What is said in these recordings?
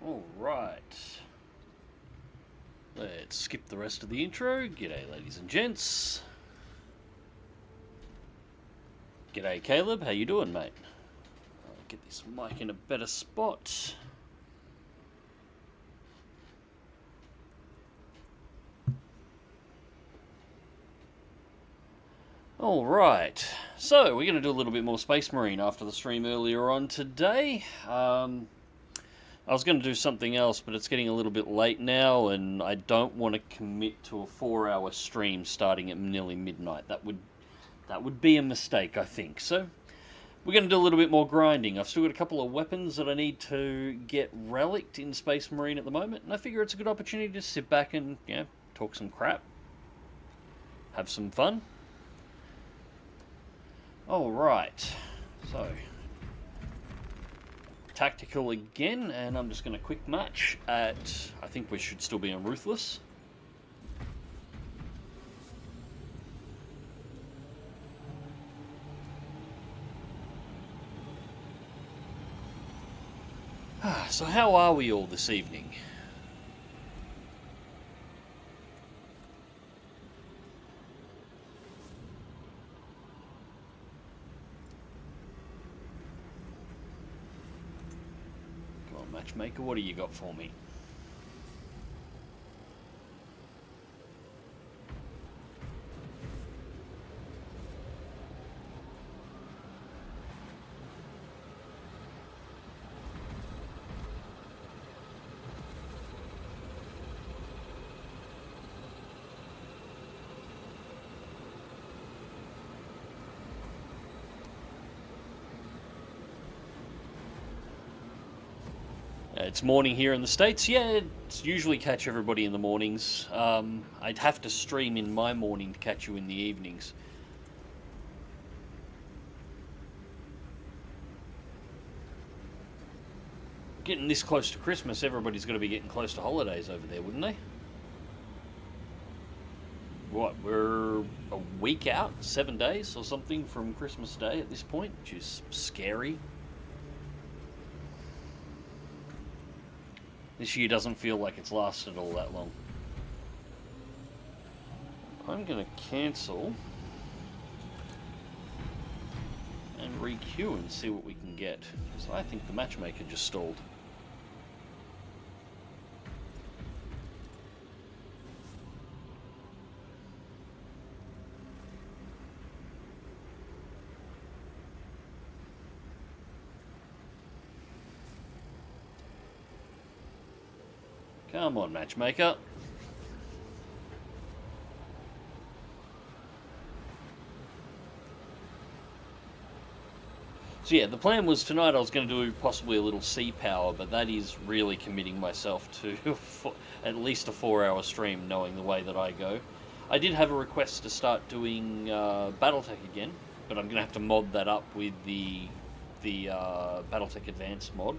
Alright. Let's skip the rest of the intro. G'day ladies and gents. G'day Caleb, how you doing mate? I'll get this mic in a better spot. Alright, so we're going to do a little bit more Space Marine after the stream earlier on today. I was going to do something else, but it's getting a little bit late now, and I don't want to commit to a 4-hour stream starting at nearly midnight. That would be a mistake, I think. So we're going to do a little bit more grinding. I've still got a couple of weapons that I need to get relicked in Space Marine at the moment, and I figure it's a good opportunity to sit back and, you know, talk some crap, have some fun. Alright, so Tactical again, and I'm just going to quick match at, I think we should still be on Ruthless. So how are we all this evening? Matchmaker, what do you got for me? It's morning here in the States. Yeah, it's usually catch everybody in the mornings. I'd have to stream in my morning to catch you in the evenings. Getting this close to Christmas, everybody's got to be getting close to holidays over there, wouldn't they? What, we're a week out, 7 days or something from Christmas Day at this point, which is scary. This year doesn't feel like it's lasted all that long. I'm going to cancel and re-queue and see what we can get. Because I think the matchmaker just stalled. Come on, matchmaker. So yeah, the plan was tonight I was going to do possibly a little sea power, but that is really committing myself to at least a 4-hour stream, knowing the way that I go. I did have a request to start doing Battletech again, but I'm going to have to mod that up with the Battletech Advanced mod.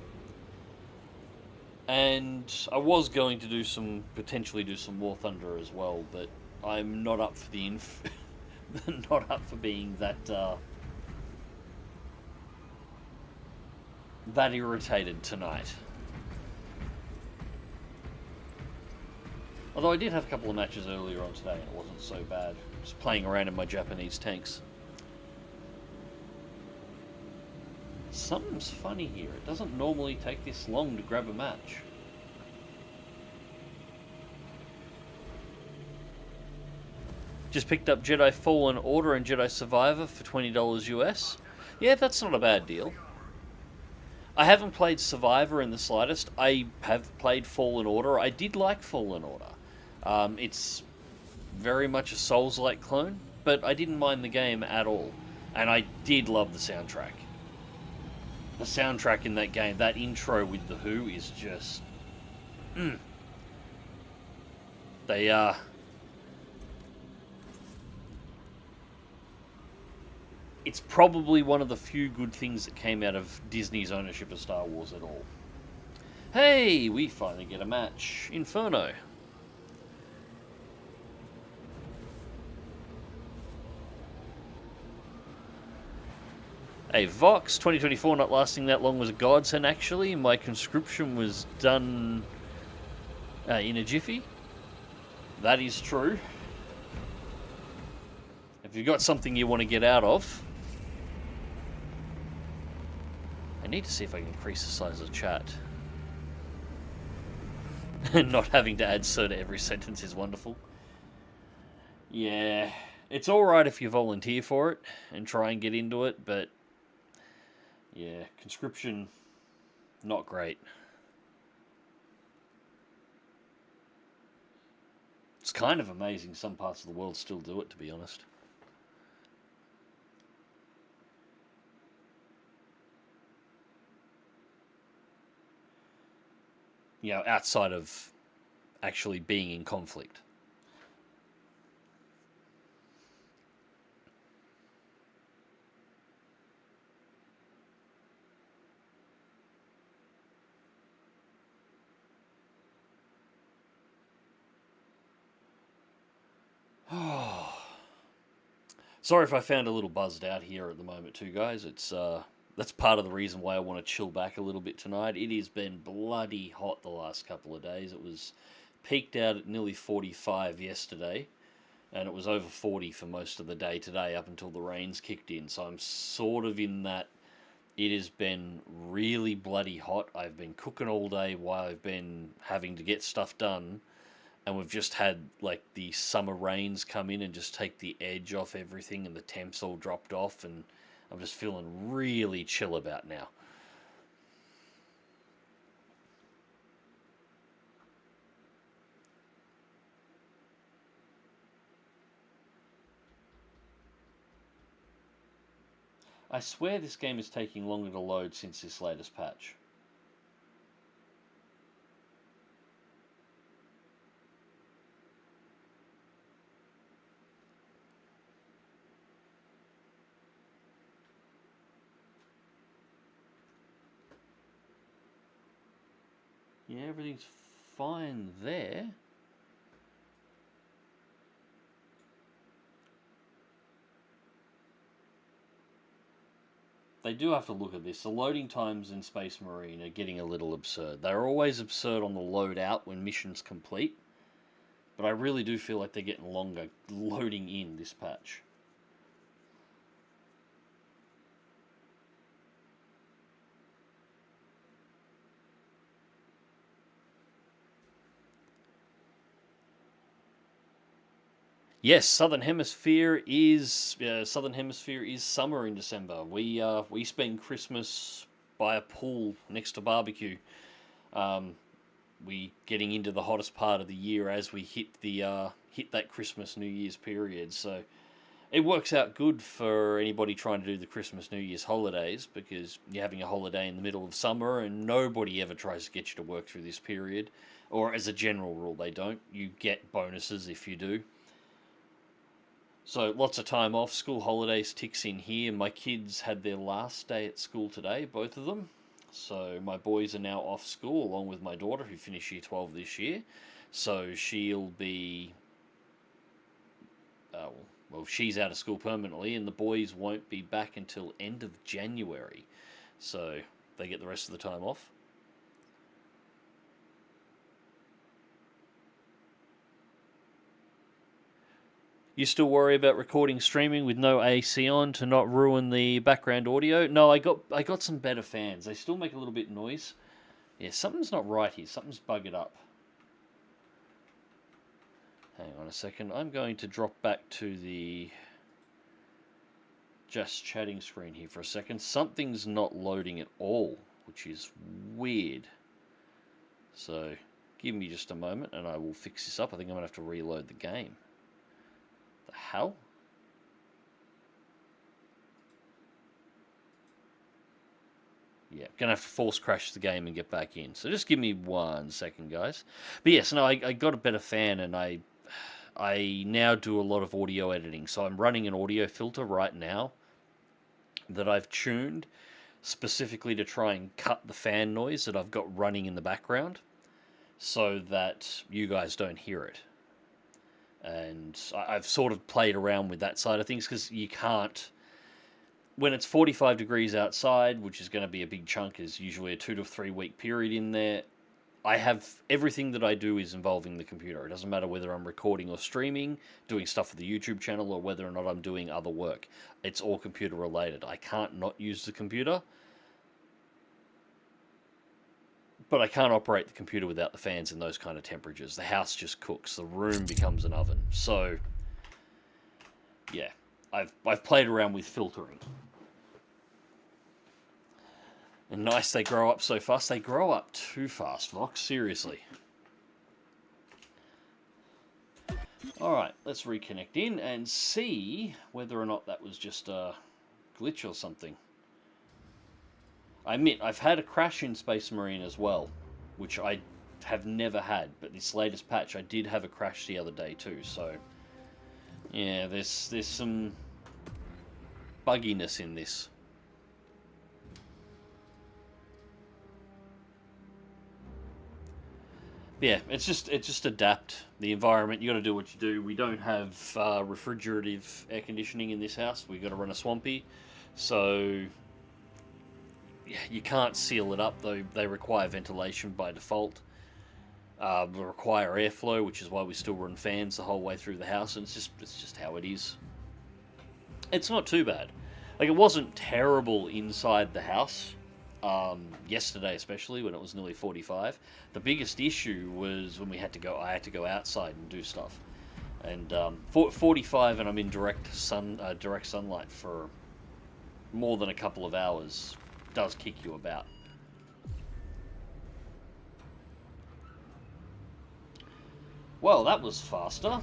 And I was going to do potentially do some War Thunder as well, but I'm not up for the not up for being that that irritated tonight. Although I did have a couple of matches earlier on today, and it wasn't so bad. Just playing around in my Japanese tanks. Something's funny here. It doesn't normally take this long to grab a match. Just picked up Jedi Fallen Order and Jedi Survivor for $20 US. Yeah, that's not a bad deal. I haven't played Survivor in the slightest. I have played Fallen Order. I did like Fallen Order. It's very much a Souls-like clone, but I didn't mind the game at all. And I did love the soundtrack. The soundtrack in that game, that intro with The Who is just... They, it's probably one of the few good things that came out of Disney's ownership of Star Wars at all. Hey, we finally get a match. Inferno. Hey, Vox, 2024 not lasting that long was a godsend, actually. My conscription was done in a jiffy. That is true. If you've got something you want to get out of... I need to see if I can increase the size of the chat. Not having to add so to every sentence is wonderful. Yeah, it's alright if you volunteer for it and try and get into it, but yeah, conscription, not great. It's kind of amazing some parts of the world still do it, to be honest. You know, outside of actually being in conflict. Sorry if I found a little buzzed out here at the moment too, guys. It's that's part of the reason why I want to chill back a little bit tonight. It has been bloody hot the last couple of days. It was peaked out at nearly 45 yesterday, and it was over 40 for most of the day today up until the rains kicked in. So I'm sort of in that it has been really bloody hot. I've been cooking all day while I've been having to get stuff done. And we've just had like the summer rains come in and just take the edge off everything, and the temps all dropped off, and I'm just feeling really chill about now. I swear this game is taking longer to load since this latest patch. Yeah, everything's fine there. They do have to look at this. The loading times in Space Marine are getting a little absurd. They're always absurd on the load out when missions complete, but I really do feel like they're getting longer loading in this patch. Yes, Southern Hemisphere is summer in December. We spend Christmas by a pool next to barbecue. We getting into the hottest part of the year as we hit that Christmas New Year's period. So it works out good for anybody trying to do the Christmas New Year's holidays, because you're having a holiday in the middle of summer and nobody ever tries to get you to work through this period, or as a general rule they don't. You get bonuses if you do. So lots of time off. School holidays ticks in here. My kids had their last day at school today, both of them. So my boys are now off school, along with my daughter, who finished year 12 this year. So she'll be... well, she's out of school permanently, and the boys won't be back until end of January. So they get the rest of the time off. You still worry about recording streaming with no AC on to not ruin the background audio? No, I got some better fans. They still make a little bit of noise. Yeah, something's not right here. Something's buggered up. Hang on a second. I'm going to drop back to the just chatting screen here for a second. Something's not loading at all, which is weird. So give me just a moment and I will fix this up. I think I'm going to have to reload the game. The hell? Yeah, gonna have to force crash the game and get back in. So just give me 1 second, guys. But yes, no, I got a better fan, and I now do a lot of audio editing. So I'm running an audio filter right now that I've tuned specifically to try and cut the fan noise that I've got running in the background, so that you guys don't hear it. And I've sort of played around with that side of things, because you can't... when it's 45 degrees outside, which is going to be a big chunk, is usually a 2 to 3 week period in there. I have everything that I do is involving the computer. It doesn't matter whether I'm recording or streaming, doing stuff for the YouTube channel, or whether or not I'm doing other work. It's all computer related. I can't not use the computer, but I can't operate the computer without the fans in those kind of temperatures. The house just cooks. The room becomes an oven. So, yeah, I've played around with filtering. And nice, they grow up so fast. They grow up too fast, Vox. Seriously. Alright, let's reconnect in and see whether or not that was just a glitch or something. I admit, I've had a crash in Space Marine as well, which I have never had. But this latest patch, I did have a crash the other day too. So, yeah, there's some bugginess in this. Yeah, it's just adapt the environment. You got to do what you do. We don't have refrigerative air conditioning in this house. We got to run a swampy, so yeah, you can't seal it up. Though they require ventilation by default. They require airflow, which is why we still run fans the whole way through the house. And it's just how it is. It's not too bad. Like, it wasn't terrible inside the house. Yesterday especially, when it was nearly 45. The biggest issue was when I had to go outside and do stuff. And 45 and I'm in direct sunlight for more than a couple of hours does kick you about. Well, that was faster.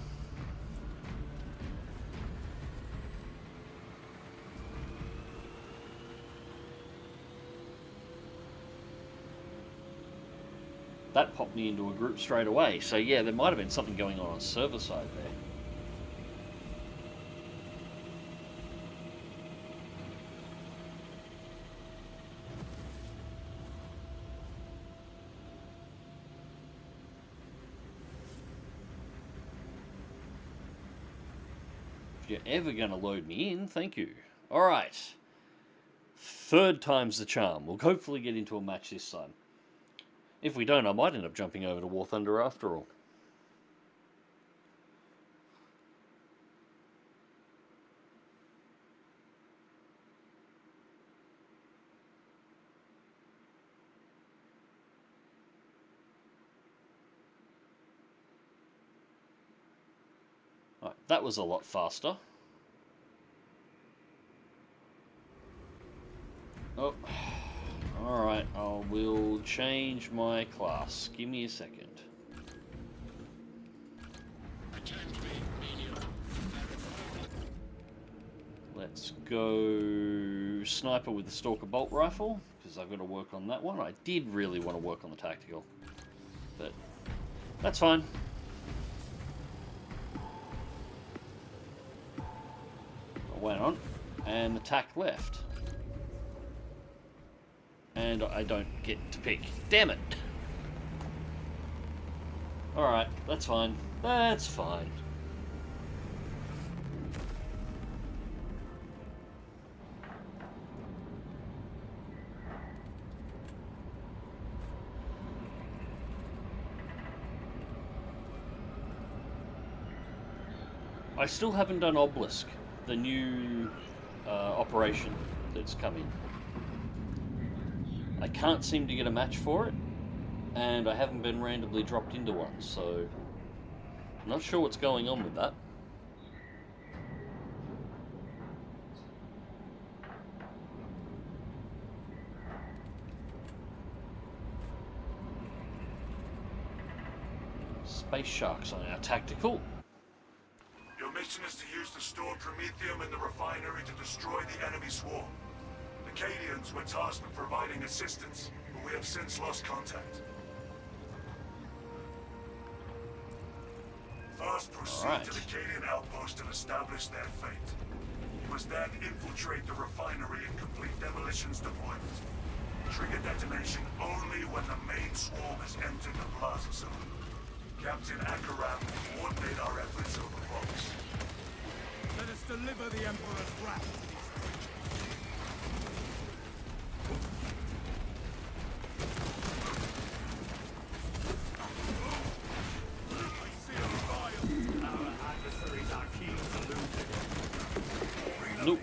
That popped me into a group straight away. So yeah, there might have been something going on server side there. If you're ever going to load me in, thank you. Alright. Third time's the charm. We'll hopefully get into a match this time. If we don't, I might end up jumping over to War Thunder after all. Right, that was a lot faster. Oh. Alright, I will change my class. Give me a second. Let's go sniper with the Stalker bolt rifle, because I've got to work on that one. I did really want to work on the tactical, but that's fine. I went on, and the tack left. And I don't get to pick. Damn it! Alright, that's fine. That's fine. I still haven't done Obelisk, the new operation that's coming. I can't seem to get a match for it, and I haven't been randomly dropped into one, so I'm not sure what's going on with that. Space Sharks on our tactical. Your mission is to use the stored Promethium in the refinery to destroy the enemy swarm. The Cadians were tasked with providing assistance, but we have since lost contact. First, proceed to the Cadian outpost and establish their fate. You must then infiltrate the refinery and complete demolitions deployment. Trigger detonation only when the main swarm has entered the plaza zone. Captain Akaram will coordinate our efforts over boats. Let us deliver the Emperor's wrath to these creatures. Nope.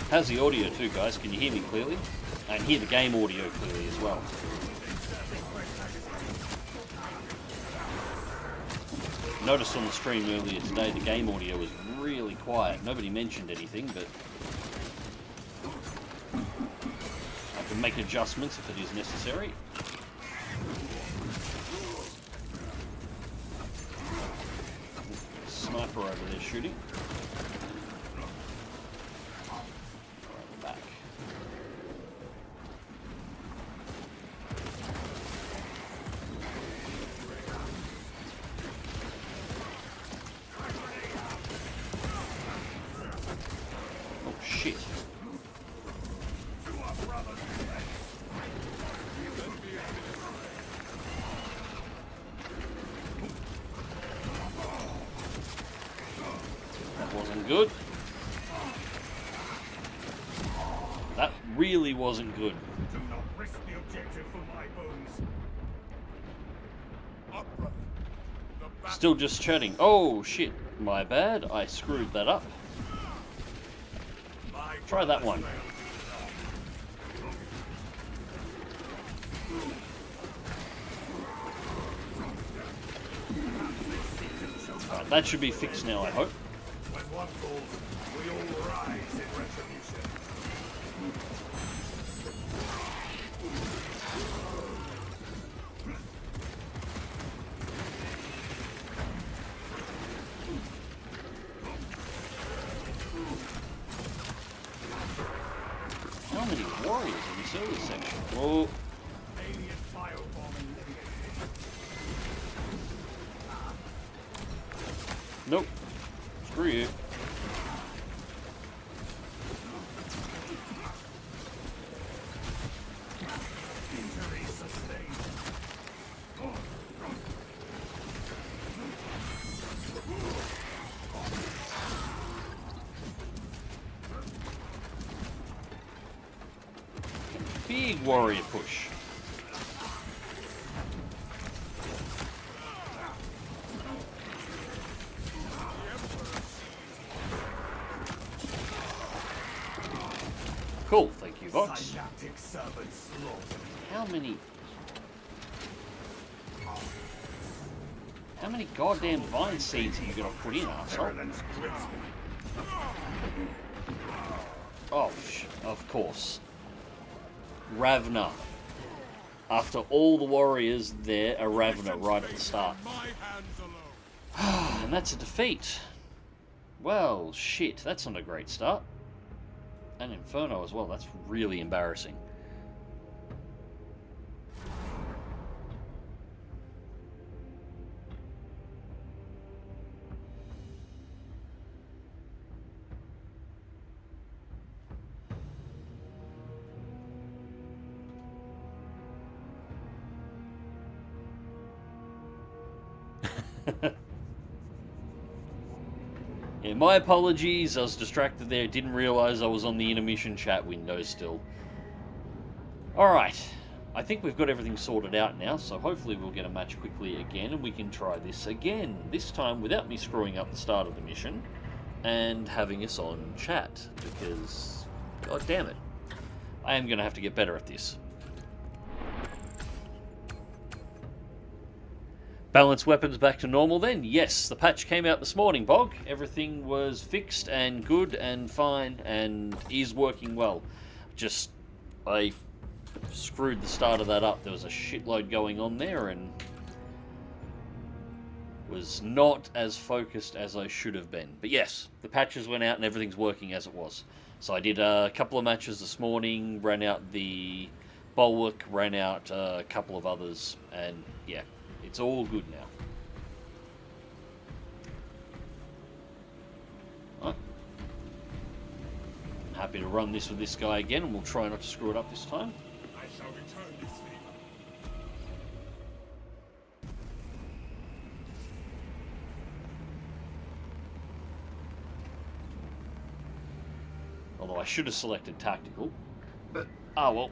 How's the audio too, guys? Can you hear me clearly? And hear the game audio clearly as well. Noticed on the stream earlier today the game audio was really quiet. Nobody mentioned anything, but I can make adjustments if it is necessary. Sniper over there shooting. Back. Oh shit. That wasn't good. That really wasn't good. Do not risk the objective for my bones. Up, brother. The back. Still just chatting. Oh shit, my bad. I screwed that up. My Try that one. Alright, that should be fixed now, I hope. When one falls, we all rise in retribution. How many warriors in this early section? Oh, Alien firebombing. nope. Screw you. Injury sustained. Big warrior push. Cool, thank you, Vox. Synaptic servant slaughtered. How many goddamn vine seeds are you gonna put in, arsehole? Trident's grip. Oh, of course. Ravna. After all the warriors, there, a Ravna right at the start. My hands alone. And that's a defeat. Well, shit, that's not a great start. And Inferno as well, that's really embarrassing. Yeah, my apologies, I was distracted there, didn't realise I was on the intermission chat window still. Alright, I think we've got everything sorted out now, so hopefully we'll get a match quickly again and we can try this again. This time without me screwing up the start of the mission and having us on chat, because, god damn it, I am going to have to get better at this. Balance weapons back to normal then? Yes, the patch came out this morning, Bog. Everything was fixed and good and fine and is working well. Just, I screwed the start of that up. There was a shitload going on there and was not as focused as I should have been. But yes, the patches went out and everything's working as it was. So I did a couple of matches this morning, ran out the Bulwark, ran out a couple of others, and yeah. It's all good now. Right. Happy to run this with this guy again, and we'll try not to screw it up this time. I shall return this favor. Although I should have selected tactical. But, ah well.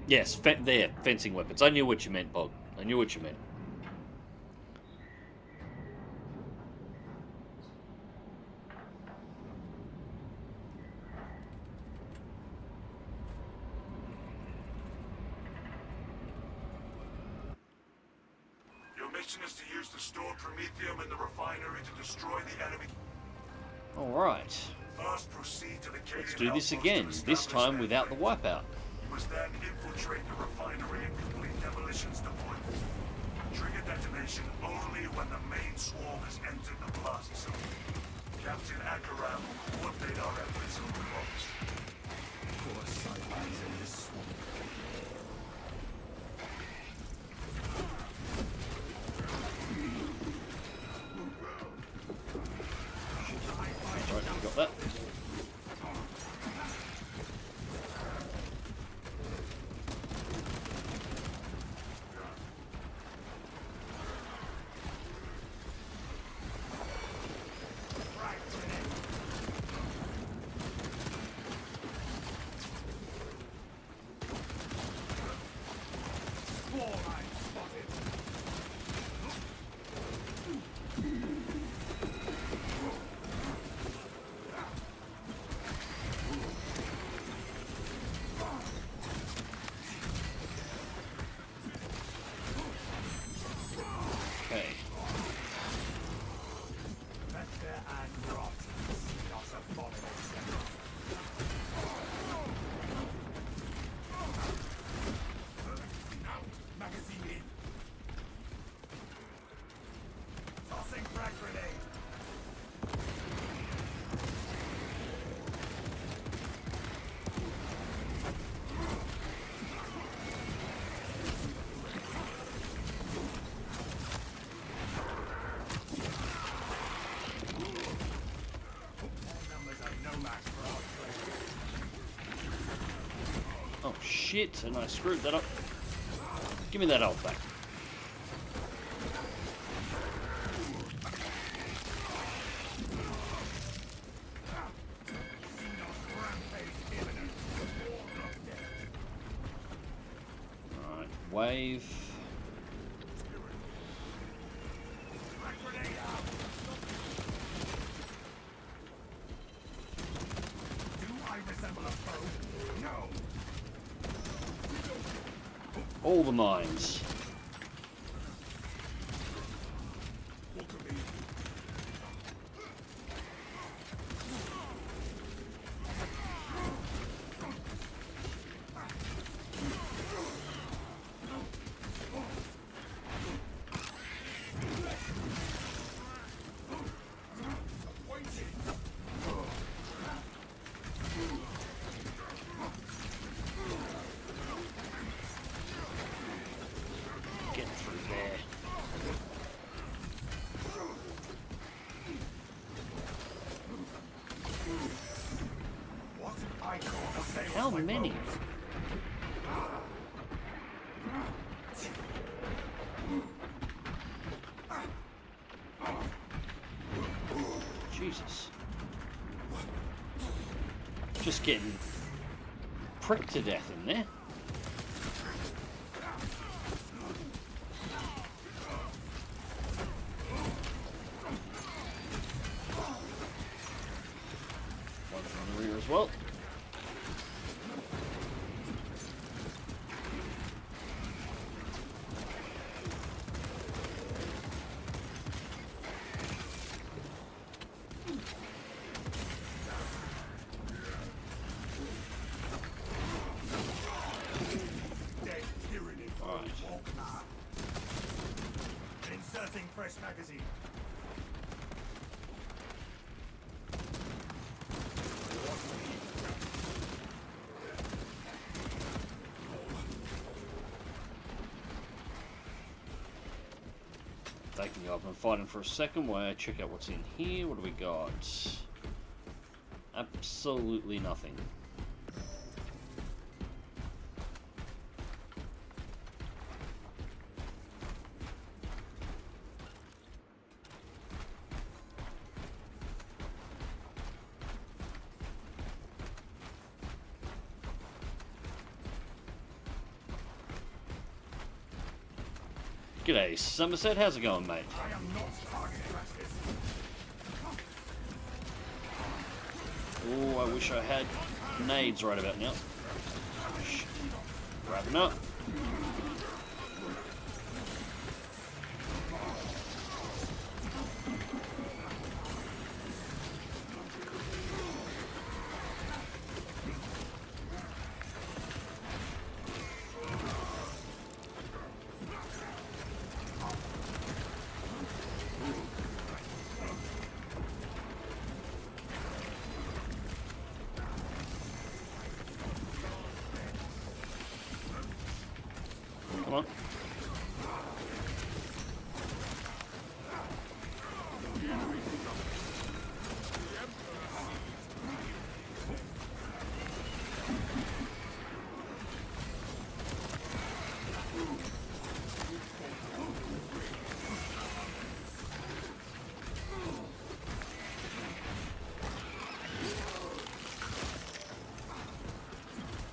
Yes, there, fencing weapons. I knew what you meant, Bog. I knew what you meant. Your mission is to use the stored promethium in the refinery to destroy the enemy. Alright. First, proceed to the Let's do this again, this time without the wipeout. You must then infiltrate the refinery and complete demolitions deployment. Trigger detonation only when the main swarm has entered the blast zone. Captain Akaram will coordinate our efforts on the box. Poor sidelines in this swamp. Right, we got that. Oh shit, and I screwed that up. Give me that ult back. Alright, wave. All the mines. How many? Jesus. Just getting pricked to death in there. One from the rear as well. Fresh magazine. Thank Yeah, I've been fighting for a second while I check out what's in here. What do we got? Absolutely nothing. G'day, Somerset. How's it going, mate? Oh, I wish I had nades right about now. Shit. Wrapping up. Come on.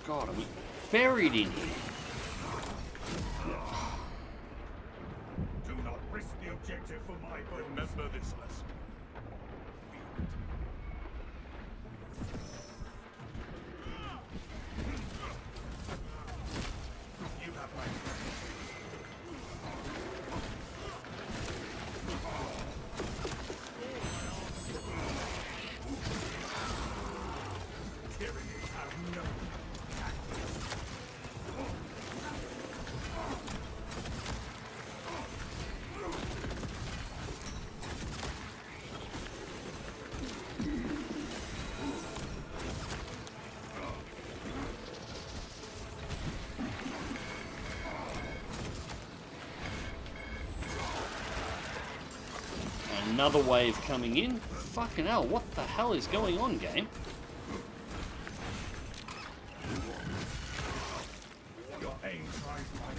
God, are we buried in here? Do not risk the objective for my bones. Remember this lesson. You have my tyranny have no Another wave coming in. Fucking hell, what the hell is going on, game? your aim tries my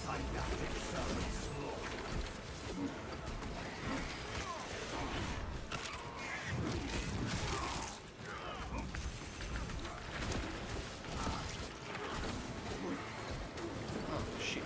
synaptic servants. Oh, shit.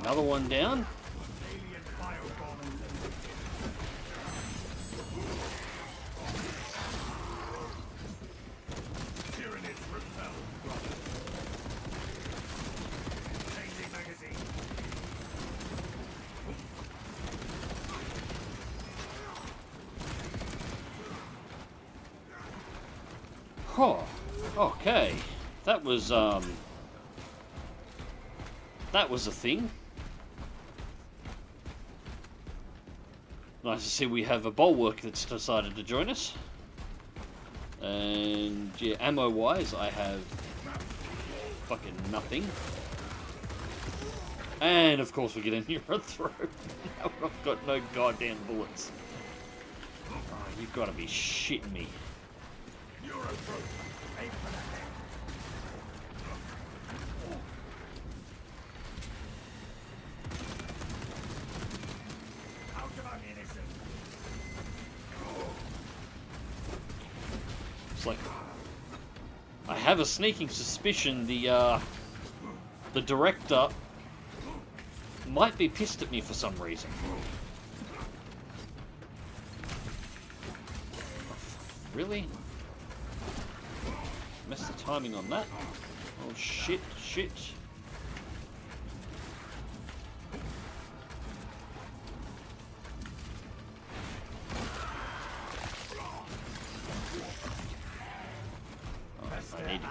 Another one down. Alien firebomb. Tyranids repel. Changing magazine. Oh, okay. That was a thing. Nice to see we have a bulwark that's decided to join us. And yeah, ammo-wise, I have fucking nothing. And of course we get in your throat. Now I've got no goddamn bullets. Oh, you've got to be shitting me. You're a broke. Aim for the head. Out of ammunition. It's like I have a sneaking suspicion the director might be pissed at me for some reason. Really? Missed the timing on that. Oh shit, shit.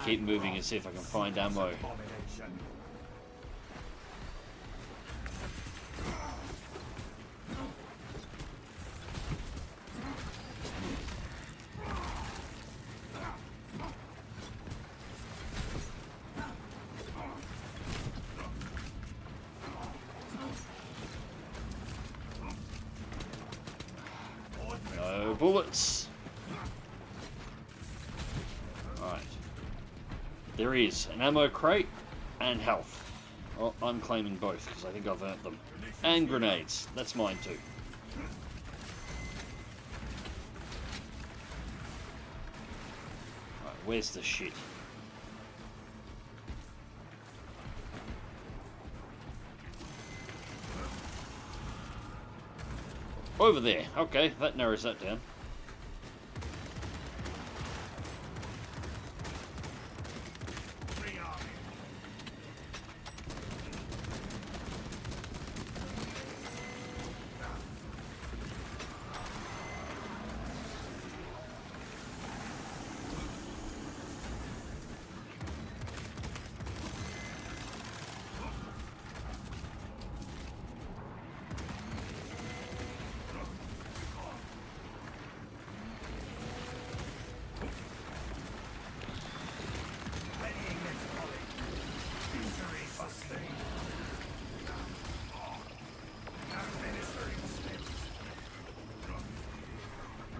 keep moving and see if I can find ammo. No bullets. Alright. There is an ammo crate and health. Well, I'm claiming both because I think I've earned them. And grenades. That's mine too. Alright, where's the shit? Over there. Okay, that narrows that down.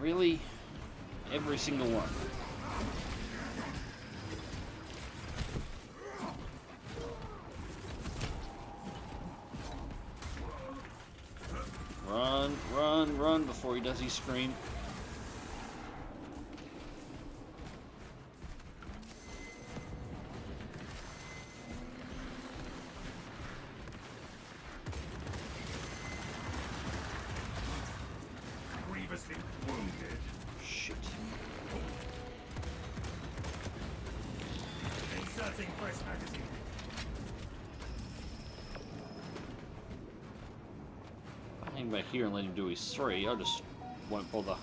Really? Every single one. Run, run, run before he does his scream. Shit. Inserting fresh magazine. I'll hang back here and let him do his 3. I just won't bother.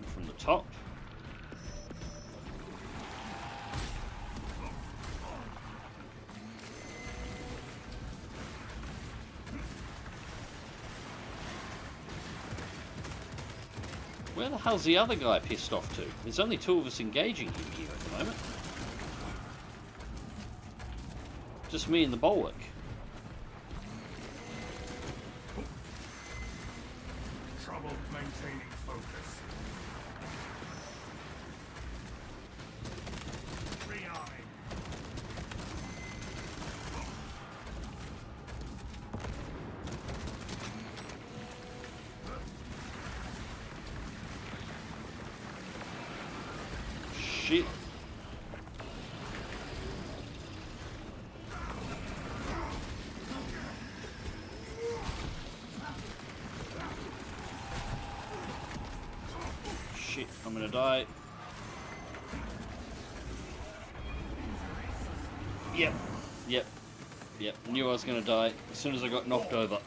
From the top. Where the hell's the other guy pissed off to? There's only 2 of us engaging him here at the moment. Just me and the bulwark. Trouble maintaining focus. Rearming. Shit. Shit, I'm gonna die. Yep, yep, yep. Knew I was gonna die as soon as I got knocked over.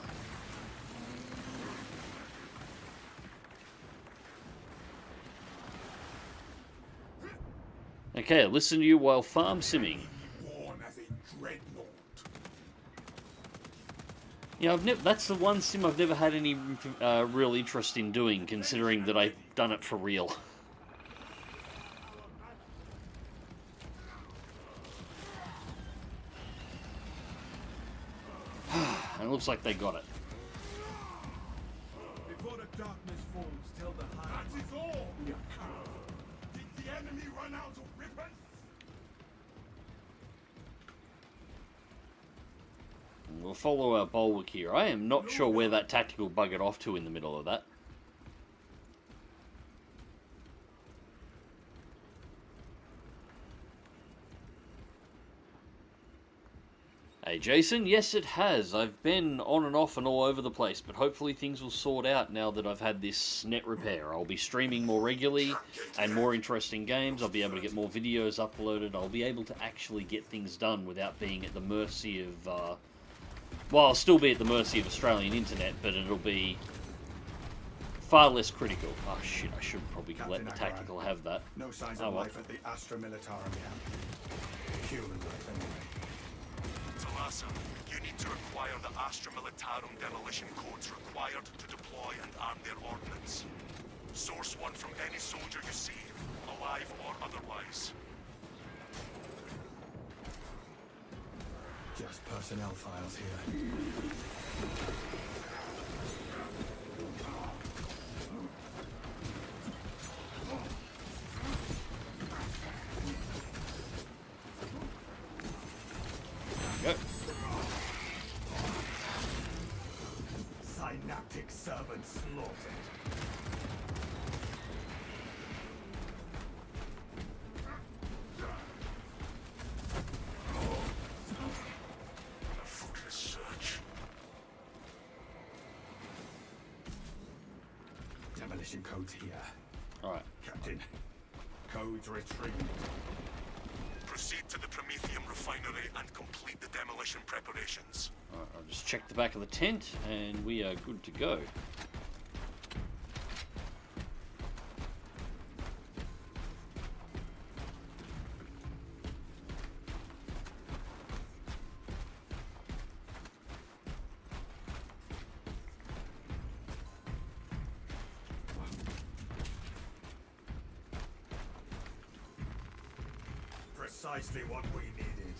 Okay, listen to you while farm simming. Born as a dreadnought. Yeah, that's the one sim I've never had any real interest in doing, considering that I've done it for real. And it looks like they got it. Before the darkness falls, tell the high. That is all. We are covered. Did the enemy run out of ribbons? We'll follow our bulwark here. I am not sure where that tactical buggered off to in the middle of that. Hey Jason, yes it has. I've been on and off and all over the place, but hopefully things will sort out now that I've had this net repair. I'll be streaming more regularly and more interesting games. I'll be able to get more videos uploaded. I'll be able to actually get things done without being at the mercy of... well, I'll still be at the mercy of Australian internet, but it'll be far less critical. Oh shit, I should probably let the Captain tactical have that. No signs Oh, of well. life at the Astra Militarum camp. Human life, anyway. Talassa, you need to acquire the Astra Militarum demolition codes required to deploy and arm their ordnance. Source one from any soldier you see, alive or otherwise. Just personnel files here. Go. Synaptic servant slaughtered. A fruitless search. Demolition codes here. Alright. Captain, codes retrieved. Proceed to the Prometheum refinery and complete the demolition preparations. Alright, I'll just check the back of the tent and we are good to go. Precisely what we needed.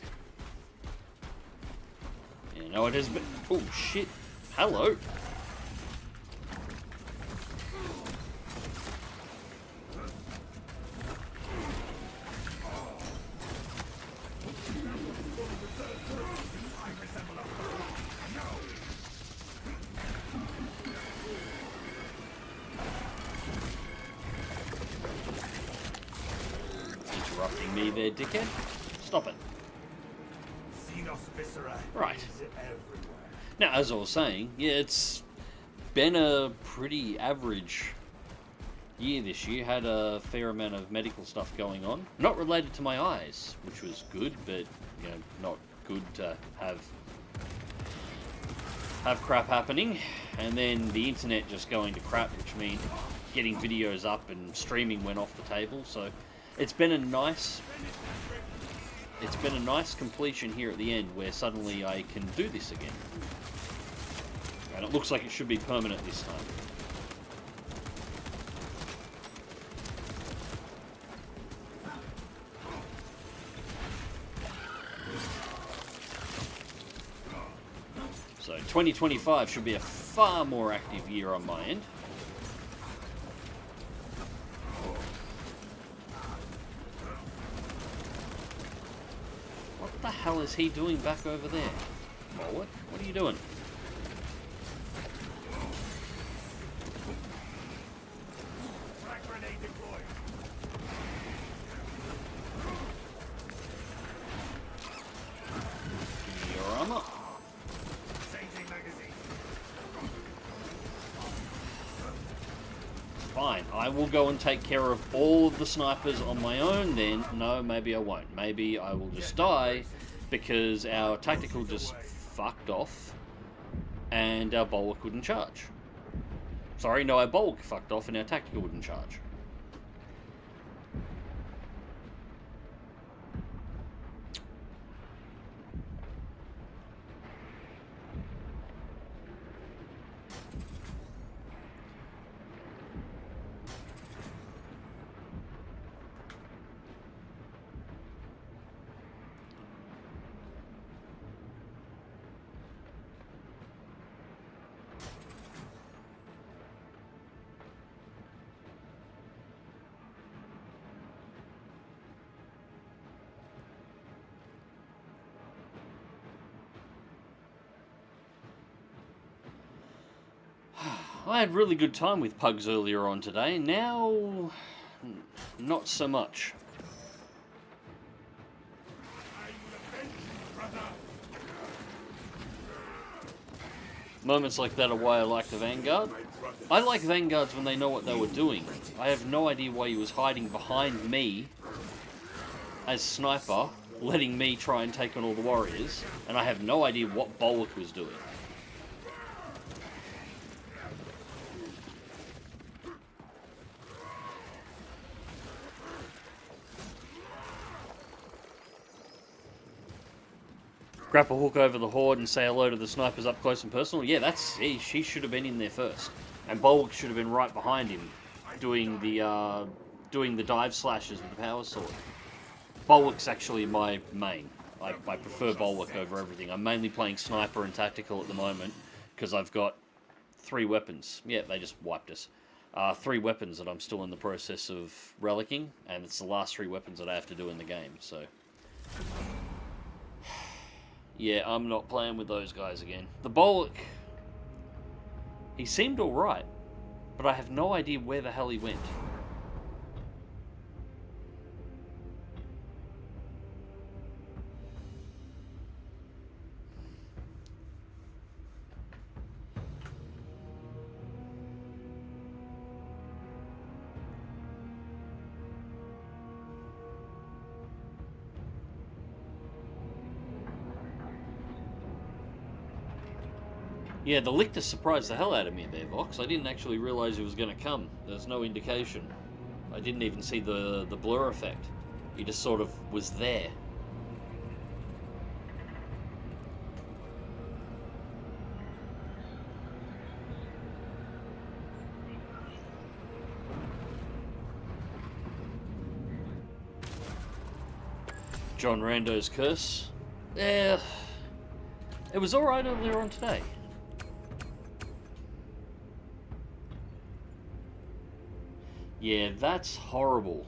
You know, it has been. Oh shit. Hello. Interrupting me there, dickhead. Stop it. Xenos viscera Right. is everywhere. Now, as I was saying, yeah, it's been a pretty average year this year. Had a fair amount of medical stuff going on. Not related to my eyes, which was good, but, you know, not good to have crap happening. And then the internet just going to crap, which means getting videos up and streaming went off the table. So it's been a nice completion here at the end where suddenly I can do this again. And it looks like it should be permanent this time. So 2025 should be a far more active year on my end. What the hell is he doing back over there? Forward? What are you doing? Frag grenade deployed. Give me your armor. Changing magazine. Fine, I will go and take care of all of the snipers on my own then. No, maybe I won't. Maybe I will just die because our tactical just fucked off and our bulwark wouldn't charge. Sorry, no, our bulwark fucked off and our tactical wouldn't charge. I had really good time with pugs earlier on today. Now, not so much. Moments like that are why I like the Vanguard. I like Vanguards when they know what they were doing. I have no idea why he was hiding behind me as sniper, letting me try and take on all the warriors, and I have no idea what Bulwark was doing. grapple hook over the horde and say hello to the snipers up close and personal. Yeah, she should have been in there first, and Bulwark should have been right behind him, doing the dive slashes with the power sword. Bulwark's actually my main. I prefer Bulwark over everything. I'm mainly playing Sniper and Tactical at the moment because I've got 3 weapons. Yeah, they just wiped us. 3 weapons that I'm still in the process of relicking, and it's the last 3 weapons that I have to do in the game, so... Yeah, I'm not playing with those guys again. The Bulwark, he seemed alright, but I have no idea where the hell he went. Yeah, the Lictor surprised the hell out of me there, Vox. I didn't actually realise he was going to come. There's no indication. I didn't even see the blur effect. He just sort of was there. John Rando's curse. Yeah, it was alright earlier on today. Yeah, that's horrible.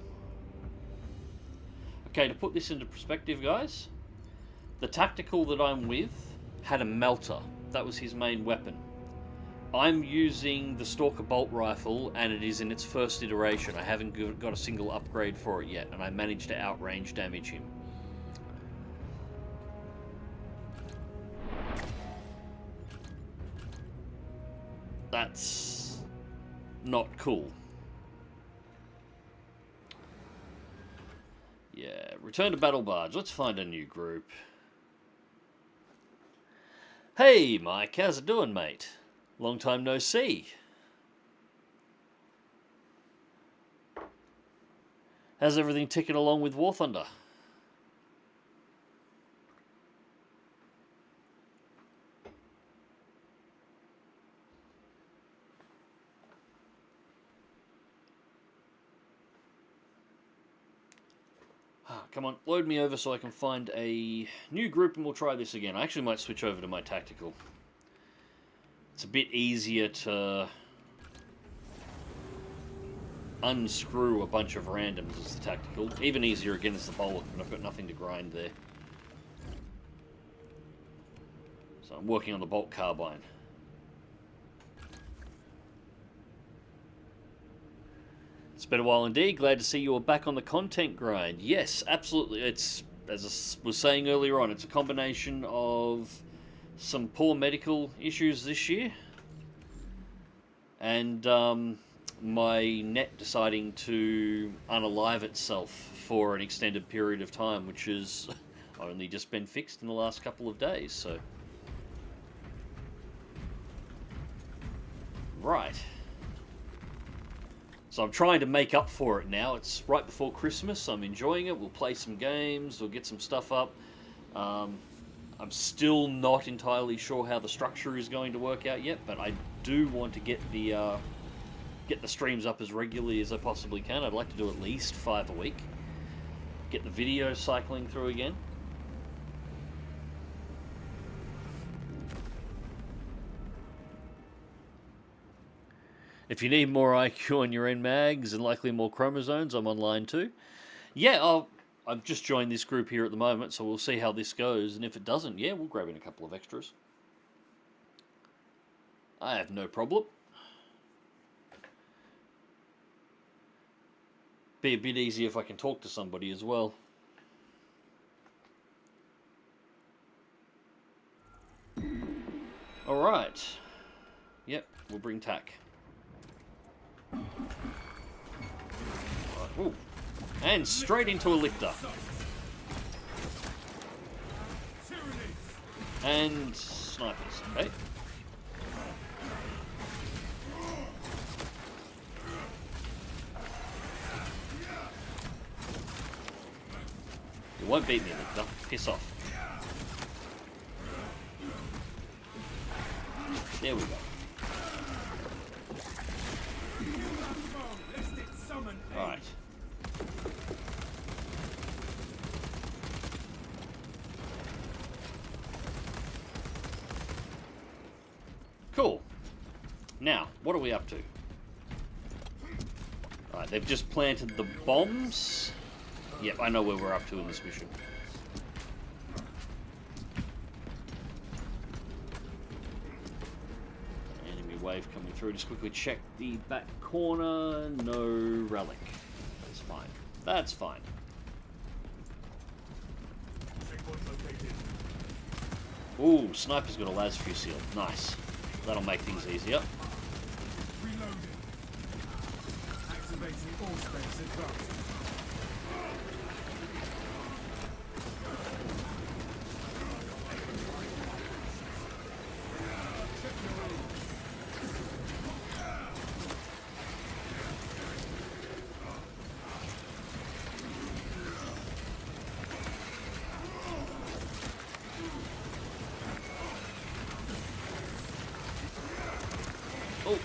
Okay, to put this into perspective, guys, the Tactical that I'm with had a melter. That was his main weapon. I'm using the Stalker Bolt Rifle, and it is in its first iteration. I haven't got a single upgrade for it yet, and I managed to outrange damage him. That's not cool. Yeah, return to Battle Barge. Let's find a new group. Hey, Mike, how's it doing, mate? Long time no see. How's everything ticking along with War Thunder? Come on, load me over so I can find a new group and we'll try this again. I actually might switch over to my Tactical. It's a bit easier to unscrew a bunch of randoms as the Tactical. Even easier again as the Bulwark, but I've got nothing to grind there. So I'm working on the Bolt Carbine. It's been a while indeed. Glad to see you're back on the content grind. Yes, absolutely. It's, as I was saying earlier on, it's a combination of some poor medical issues this year and my net deciding to unalive itself for an extended period of time, which has only just been fixed in the last couple of days. So, right. So I'm trying to make up for it now. It's right before Christmas. I'm enjoying it. We'll play some games. We'll get some stuff up. I'm still not entirely sure how the structure is going to work out yet, but I do want to get the streams up as regularly as I possibly can. I'd like to do at least 5 a week. Get the video cycling through again. If you need more IQ on your NMAGs and likely more chromosomes, I'm online too. Yeah, I've just joined this group here at the moment, so we'll see how this goes. And if it doesn't, yeah, we'll grab in a couple of extras. I have no problem. Be a bit easier if I can talk to somebody as well. Alright. Yep, we'll bring TAC. Ooh. And straight into a Lictor. And snipers, okay. You won't beat me, Lictor. Piss off. There we go. Right. Cool. Now, what are we up to? Alright, they've just planted the bombs. Yep, I know where we're up to in this mission. Enemy wave coming through. Just quickly check the back corner. No relic. That's fine. That's fine. Ooh, sniper's got a las fusil. Nice. That'll make things easier. Reloading. Activating all space advanced. Oh.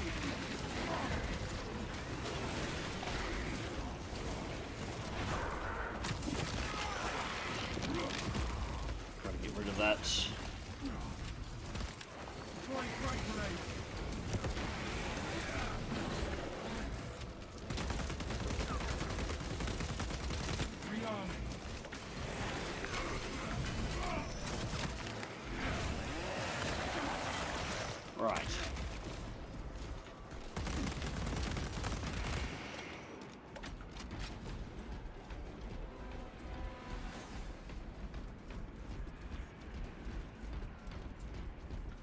Try to get rid of that. Right.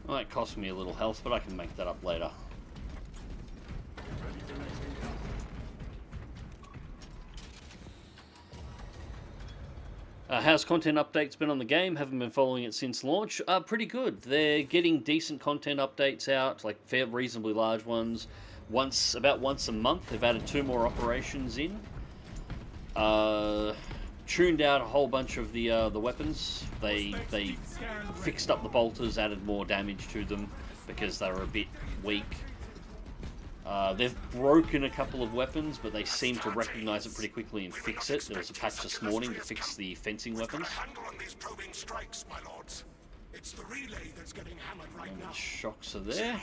Well, that cost me a little health, but I can make that up later. How's content updates been on the game? Haven't been following it since launch. Pretty good. They're getting decent content updates out, like fair, reasonably large ones. About once a month. They've added 2 more operations in. Tuned out a whole bunch of the weapons. They fixed up the bolters, added more damage to them because they were a bit weak. They've broken a couple of weapons, but they seem to recognize it pretty quickly and fix it. There was a patch this morning to fix the fencing weapons. It's the relay that's getting hammered right And now. the shocks are there.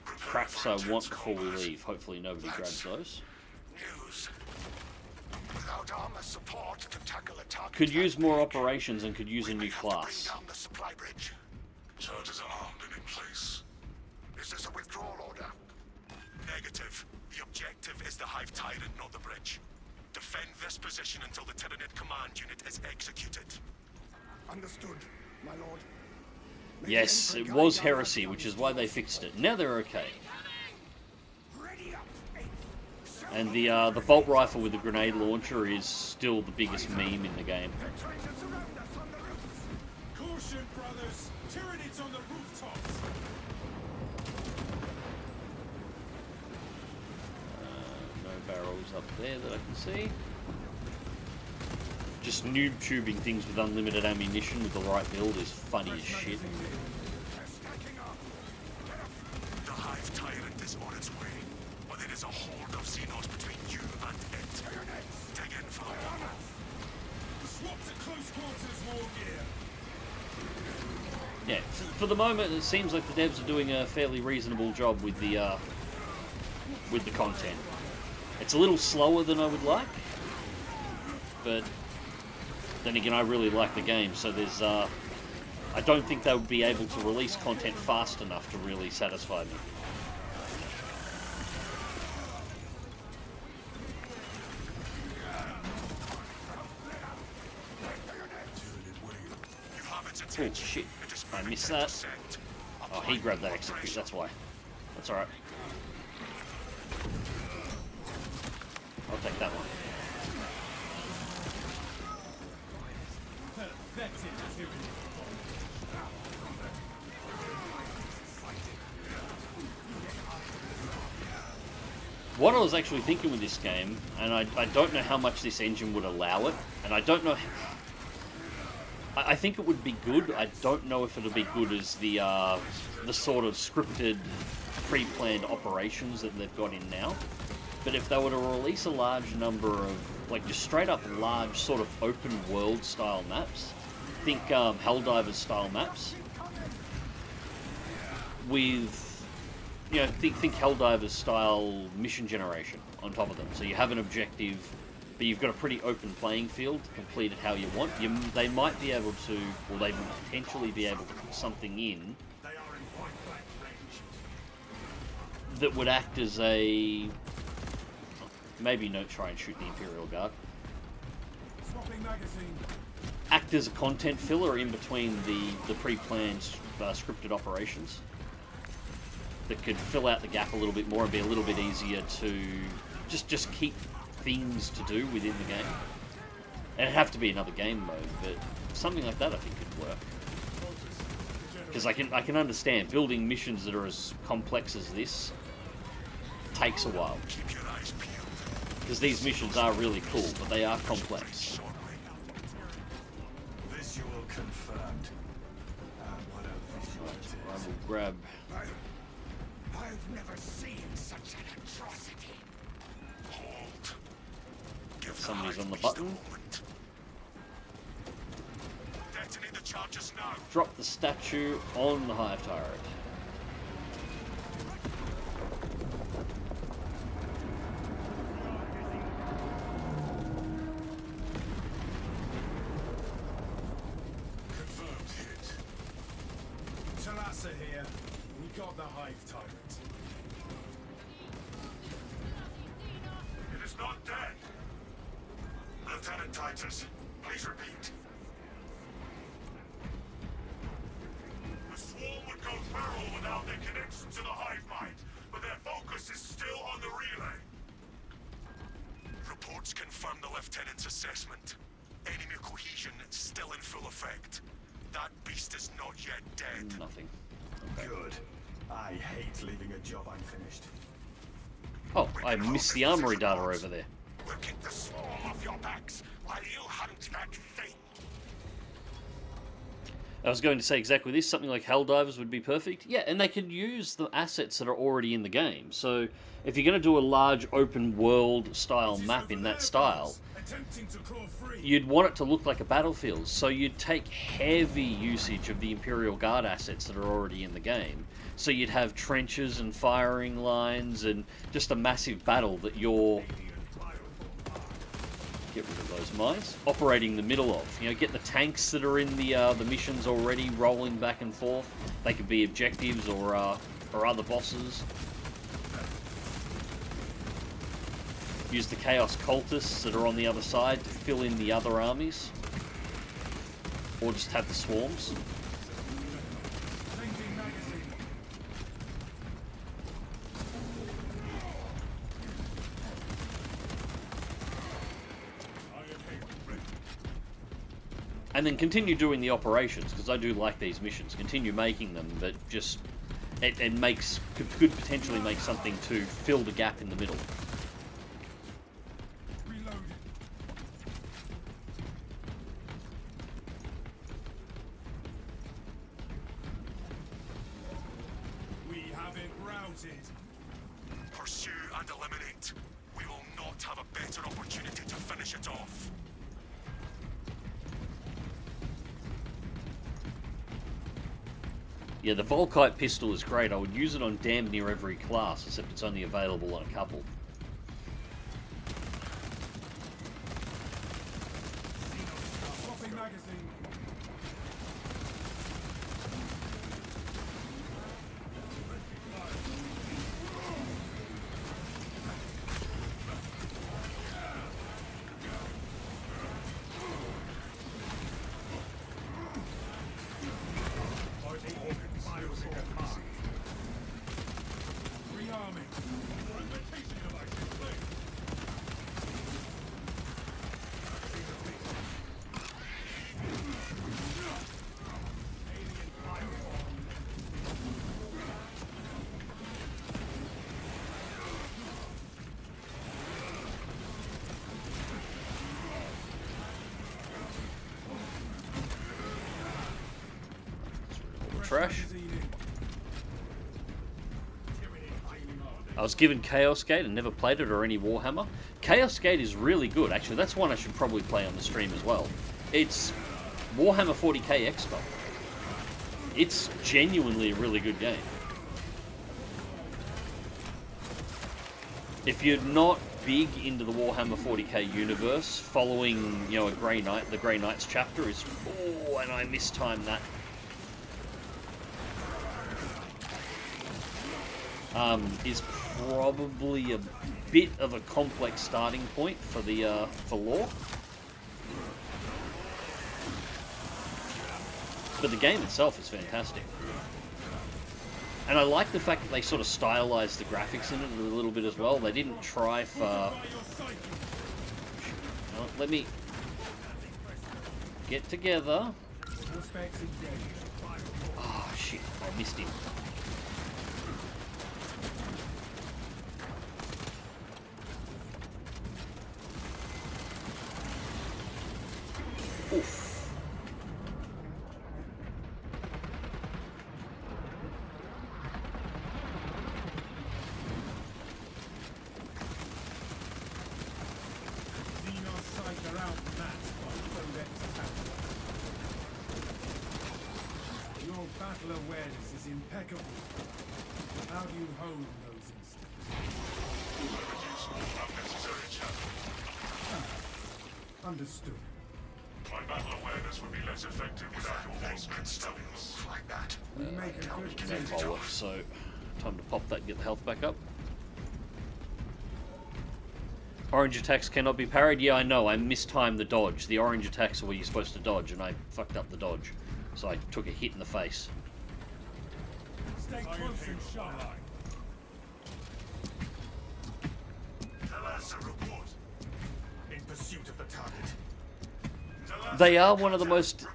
Cracks I want before we leave. Hopefully nobody grabs those. News. Without armor support to tackle a target, Could use more operations and could use a new we have to bring class. down the supply bridge. Soldiers are armed and in place. Is this a withdrawal order? Negative. The objective is the Hive Tyrant, not the bridge. Defend this position until the Tyranid command unit is executed. Understood, my lord. Yes, it was heresy, which is why they fixed it. Now they're okay. And the bolt rifle with the grenade launcher is still the biggest meme in the game. Caution, brothers! Tyranids on the rooftops! No barrels up there that I can see. Just noob tubing things with unlimited ammunition with the right build is funny as shit. The Hive Tyrant is on its way, but it is a horde of Xenos between you and it. Dig in for the one. Swap to close quarters war gear! Yeah, for the moment it seems like the devs are doing a fairly reasonable job with the content. It's a little slower than I would like, but then again I really like the game, so there's I don't think they would be able to release content fast enough to really satisfy me. Oh shit, I missed that. Oh, he grabbed that execute, that's why. That's alright. I'll take that one. What I was actually thinking with this game, and I don't know how much this engine would allow it, and I don't know I think it would be good. I don't know if it'll be good as the sort of scripted, pre-planned operations that they've got in now. But if they were to release a large number of, like, just straight up large sort of open world style maps, think Helldivers style maps, with, you know, think Helldivers style mission generation on top of them. So you have an objective, but you've got a pretty open playing field, complete it how you want. They might be able to, or they would potentially be able to put something in that would act as a, maybe not try and shoot the Imperial Guard, act as a content filler in between the pre-planned scripted operations that could fill out the gap a little bit more and be a little bit easier to just keep things to do within the game. And it'd have to be another game mode, but something like that I think could work. Because I can understand building missions that are as complex as this takes a while. Because these missions are really cool, but they are complex. Visual confirmed. What a visual it is. I will grab. I've never seen such an atrocity. Hold. Give Somebody's on the button. Detonate the charges now. Drop the statue on the hive turret. Here, we got the hive tyrant. It is not dead. Lieutenant Titus, please repeat. The swarm would go feral without their connection to the hive mind, but their focus is still on the relay. Reports confirm the lieutenant's assessment. Enemy cohesion still in full effect. That beast is not yet dead. Nothing. Good. I hate leaving a job unfinished. Oh, I missed the armory data over there. We'll kick the swarm off your backs while you hunt that thing. I was going to say exactly this. Something like Helldivers would be perfect. Yeah, and they could use the assets that are already in the game. So if you're going to do a large open world style map in that style, you'd want it to look like a battlefield. So you'd take heavy usage of the Imperial Guard assets that are already in the game. So you'd have trenches and firing lines and just a massive battle that you're... Get rid of those mines. Operating the middle of. You know, get the tanks that are in the missions already rolling back and forth. They could be objectives or other bosses. Use the Chaos Cultists that are on the other side to fill in the other armies. Or just have the swarms. And then continue doing the operations, because I do like these missions. Continue making them, but just... It could potentially make something to fill the gap in the middle. Pursue and eliminate. We will not have a better opportunity to finish it off. Yeah, the Volkite pistol is great. I would use it on damn near every class, except it's only available on a couple. trash. I was given Chaos Gate and never played it, or any Warhammer. Chaos Gate is really good. Actually, that's one I should probably play on the stream as well. It's Warhammer 40k Expo. It's genuinely a really good game. If you're not big into the Warhammer 40k universe, following, you know, a Grey Knight, the Grey Knights chapter is... Oh, and I mistimed that. Is probably a bit of a complex starting point for the for lore. But the game itself is fantastic. And I like the fact that they sort of stylized the graphics in it a little bit as well. They didn't try for... Oh, let me get together. Oh, shit. I missed him. Oof. Your battle awareness is impeccable. How do you hone those instincts? Understood. My battle awareness would be less effective without your basement studies like that. We make a good That bowl, so time to pop that and get the health back up. Orange attacks cannot be parried. Yeah, I know. I mistimed the dodge. The orange attacks are where you're supposed to dodge, and I fucked up the dodge. So I took a hit in the face. Stay close and sharp. Tell us a report. In pursuit of the target. They are one of the most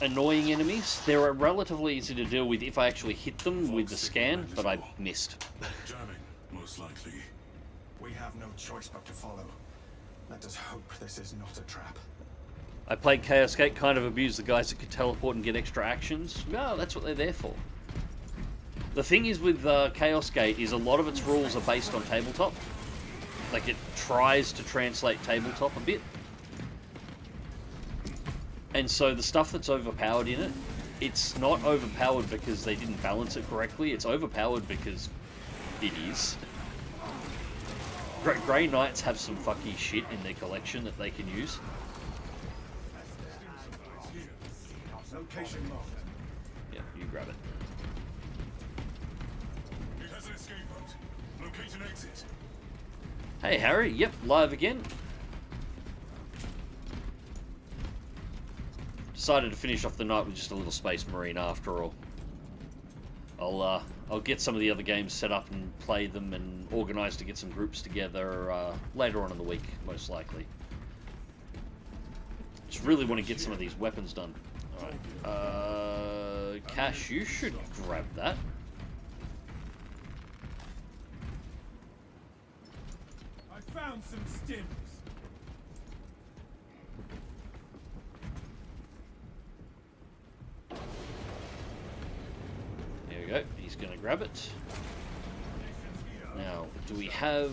annoying enemies. They're relatively easy to deal with if I actually hit them with the scan, but I missed. Jamming, most likely. We have no choice but to follow. Let us hope this is not a trap. I played Chaos Gate, kind of abused the guys that could teleport and get extra actions. No, that's what they're there for. The thing is with Chaos Gate is a lot of its rules are based on tabletop. Like, it tries to translate tabletop a bit. And so the stuff that's overpowered in it, it's not overpowered because they didn't balance it correctly. It's overpowered because it is. Grey Knights have some fucky shit in their collection that they can use. Location marked. Yeah, you grab it. It has an escape route. Locate an exit. Hey Harry, yep, live again. Decided to finish off the night with just a little Space Marine after all. I'll get some of the other games set up and play them and organise to get some groups together later on in the week, most likely. Just really want to get some of these weapons done. Alright, Cash, you should grab that. I found some stims. There we go, he's going to grab it. Now, do we have...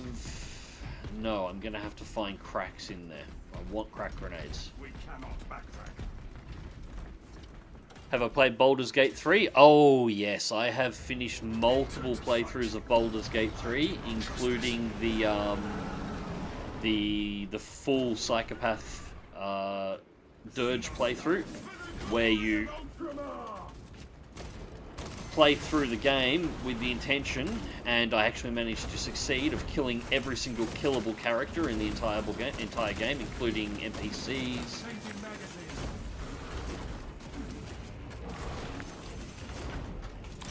No, I'm going to have to find cracks in there. I want crack grenades. We cannot backtrack. Have I played Baldur's Gate 3? Oh yes, I have finished multiple playthroughs of Baldur's Gate 3, including the full Psychopath Dirge playthrough, where you play through the game with the intention, and I actually managed to succeed, of killing every single killable character in the entire game, including NPCs.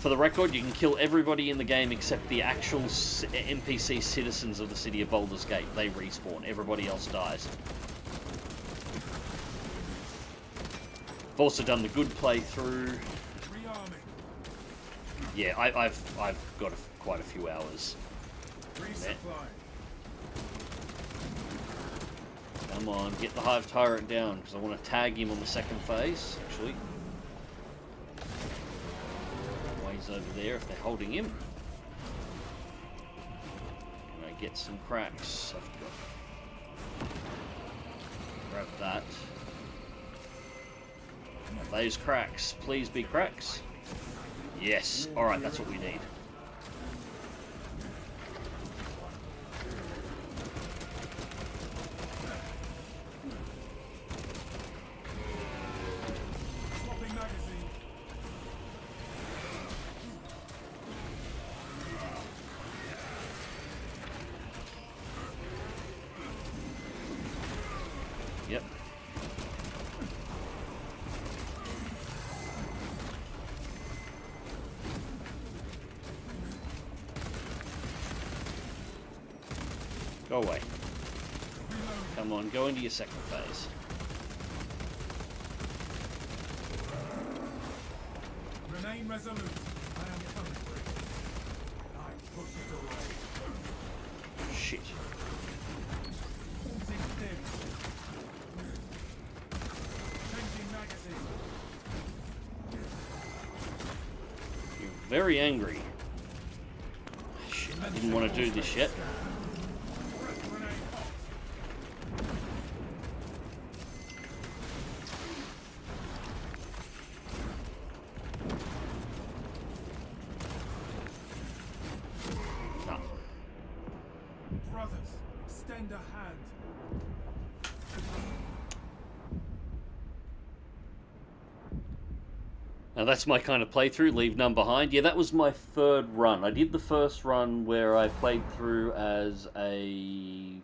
For the record, you can kill everybody in the game except the actual NPC citizens of the city of Baldur's Gate. They respawn. Everybody else dies. I've also done the good playthrough. Yeah, I've got quite a few hours. There. Come on, get the Hive Tyrant down, because I want to tag him on the second phase, actually. enemies over there if they're holding him. Can I get some cracks? I've got... Grab that. Those cracks. Please be cracks. Yes. Alright, that's what we need. Yep. Go away. Come on, go into your second phase. Remain resolute. I am coming for you. I push it away. Shit. Holding steady. Changing magazine. You're very angry. Shit, I didn't want to do this yet. Brothers, extend a hand. Now that's my kind of playthrough, leave none behind. Yeah, that was my third run. I did the first run where I played through as a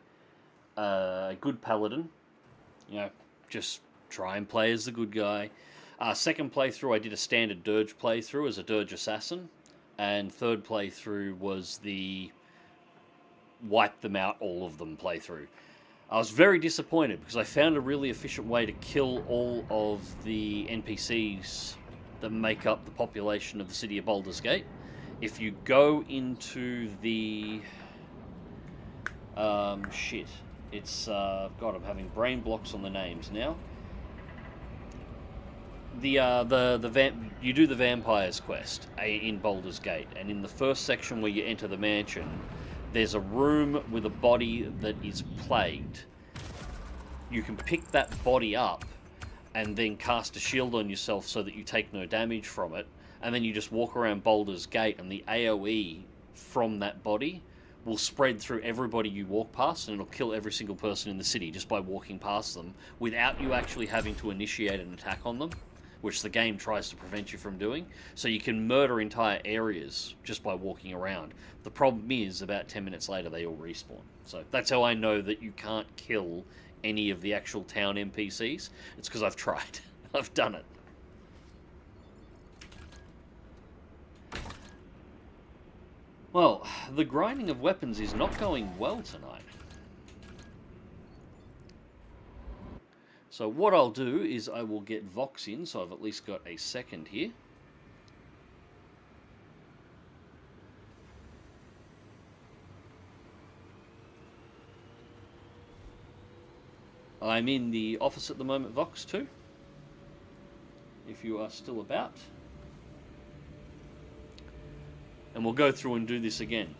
good paladin. You know, just try and play as the good guy. Second playthrough, I did a standard dirge playthrough as a dirge assassin. And third playthrough was the wipe them out, all of them playthrough. I was very disappointed because I found a really efficient way to kill all of the NPCs that make up the population of the city of Baldur's Gate. If you go into the... shit. It's... God, I'm having brain blocks on the names now. You do the Vampires quest in Baldur's Gate, and in the first section where you enter the mansion, there's a room with a body that is plagued. You can pick that body up and then cast a shield on yourself so that you take no damage from it, and then you just walk around Baldur's Gate, and the AoE from that body will spread through everybody you walk past, and it'll kill every single person in the city just by walking past them without you actually having to initiate an attack on them, which the game tries to prevent you from doing. So you can murder entire areas just by walking around. The problem is, about 10 minutes later, they all respawn. So that's how I know that you can't kill any of the actual town NPCs. It's because I've tried. I've done it. Well, the grinding of weapons is not going well tonight. So what I'll do is I will get Vox in, so I've at least got a second here. I'm in the office at the moment, Vox, too. If you are still about. And we'll go through and do this again.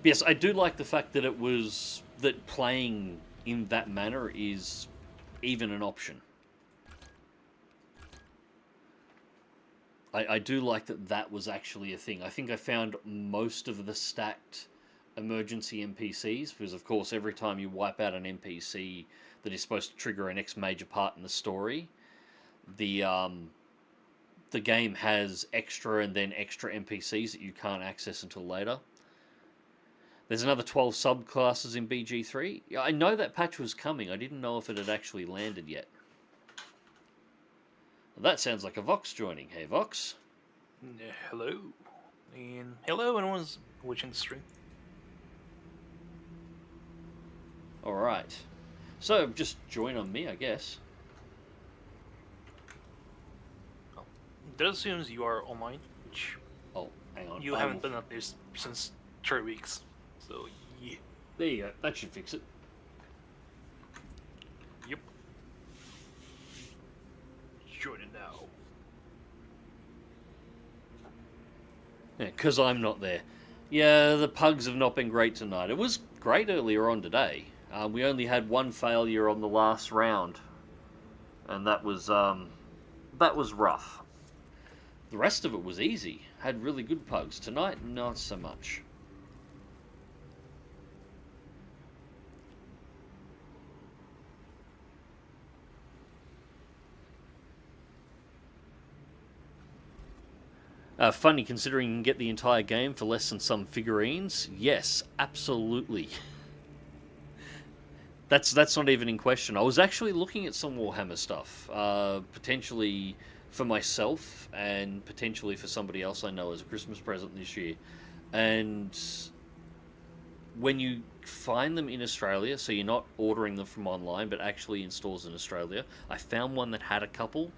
But yes, I do like the fact that that playing in that manner is even an option. I do like that was actually a thing. I think I found most of the stacked emergency NPCs, because of course every time you wipe out an NPC that is supposed to trigger a next major part in the story, the game has extra and then extra NPCs that you can't access until later. There's another 12 subclasses in BG3. I know that patch was coming. I didn't know if it had actually landed yet. Well, that sounds like a Vox joining. Hey, Vox. Hello. And hello, anyone's watching the stream. Alright. So, just join on me, I guess. That assumes you are online, which Oh, hang on. you haven't been up there since 3 weeks. So, yeah. There you go. That should fix it. Yep. Join it now. Yeah, because I'm not there. Yeah, the pugs have not been great tonight. It was great earlier on today. We only had one failure on the last round, and that was rough. The rest of it was easy. Had really good pugs. Tonight, not so much. Funny considering you can get the entire game for less than some figurines. Yes, absolutely. That's not even in question. I was actually looking at some Warhammer stuff, potentially for myself and potentially for somebody else I know as a Christmas present this year. And when you find them in Australia, so you're not ordering them from online, but actually in stores in Australia, I found one that had a couple,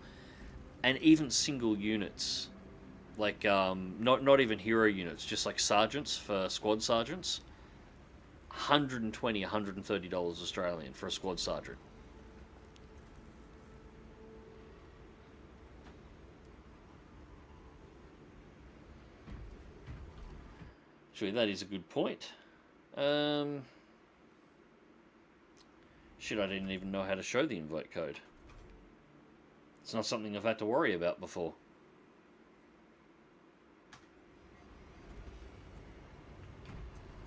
and even single units. Like, not even hero units, just like sergeants for squad sergeants. $120, $130 Australian for a squad sergeant. Actually, that is a good point. Shit, I didn't even know how to show the invite code. It's not something I've had to worry about before.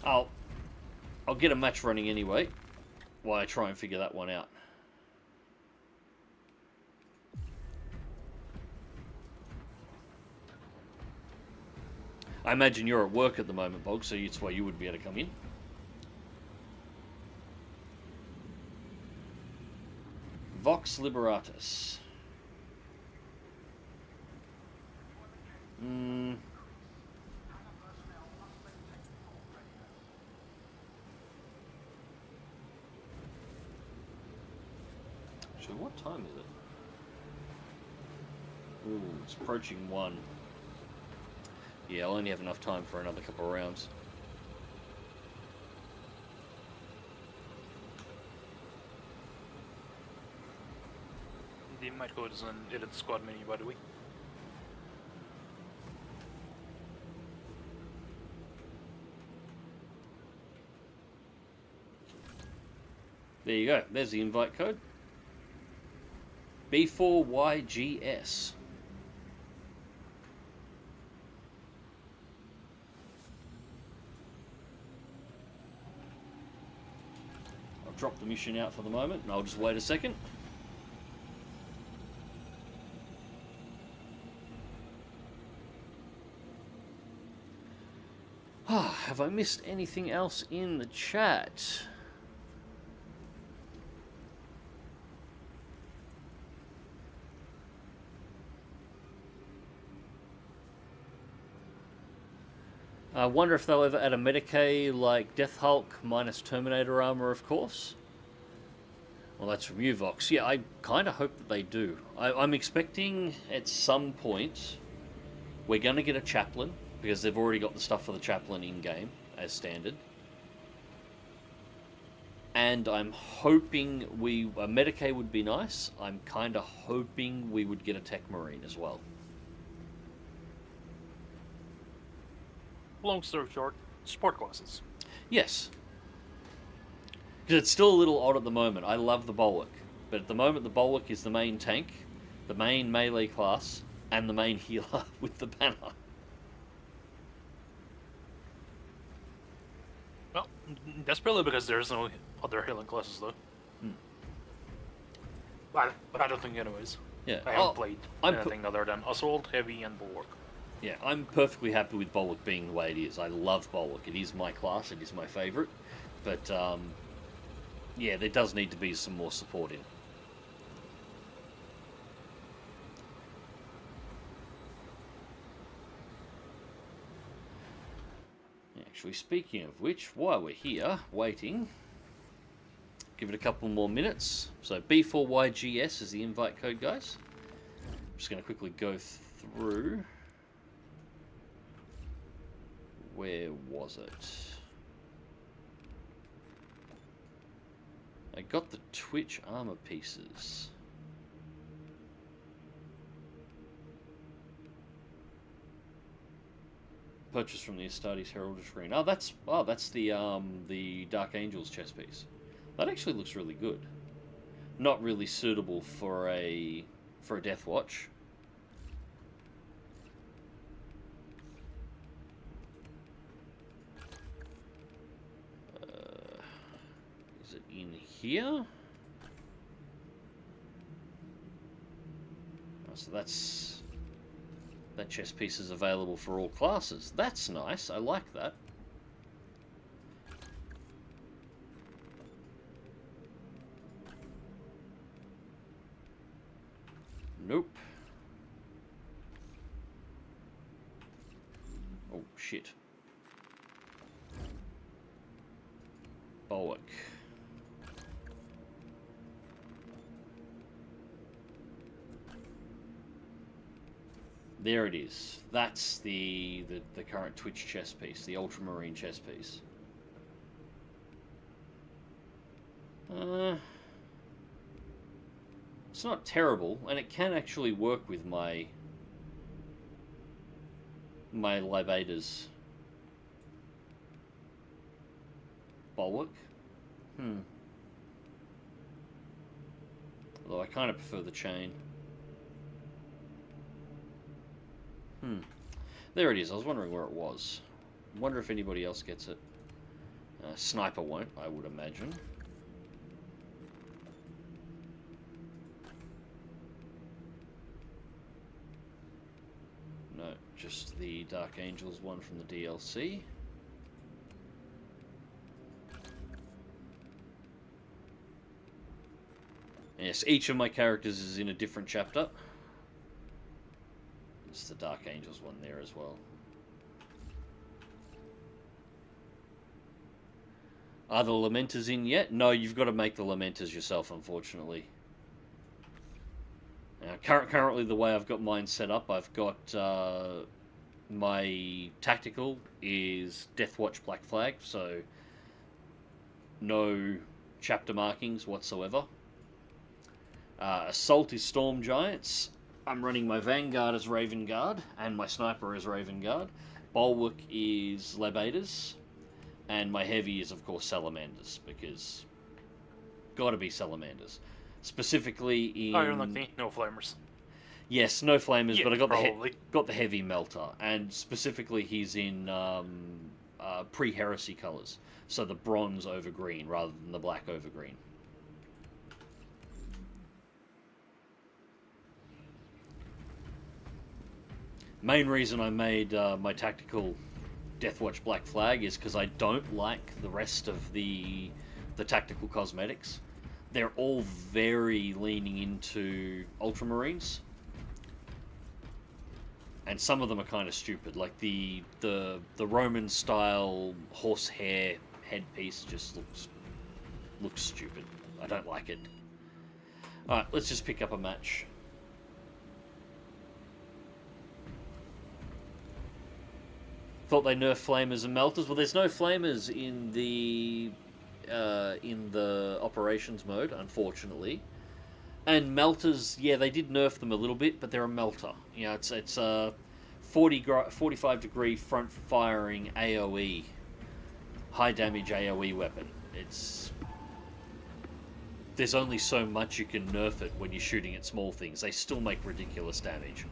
I'll get a match running anyway, while I try and figure that one out. I imagine you're at work at the moment, Bog, so that's why you would be able to come in. Vox Liberatus. Actually, what time is it? Ooh, it's approaching 1. Yeah, I'll only have enough time for another couple of rounds. The invite code is in the squad menu, by the way. There you go. There's the invite code. B4YGS. I'll drop the mission out for the moment, and I'll just wait a second. Have I missed anything else in the chat? I wonder if they'll ever add a Medicae like Death Hulk minus Terminator armor, of course. Well, that's from you, Vox. Yeah, I kind of hope that they do. I'm expecting at some point we're going to get a chaplain, because they've already got the stuff for the chaplain in-game, as standard. And I'm hoping a Medicae would be nice. I'm kind of hoping we would get a Tech Marine as well. Long story short, support classes. Yes. Because it's still a little odd at the moment. I love the Bulwark. But at the moment, the Bulwark is the main tank, the main melee class, and the main healer with the banner. Well, that's probably because there's no other healing classes, though. But I don't think anyways. Yeah. I haven't played anything other than Assault, Heavy, and Bulwark. Yeah, I'm perfectly happy with Bulwark being the way it is. I love Bulwark. It is my class. It is my favourite. But, yeah, there does need to be some more support in. Actually, speaking of which, while we're here, waiting, give it a couple more minutes. So B4YGS is the invite code, guys. I'm just going to quickly go through. Where was it? I got the Twitch armor pieces. Purchased from the Astartes Heraldry screen. Oh, that's the Dark Angels chess piece. That actually looks really good. Not really suitable for a Death Watch. Is it in here? Oh, so that chess piece is available for all classes. That's nice. I like that. Nope. Oh, shit. Bulwark. There it is. That's the current Twitch chess piece, the Ultramarine chess piece. It's not terrible, and it can actually work with my Libator's Bulwark. Although I kind of prefer the chain. There it is. I was wondering where it was. I wonder if anybody else gets it. Sniper won't, I would imagine. No, just the Dark Angels one from the DLC. Yes, each of my characters is in a different chapter. It's the Dark Angels one there as well. Are the Lamenters in yet? No, you've got to make the Lamenters yourself, unfortunately. Now, currently, the way I've got mine set up, I've got my Tactical is Deathwatch Black Flag, so no chapter markings whatsoever. Assault is Storm Giants. I'm running my Vanguard as Raven Guard, and my Sniper as Raven Guard. Bulwark is Libators, and my Heavy is, of course, Salamanders, because gotta be Salamanders. Specifically in... Oh, you're lucky. No flamers. Yes, no flamers, Yeah, but I probably. got the Heavy Melter, and specifically he's in pre-heresy colours, so the bronze over green rather than the black over green. Main reason I made my Tactical Deathwatch Black Flag is because I don't like the rest of the Tactical cosmetics. They're all very leaning into Ultramarines. And some of them are kind of stupid. Like the Roman style horsehair headpiece just looks stupid. I don't like it. Alright, let's just pick up a match. Thought they nerfed flamers and melters. Well, there's no flamers in the operations mode, unfortunately. And melters, yeah, they did nerf them a little bit, but they're a melter. You know, it's a 45 degree front firing AOE, high damage AOE weapon. There's only so much you can nerf it when you're shooting at small things. They still make ridiculous damage.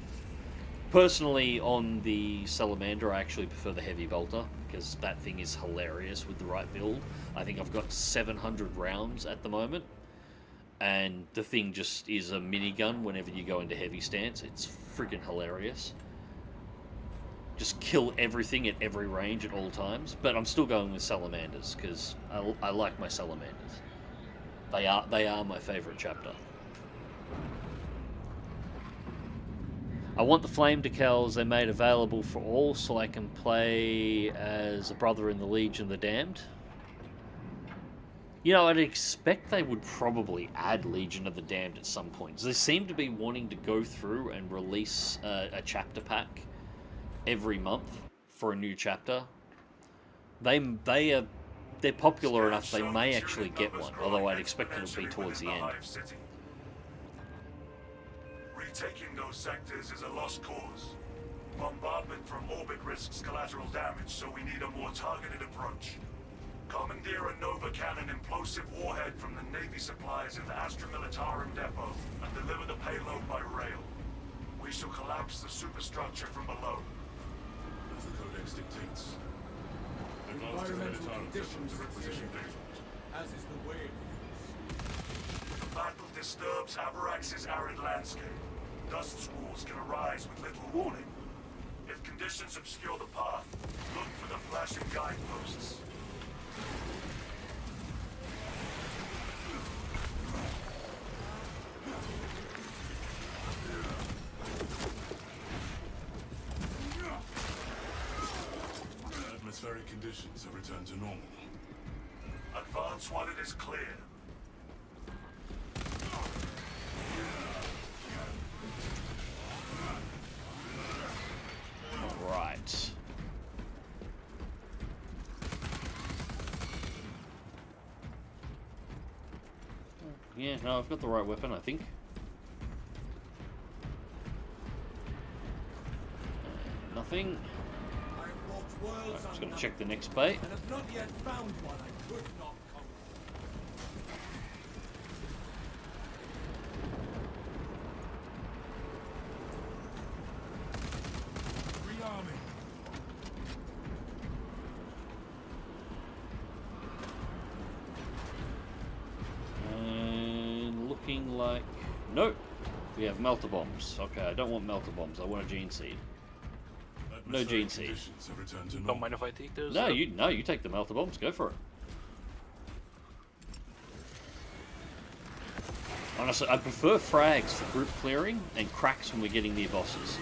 Personally, on the Salamander, I actually prefer the Heavy Bolter, because that thing is hilarious with the right build. I think I've got 700 rounds at the moment, and the thing just is a minigun whenever you go into heavy stance. It's freaking hilarious. Just kill everything at every range at all times, but I'm still going with Salamanders, because I like my Salamanders. They are my favourite chapter. I want the flame decals they made available for all, so I can play as a brother in the Legion of the Damned. You know, I'd expect they would probably add Legion of the Damned at some point. They seem to be wanting to go through and release a chapter pack every month for a new chapter. They're popular enough they may actually get one, although I'd expect it'll be towards the end. Retaking those sectors is a lost cause. Bombardment from orbit risks collateral damage, so we need a more targeted approach. Commandeer a Nova Cannon implosive warhead from the Navy supplies in the Astra Militarum depot and deliver the payload by rail. We shall collapse the superstructure from below. As the Codex dictates. Environmental conditions requisition as is the way of use. The battle disturbs Avarax's arid landscape. Dust squalls can arise with little warning. If conditions obscure the path, look for the flashing guideposts. Atmospheric conditions have returned to normal. Advance while it is clear. Right. Yeah, no, I've got the right weapon, I think. Nothing. I'm just going to check the next bay. And have not yet found one I could not conquer. Rearming. And looking like... Nope. We have melter bombs. Okay, I don't want melter bombs. I want a gene seed. No gene seed. Conditions have returned to Don't normal. mind if I take those? No, you take the melter bombs. Go for it. Honestly, I prefer frags for group clearing and cracks when we're getting near bosses.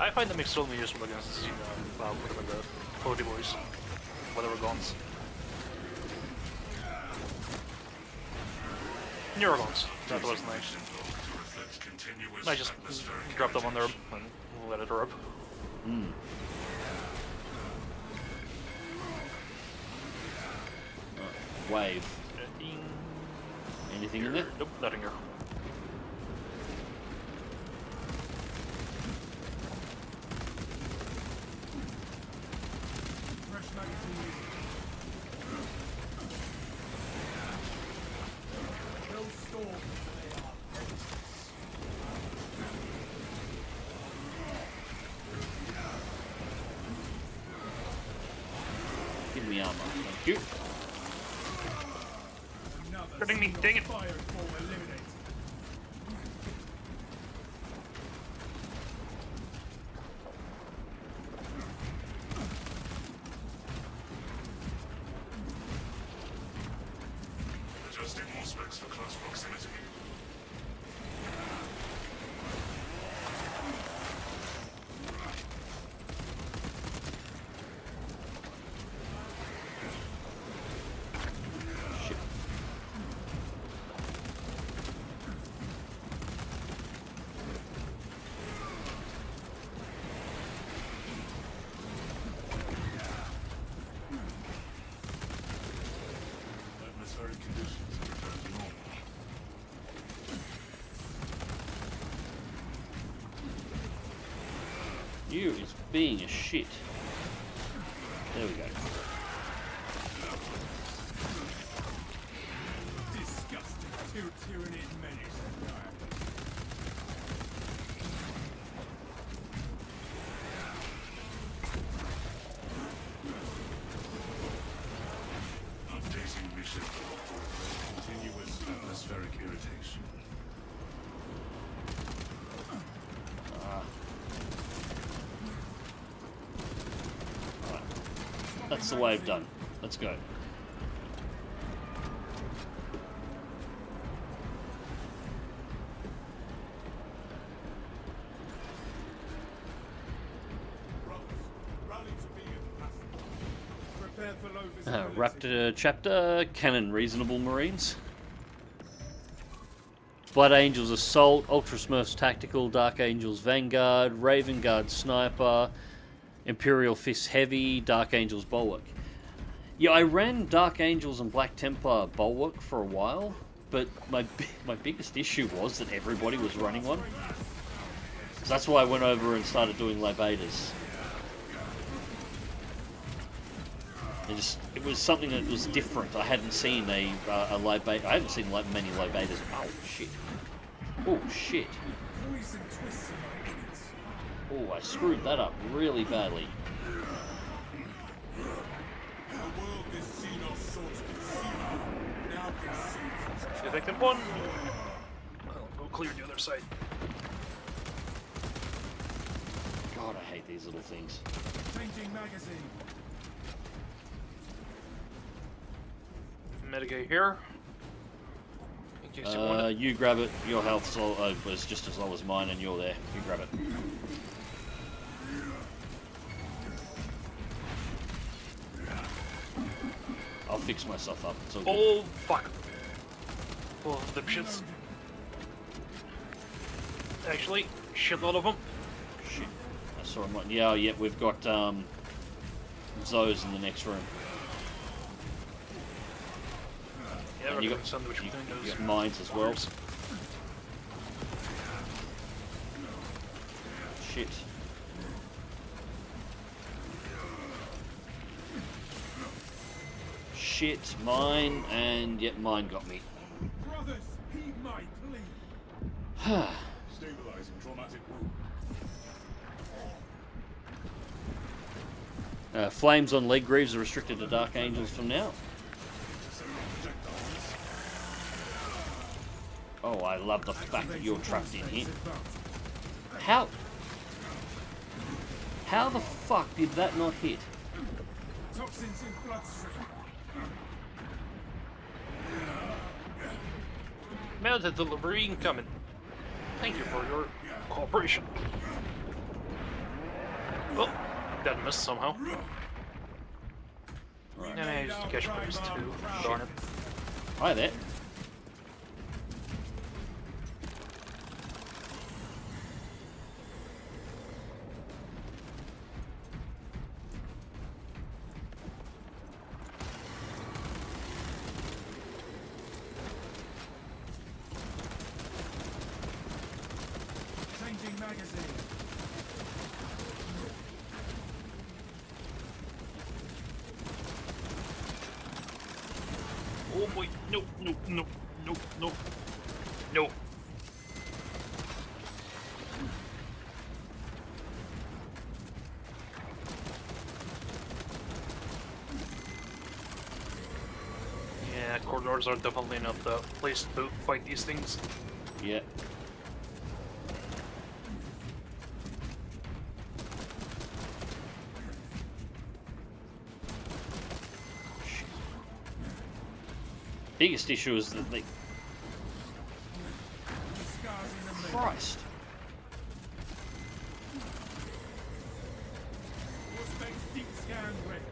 I find them extremely useful against, whatever the Cody boys, whatever guns. Neurogons, that was nice. I just drop them on there and let it rub. Wave. Anything in there? Nope, nothing here. Fresh magazine. No storms they are. Give me armor. Thank you. Hurting me, dang it! Fire form eliminated. Adjusting more specs for close proximity. Shit. Atmospheric conditions have returned to normal. You is being a shit. There we go. Disgusting tyrannid menace. Updating mission. Continuous atmospheric irritation. That's the wave done. Let's go. Prepare for low visibility. Raptor chapter, Canon Reasonable Marines. Blood Angels Assault, Ultra Smurfs Tactical, Dark Angels Vanguard, Raven Guard Sniper, Imperial Fist Heavy, Dark Angels Bulwark. Yeah, I ran Dark Angels and Black Templar Bulwark for a while, but my biggest issue was that everybody was running one. So that's why I went over and started doing low betas. It was something that was different. I hadn't seen a low beta. I haven't seen many low betas. Oh shit! Oh shit! Oh, I screwed that up really badly. Detected one. We'll clear the other side. God, I hate these little things. Changing magazine. Mitigate here. In case you want it. You grab it. Your health was just as low as mine, and you're there. You grab it. I'll fix myself up. It's all good. Oh fuck! Oh, the shits. Actually, shitload of them. Shit. I saw him. Yeah, yeah. We've got Zoes in the next room. Yeah, And we're you doing got, sandwich you potatoes. got mines as well. Shit. Shit, mine, and yet mine got me. Brothers, heed my plea. Stabilizing traumatic wound. Flames on leg greaves are restricted to Dark Angels from now. Oh, I love the fact that you're trapped in here. How the fuck did that not hit? Toxins in bloodstream. Mounted delivery incoming. Thank you for your cooperation. Oh, that missed somehow. Right. And I used to catch those too. Darn it. Hi there. Changing magazine. Oh boy, no, no, no, no, no, no. Yeah, corridors are definitely not the place to fight these things. Yeah. Biggest issue is that they... Scars in the middle. Christ. Suspect deep scan ready.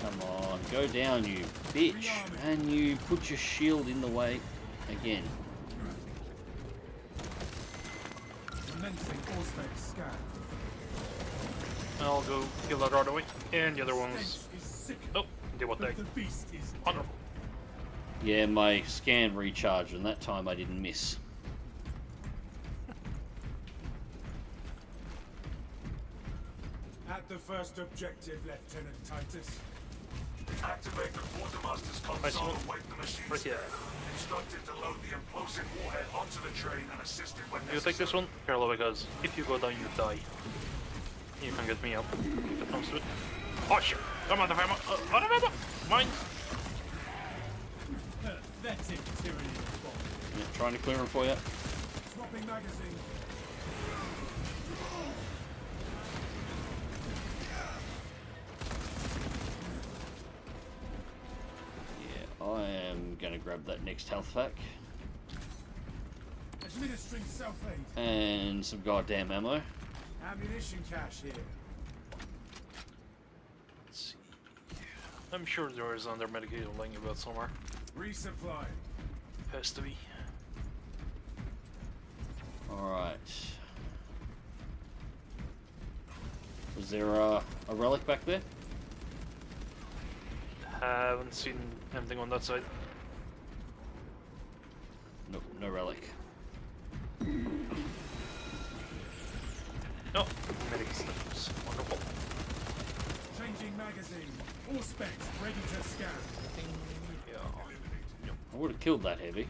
Come on, go down, you bitch. And you put your shield in the way again. Commencing Auspex scan. I'll go kill that right away. And the other Stench one's... is sick. Oh, they what they... But the beast is Wonderful. Yeah, my scan recharged, and that time I didn't miss. at the first objective, Lieutenant Titus. Activate the quartermaster's console and wake the machine. Right here. Instructed to load the implosive warhead onto the train and assist it when You take this one, Carlo, because if you go down, you die. You can get me up if it comes to it. Oh shit! Come on, the hammer! Mine! That's it, tyranny of the bomb. Yeah, trying to clear him for you. Swapping magazine. Yeah, I am going to grab that next health pack. Administering self-aid. And some goddamn ammo. Ammunition cache here. Let's see. I'm sure there is another medicated lying about somewhere. Resupply. Has to be. Alright. Is there a relic back there? Haven't seen anything on that side. Nope, no relic. No, medic sniffers. Wonderful. Changing magazine. All specs ready to scan. Yeah. I would have killed that heavy.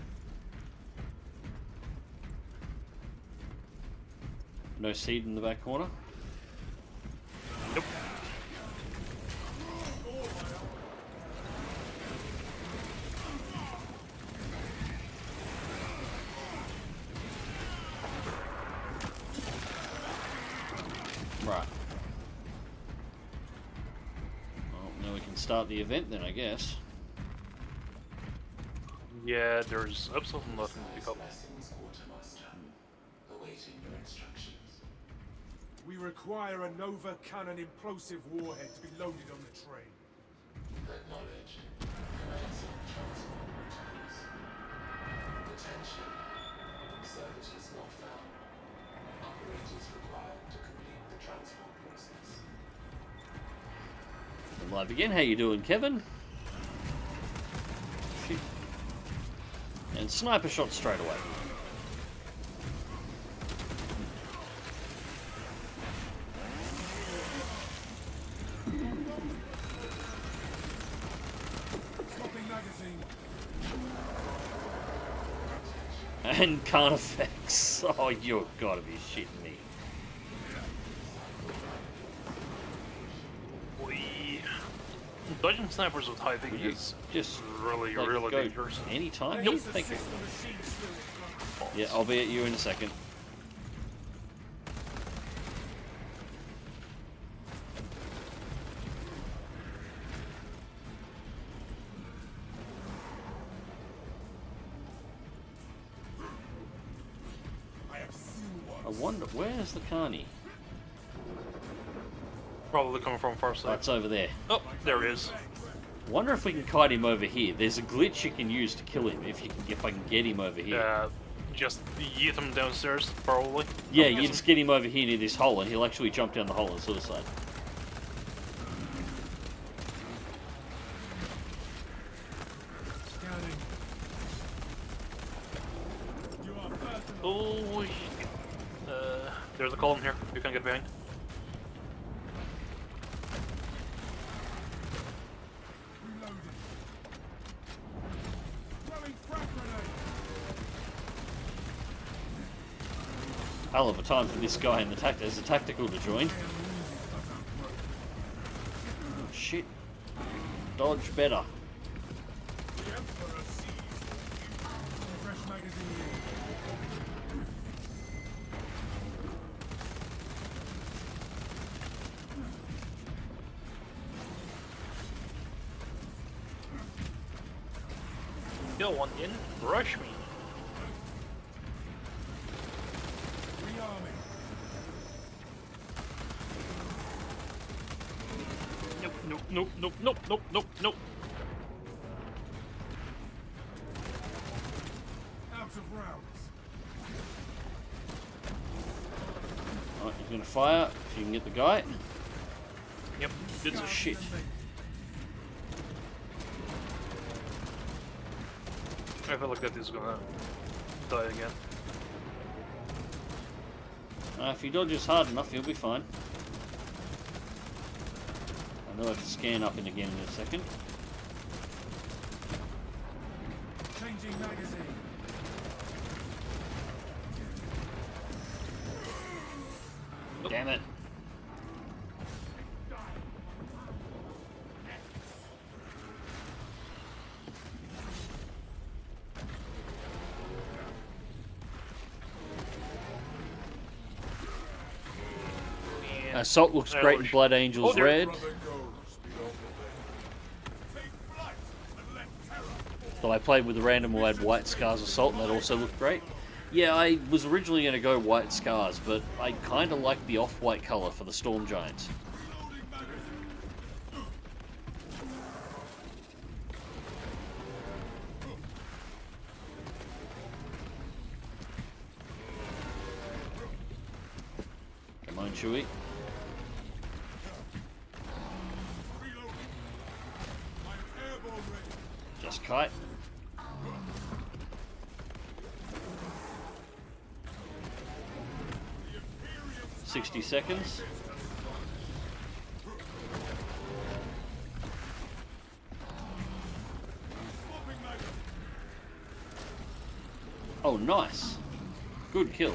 No seed in the back corner. Nope. Right. Well, now we can start the event then, I guess. Yeah, there's absolutely nothing to pick up. We require a Nova cannon implosive warhead to be loaded on the train. Acknowledged. Commencing transport routines. Attention. Services not found. Operators required to complete the transport process. We're live again. How you doing, Kevin? Shit. And sniper shot straight away. Swapping magazine. And Carnifex. Oh, you've got to be shitting me. Dodging snipers with high ping You is just really, like, really go dangerous. anytime. Laser Thank you. system machine still in front. Yeah, I'll be at you in a second. I have seen I one. wonder, where's the Carney? Probably coming from far side. That's over there. Oh, there it is. Wonder if we can kite him over here. There's a glitch you can use to kill him if I can get him over here. Just yeet him downstairs, probably. Yeah, I'm you guessing. just get him over here near this hole, and he'll actually jump down the hole on suicide. Scanning. You are personal. Oh, there's a column here. You can get behind. Reloading. Throwing frag grenade. Hell of a time for this guy in the as a tactical to join. Oh, shit. Dodge better. The Emperor sees. Fresh magazine. Kill one in. Rush me. Rearming. Nope, nope, nope, nope, nope, nope, nope. Out of rounds. Alright, he's gonna fire if you can get the guy. Yep, good Oh, shit. I feel like that is gonna die again. If he dodges hard enough, he'll be fine. I know I have to scan up and again in a second. Changing magazine. Damn it. And Assault looks great in Blood Angels Oh, there- Red. Brother goes beyond the veil. Take flight and let terror fall. But I played with the random who had White Scars Assault, and that also looked great. Yeah, I was originally going to go White Scars, but I kind of like the off-white colour for the Storm Giants. Reloading magazine. Come on, Chewie. Nice kite. "60 seconds. Oh, nice. Good kill.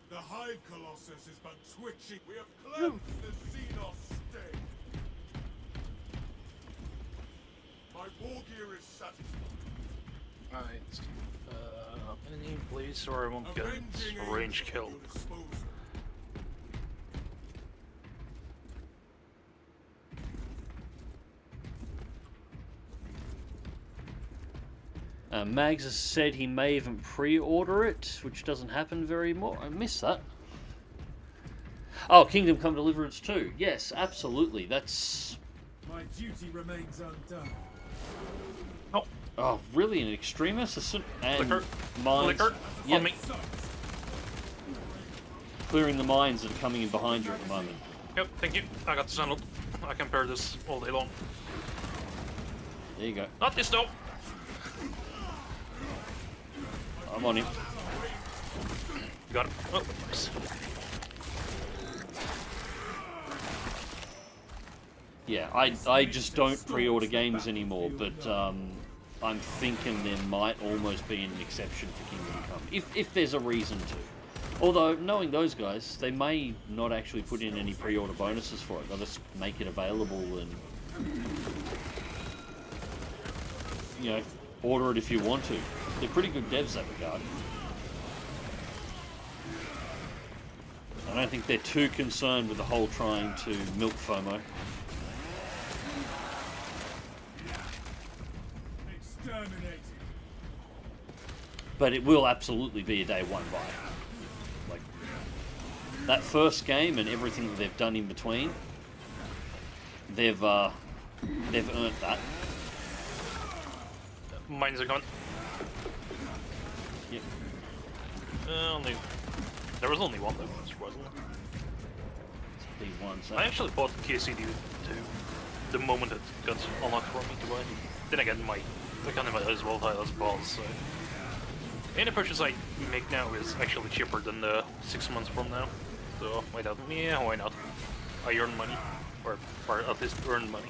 The Hive Colossus is but twitching. We have cleansed the Xenos state. My war gear is satisfied. Alright. Any place where I won't get a range kill. Your disposal. Mags has said he may even pre-order it, which doesn't happen very more. I missed that. Oh, Kingdom Come Deliverance 2. Yes, absolutely. That's... My duty remains undone. Oh, Oh, really? An extremist? And Flicker. mines... Flicker. Yep. On me. Clearing the mines that are coming in behind you at the moment. Yep, thank you. I got the sandal. I can pair this all day long. There you go. Not this though. I'm on him. Got it. Oh, nice. Yeah, I just don't pre-order games anymore, but I'm thinking there might almost be an exception for Kingdom Come, if there's a reason to. Although, knowing those guys, they may not actually put in any pre-order bonuses for it. They'll just make it available and, you know, order it if you want to. They're pretty good devs that regard. I don't think they're too concerned with the whole trying to milk FOMO. Exterminated. But it will absolutely be a day one buy. Like, that first game and everything that they've done in between, they've earned that. Mines are coming. Yep. There was only one though, surprisingly. It's B1, so I actually bought KCD 2 the moment it got unlocked for me to buy. Then again, I can't might as well buy those balls, so... Any purchase I make now is actually cheaper than 6 months from now. So, why not? Yeah, why not? I earn money. Or at least earn money.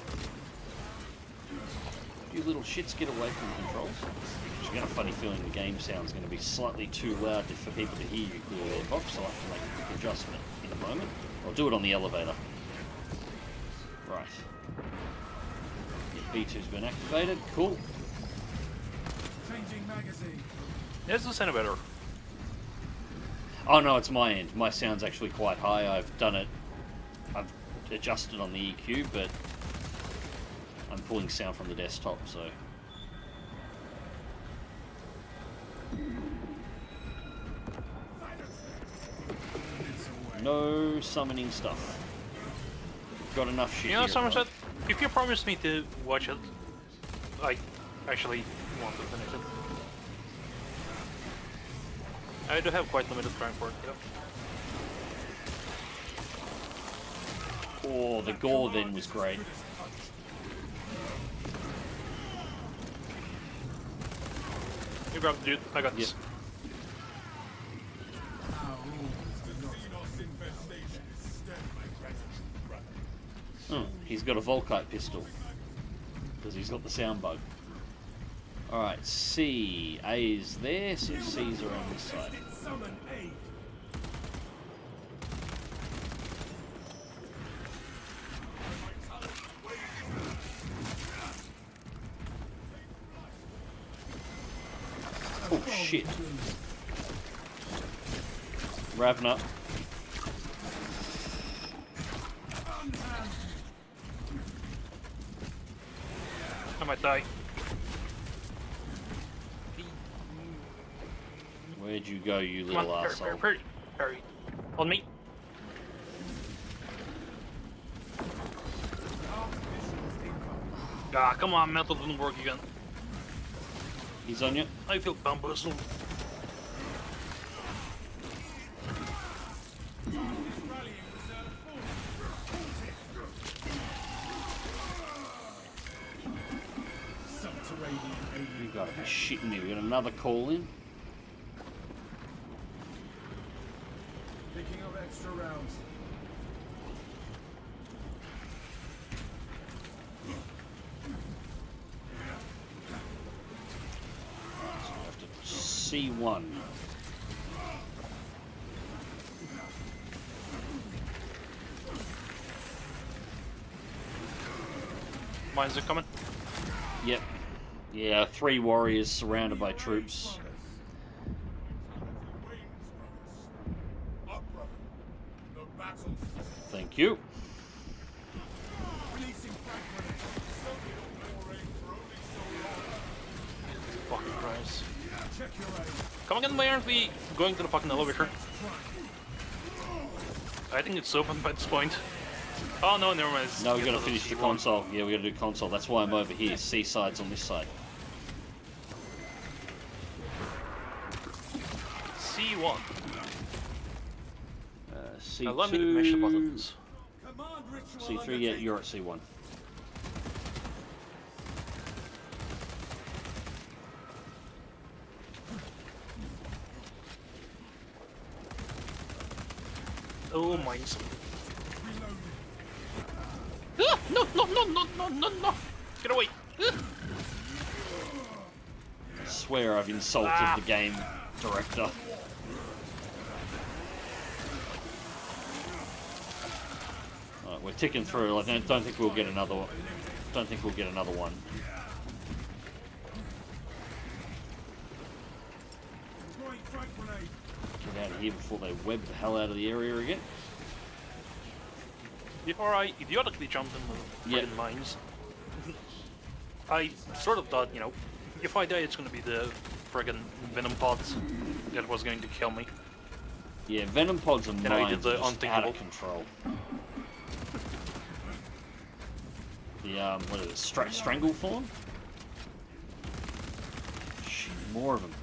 you little shits get away from the controls. I've got a funny feeling the game sound's going to be slightly too loud for people to hear you through their box, so I'll have to make a quick adjustment in a moment. I'll do it on the elevator. Right. Yeah, B2's been activated. Cool. Changing magazine. There's the sound better. Oh no, it's my end. My sound's actually quite high. I've done it. I've adjusted on the EQ, but I'm pulling sound from the desktop, so. No summoning stuff. Got enough shit. You know, here, someone right? said, if you promise me to watch it, I actually want to finish it. I do have quite limited time for it, yep. Oh, the gore then was great. You grab the dude, I got this. Oh, he's got a Volkite pistol. Because he's got the sound bug. Alright, C. A is there, so C's around this side. Summon aid. Oh shit. Ravna. I might die. Where'd you go, you Come little on, asshole? parry. On me. Ah, come on, metal didn't work again. He's on you. I feel bamboozled. You gotta be shitting me. We got another call in. Picking up extra rounds. So we have to C1. Mines are coming. Yep. Yeah, 3 warriors surrounded by troops. Up, brother. The battle. Thank you. Releasing frag grenade. More aim for only so Fucking Christ. long. Check your aim. Come again, why aren't we going to the fucking elevator? I think it's open by this point. Oh no, never mind. No, we gotta finish the console. Yeah, we gotta do console. That's why I'm over here. C-side's on this side. C1. C2. Allow me to mash the buttons. Command ritual C3, yeah, you're at C1. Oh, mines. Ah, no, no, no, no, no, no, no! Get away! Ah. I swear I've insulted the game director. Alright, we're ticking through. I don't think we'll get another one. Don't think we'll get another one. Throwing frag grenade. Get out of here before they web the hell out of the area again. Before I idiotically jumped in the Yeah. friggin' mines, I sort of thought, you know, if I die, it's gonna be the friggin' venom pods that was going to kill me. Yeah, venom pods and I did mines the are just out unthinkable. of control. The what is it? Strangle form? Shit, more of them.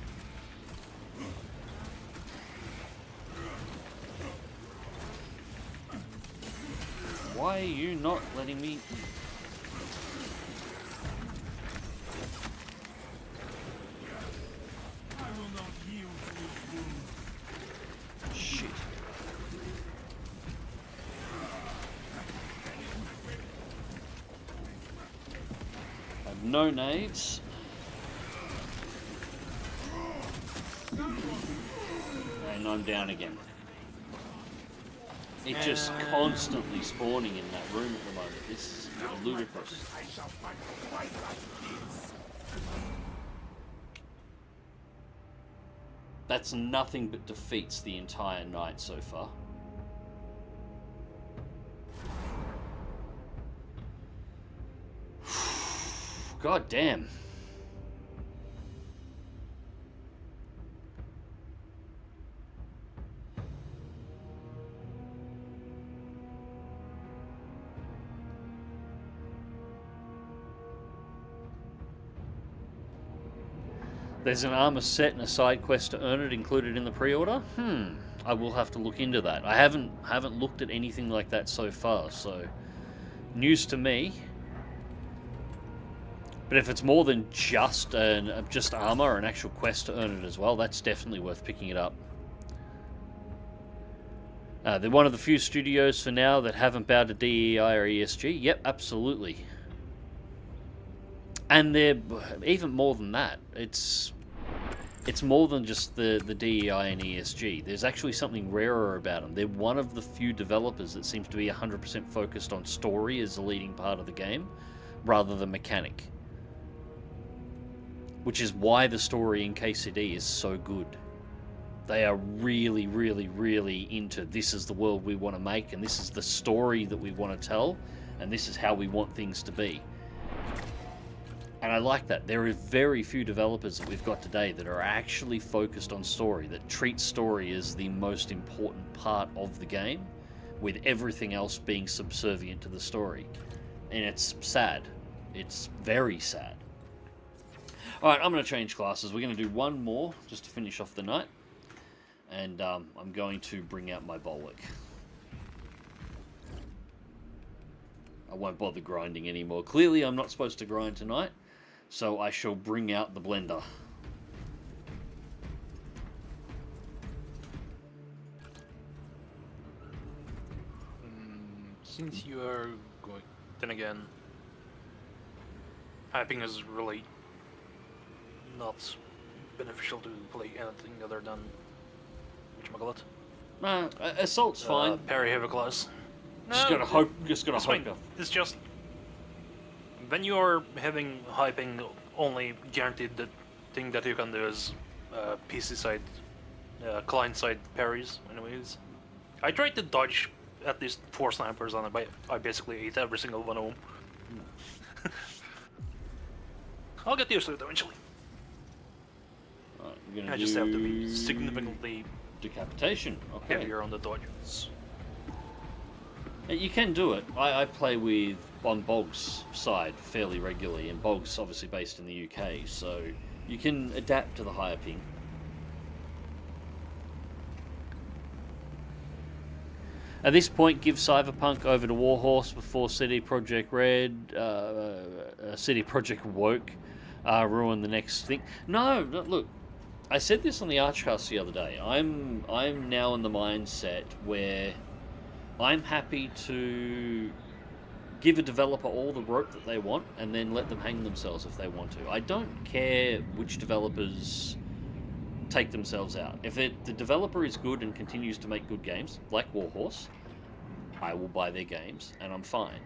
Why are you not letting me? I will not yield to his wound. Shit. I have no nades. And I'm down again. It's just constantly spawning in that room at the moment. This is ludicrous. That's nothing but defeats the entire night so far. God damn. There's an armor set and a side quest to earn it included in the pre-order. I will have to look into that. I haven't looked at anything like that so far, so news to me. But if it's more than just armor or an actual quest to earn it as well, that's definitely worth picking it up. They're one of the few studios for now that haven't bowed to DEI or ESG. Yep, absolutely. And they're even more than that. It's more than just the DEI and ESG. There's actually something rarer about them. They're one of the few developers that seems to be 100% focused on story as the leading part of the game, rather than mechanic. Which is why the story in KCD is so good. They are really, really, really into this is the world we want to make, and this is the story that we want to tell, and this is how we want things to be. And I like that. There are very few developers that we've got today that are actually focused on story, that treat story as the most important part of the game, with everything else being subservient to the story. And it's sad. It's very sad. Alright, I'm going to change classes. We're going to do one more, just to finish off the night. And I'm going to bring out my Bollock. I won't bother grinding anymore. Clearly I'm not supposed to grind tonight. So I shall bring out the blender. Since you are going, then again, hyping is really not beneficial to play anything other than whatchamacallit? Assault's fine. Parry heavy class. Just gotta hope. Just gotta It's hope. fine. It's just when you are having hyping, only guaranteed the thing that you can do is PC side, client side parries. Anyways, I tried to dodge at least 4 snipers on it, I basically ate every single one of them. I'll get used to it eventually. Right, we're gonna I just have to be significantly decapitation. Okay. heavier on the dodges. You can do it. I play with on Bog's side fairly regularly, and Bog's obviously based in the UK, so you can adapt to the higher ping. At this point, give Cyberpunk over to Warhorse before CD Projekt Red, CD Projekt Woke ruin the next thing. No, look, I said this on the Archcast the other day. I'm now in the mindset where I'm happy to give a developer all the rope that they want and then let them hang themselves if they want to. I don't care which developers take themselves out. If the developer is good and continues to make good games, like Warhorse, I will buy their games and I'm fine.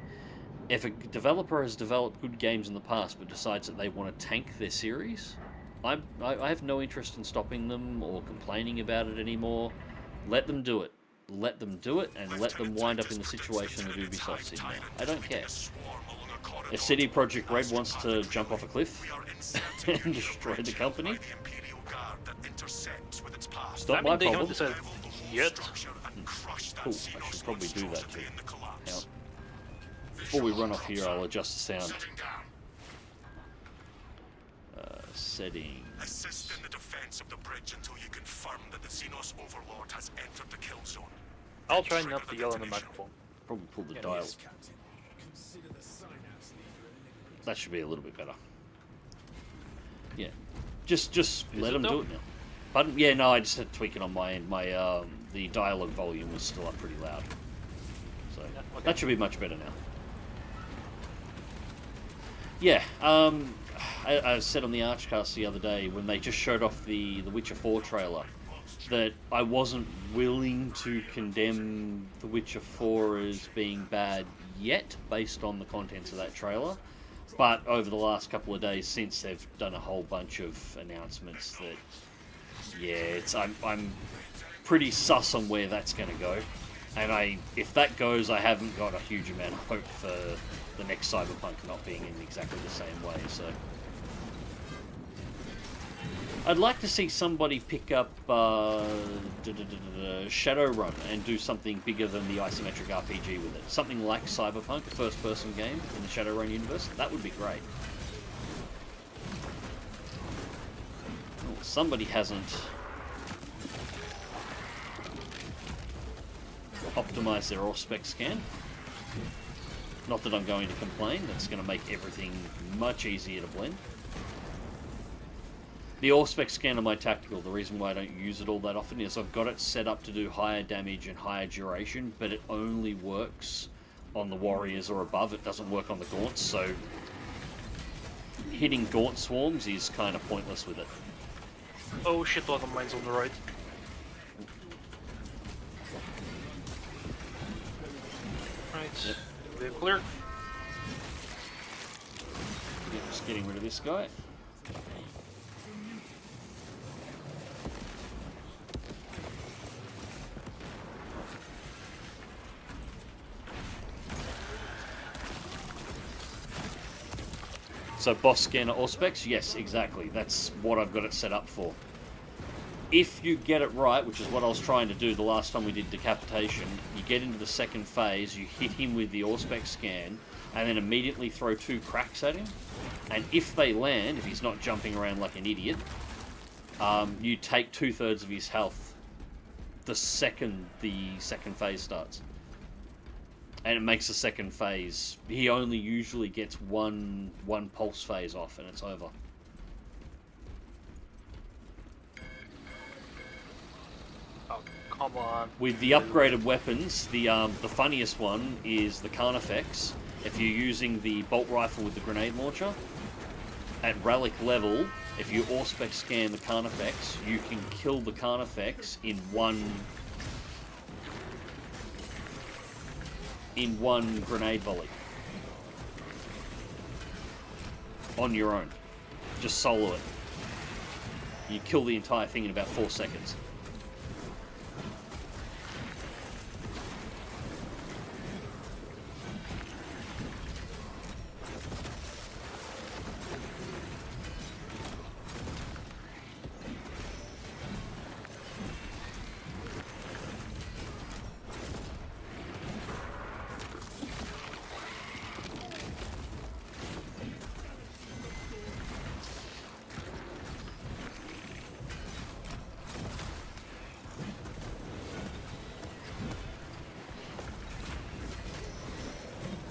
If a developer has developed good games in the past but decides that they want to tank their series, I have no interest in stopping them or complaining about it anymore. Let them do it. Let them do it and let them wind up in the situation that Ubisoft's in now. I don't care. If CD Projekt Red wants to jump off a cliff and destroy the company, it's not my they problem. haven't decided yet. Cool, I should probably do that too. Now, before we run off here, I'll adjust the sound. Settings. Assist in the defense of the bridge until you confirm that the Xenos Overlord has entered the kill zone. I'll try not to yell in the microphone. Probably pull the dial. That should be a little bit better. Yeah, just let them do it now. Pardon? Yeah, no, I just had to tweak it on my end. My the dialogue volume was still up pretty loud, so Yeah, okay. that should be much better now. Yeah, I said on the Archcast the other day when they just showed off the Witcher 4 trailer that I wasn't willing to condemn The Witcher 4 as being bad yet based on the contents of that trailer. But over the last couple of days since, they've done a whole bunch of announcements that, yeah, I'm pretty sus on where that's going to go. And if that goes, I haven't got a huge amount of hope for the next Cyberpunk not being in exactly the same way, so... I'd like to see somebody pick up Shadowrun and do something bigger than the isometric RPG with it. Something like Cyberpunk, a first-person game in the Shadowrun universe. That would be great. Well, somebody hasn't optimized their AUSPEC scan. Not that I'm going to complain. That's going to make everything much easier to blend. The AUSPEC scan on my Tactical, the reason why I don't use it all that often is I've got it set up to do higher damage and higher duration, but it only works on the warriors or above. It doesn't work on the gaunts, so hitting gaunt swarms is kind of pointless with it. Oh shit, lot of mines on the right. Right, Yep. we're clear. Yeah, just getting rid of this guy. So boss scanner or specs? Yes, exactly. That's what I've got it set up for. If you get it right, which is what I was trying to do the last time we did decapitation, you get into the second phase, you hit him with the AUSPEC scan, and then immediately throw 2 cracks at him. And if they land, if he's not jumping around like an idiot, you take 2/3 of his health the second phase starts. And it makes a second phase. He only usually gets one pulse phase off, and it's over. Oh, come on. With the upgraded weapons, the funniest one is the Carnifex. If you're using the bolt rifle with the grenade launcher, at relic level, if you Auspex scan the Carnifex, you can kill the Carnifex in one grenade volley. On your own. Just solo it. You kill the entire thing in about 4 seconds.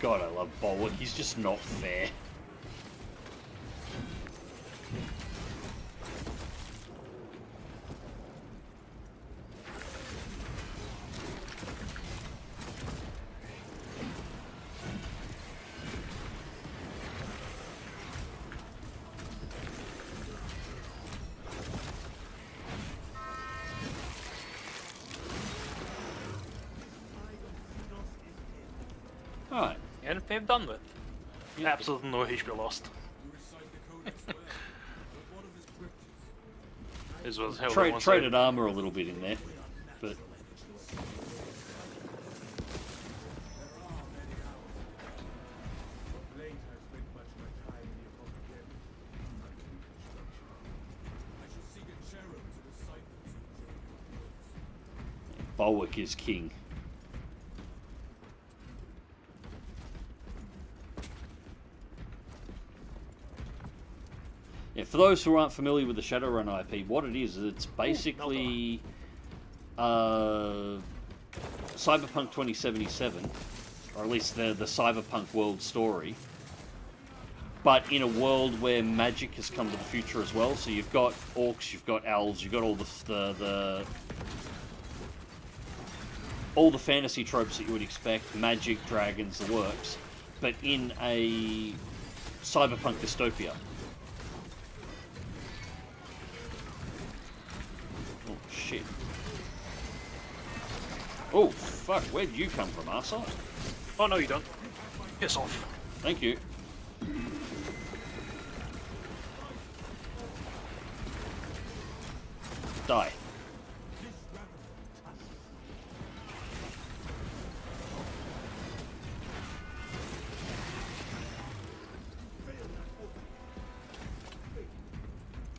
God, I love Bulwark. He's just not fair. Alright. And they've done with. Absolutely no HP lost. This was how they want to Traded armor a little bit in there, but Bulwark is king. Yeah, for those who aren't familiar with the Shadowrun IP, what it is, it's basically Cyberpunk 2077, or at least the Cyberpunk world story, but in a world where magic has come to the future as well. So you've got orcs, you've got elves, you've got all the fantasy tropes that you would expect, magic, dragons, the works, but in a cyberpunk dystopia. Oh, shit. Oh, fuck, where'd you come from, arsehole? Oh, no, you don't. Piss off. Thank you. Die.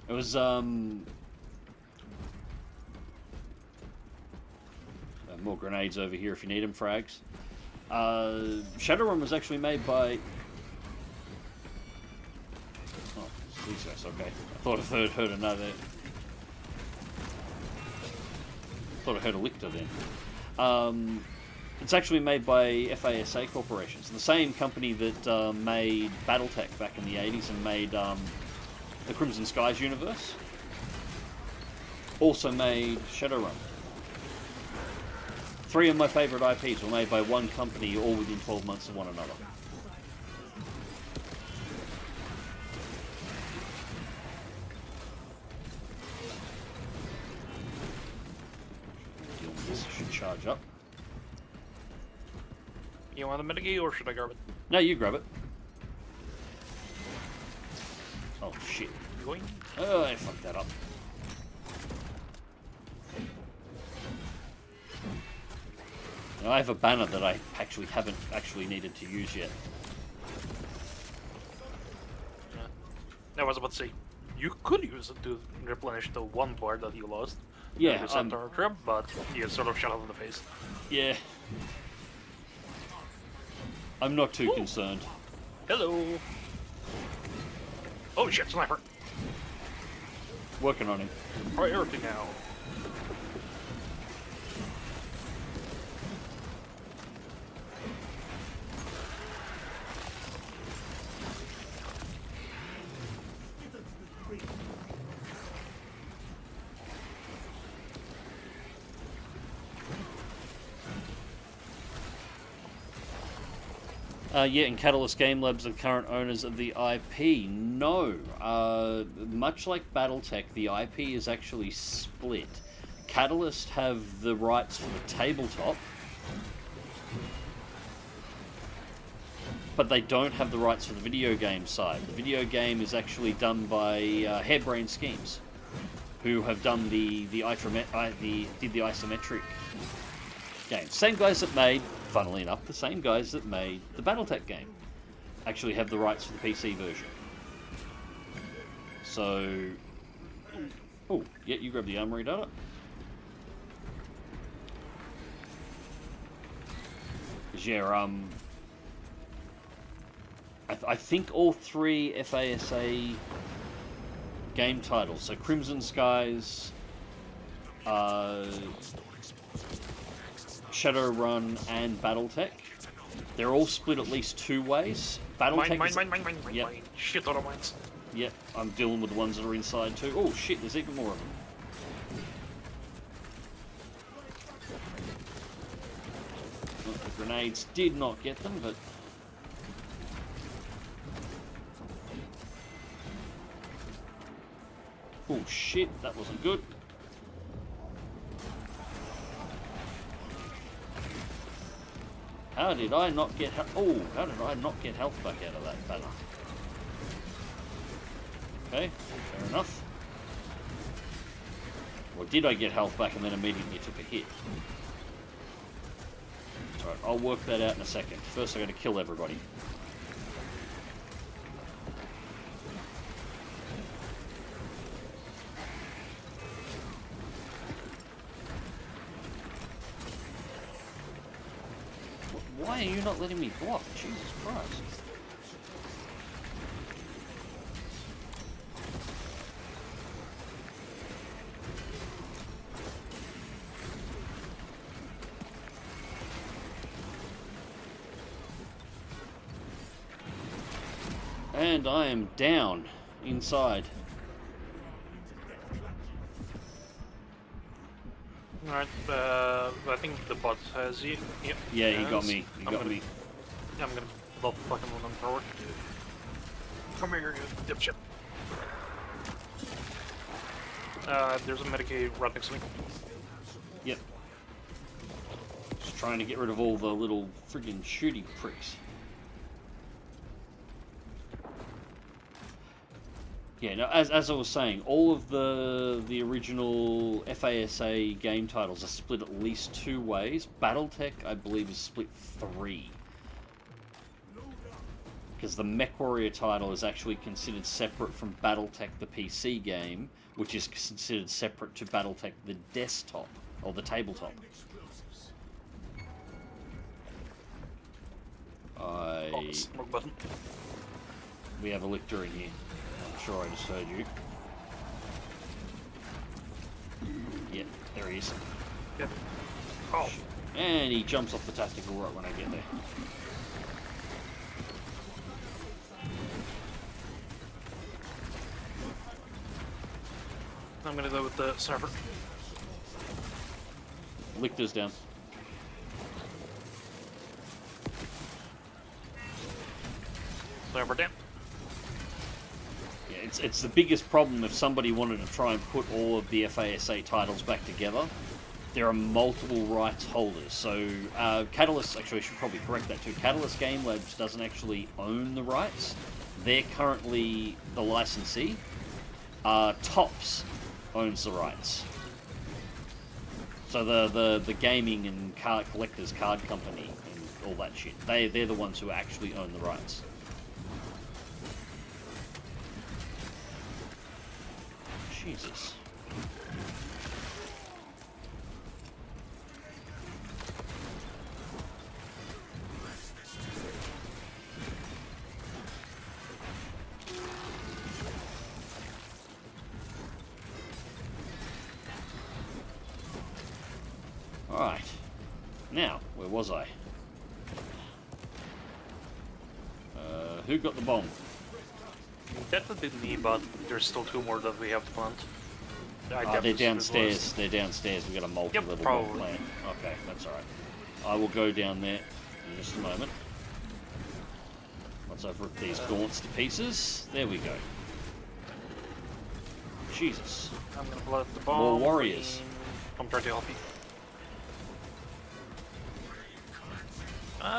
It was, more grenades over here if you need them, frags. Shadowrun was actually made by... Oh, these guys, okay. I thought I heard another... Thought I heard a Lictor then. It's actually made by FASA Corporations, the same company that made Battletech back in the 80s and made the Crimson Skies universe. Also made Shadowrun. 3 of my favourite IPs were made by one company, all within 12 months of one another. This should charge up. You want a mitigate or should I grab it? No, you grab it. Oh shit. Going? Oh, I fucked that up. Now, I have a banner that I haven't needed to use yet. I was about to say, you could use it to replenish the one bar that you lost. Yeah, Centaur trip, but you sort of shot it in the face. Yeah. I'm not too concerned. Hello. Oh shit, sniper. Working on him. Priority now. Yeah, and Catalyst Game Labs are the current owners of the IP. No. Much like Battletech, the IP is actually split. Catalyst have the rights for the tabletop, but they don't have the rights for the video game side. The video game is actually done by Harebrained Schemes, who have done the isometric game. Same guys that made, funnily enough, the same guys that made the Battletech game actually have the rights for the PC version. So, oh, yeah, you grab the armory data. Yeah, I think all 3 FASA game titles, so Crimson Skies, Shadowrun, and Battletech, they're all split at least 2 ways. Battletech Mine. Yep. Shit out of mines. Yep, I'm dealing with the ones that are inside too. Oh shit, there's even more of them. Well, the grenades did not get them, but... oh shit, that wasn't good. How did I not get how did I not get health back out of that banner? Okay, fair enough. Or did I get health back and then immediately took a hit? Alright, I'll work that out in a second. First I gotta kill everybody. Why are you not letting me block? Jesus Christ. And I am down inside. Alright, I think the bot has you. Yep. Yeah, he got me. He got me. I'm gonna blow fucking one forward. Come here, you dipshit. There's a Medicaid right next to me. Yep. Just trying to get rid of all the little friggin' shooty pricks. Yeah, no, as I was saying, all of the original FASA game titles are split at least 2 ways. Battletech, I believe, is split 3. Because the MechWarrior title is actually considered separate from Battletech, the PC game, which is considered separate to Battletech, the desktop, or the tabletop. Smoke button. We have a lictor in here. I'm sure I just heard you. Yep, there he is. Yep. Oh. And he jumps off the tactical right when I get there. I'm gonna go with the server. Lictor's down. Server down. Yeah, it's the biggest problem if somebody wanted to try and put all of the FASA titles back together. There are multiple rights holders. So Catalyst, actually I should probably correct that too. Catalyst Game Labs doesn't actually own the rights. They're currently the licensee. Tops owns the rights. So the gaming and card collectors card company and all that shit. They're the ones who actually own the rights. Jesus. Alright. Now, where was I? Who got the bomb? That would be me, but there's still 2 more that we have to plant. They're downstairs. They're downstairs. We've got a multi-level bomb plant. Okay, that's alright. I will go down there in just a moment. Once I've ripped these gaunts to pieces, there we go. Jesus. I'm gonna blow up the bomb. More warriors. I'm trying to help you.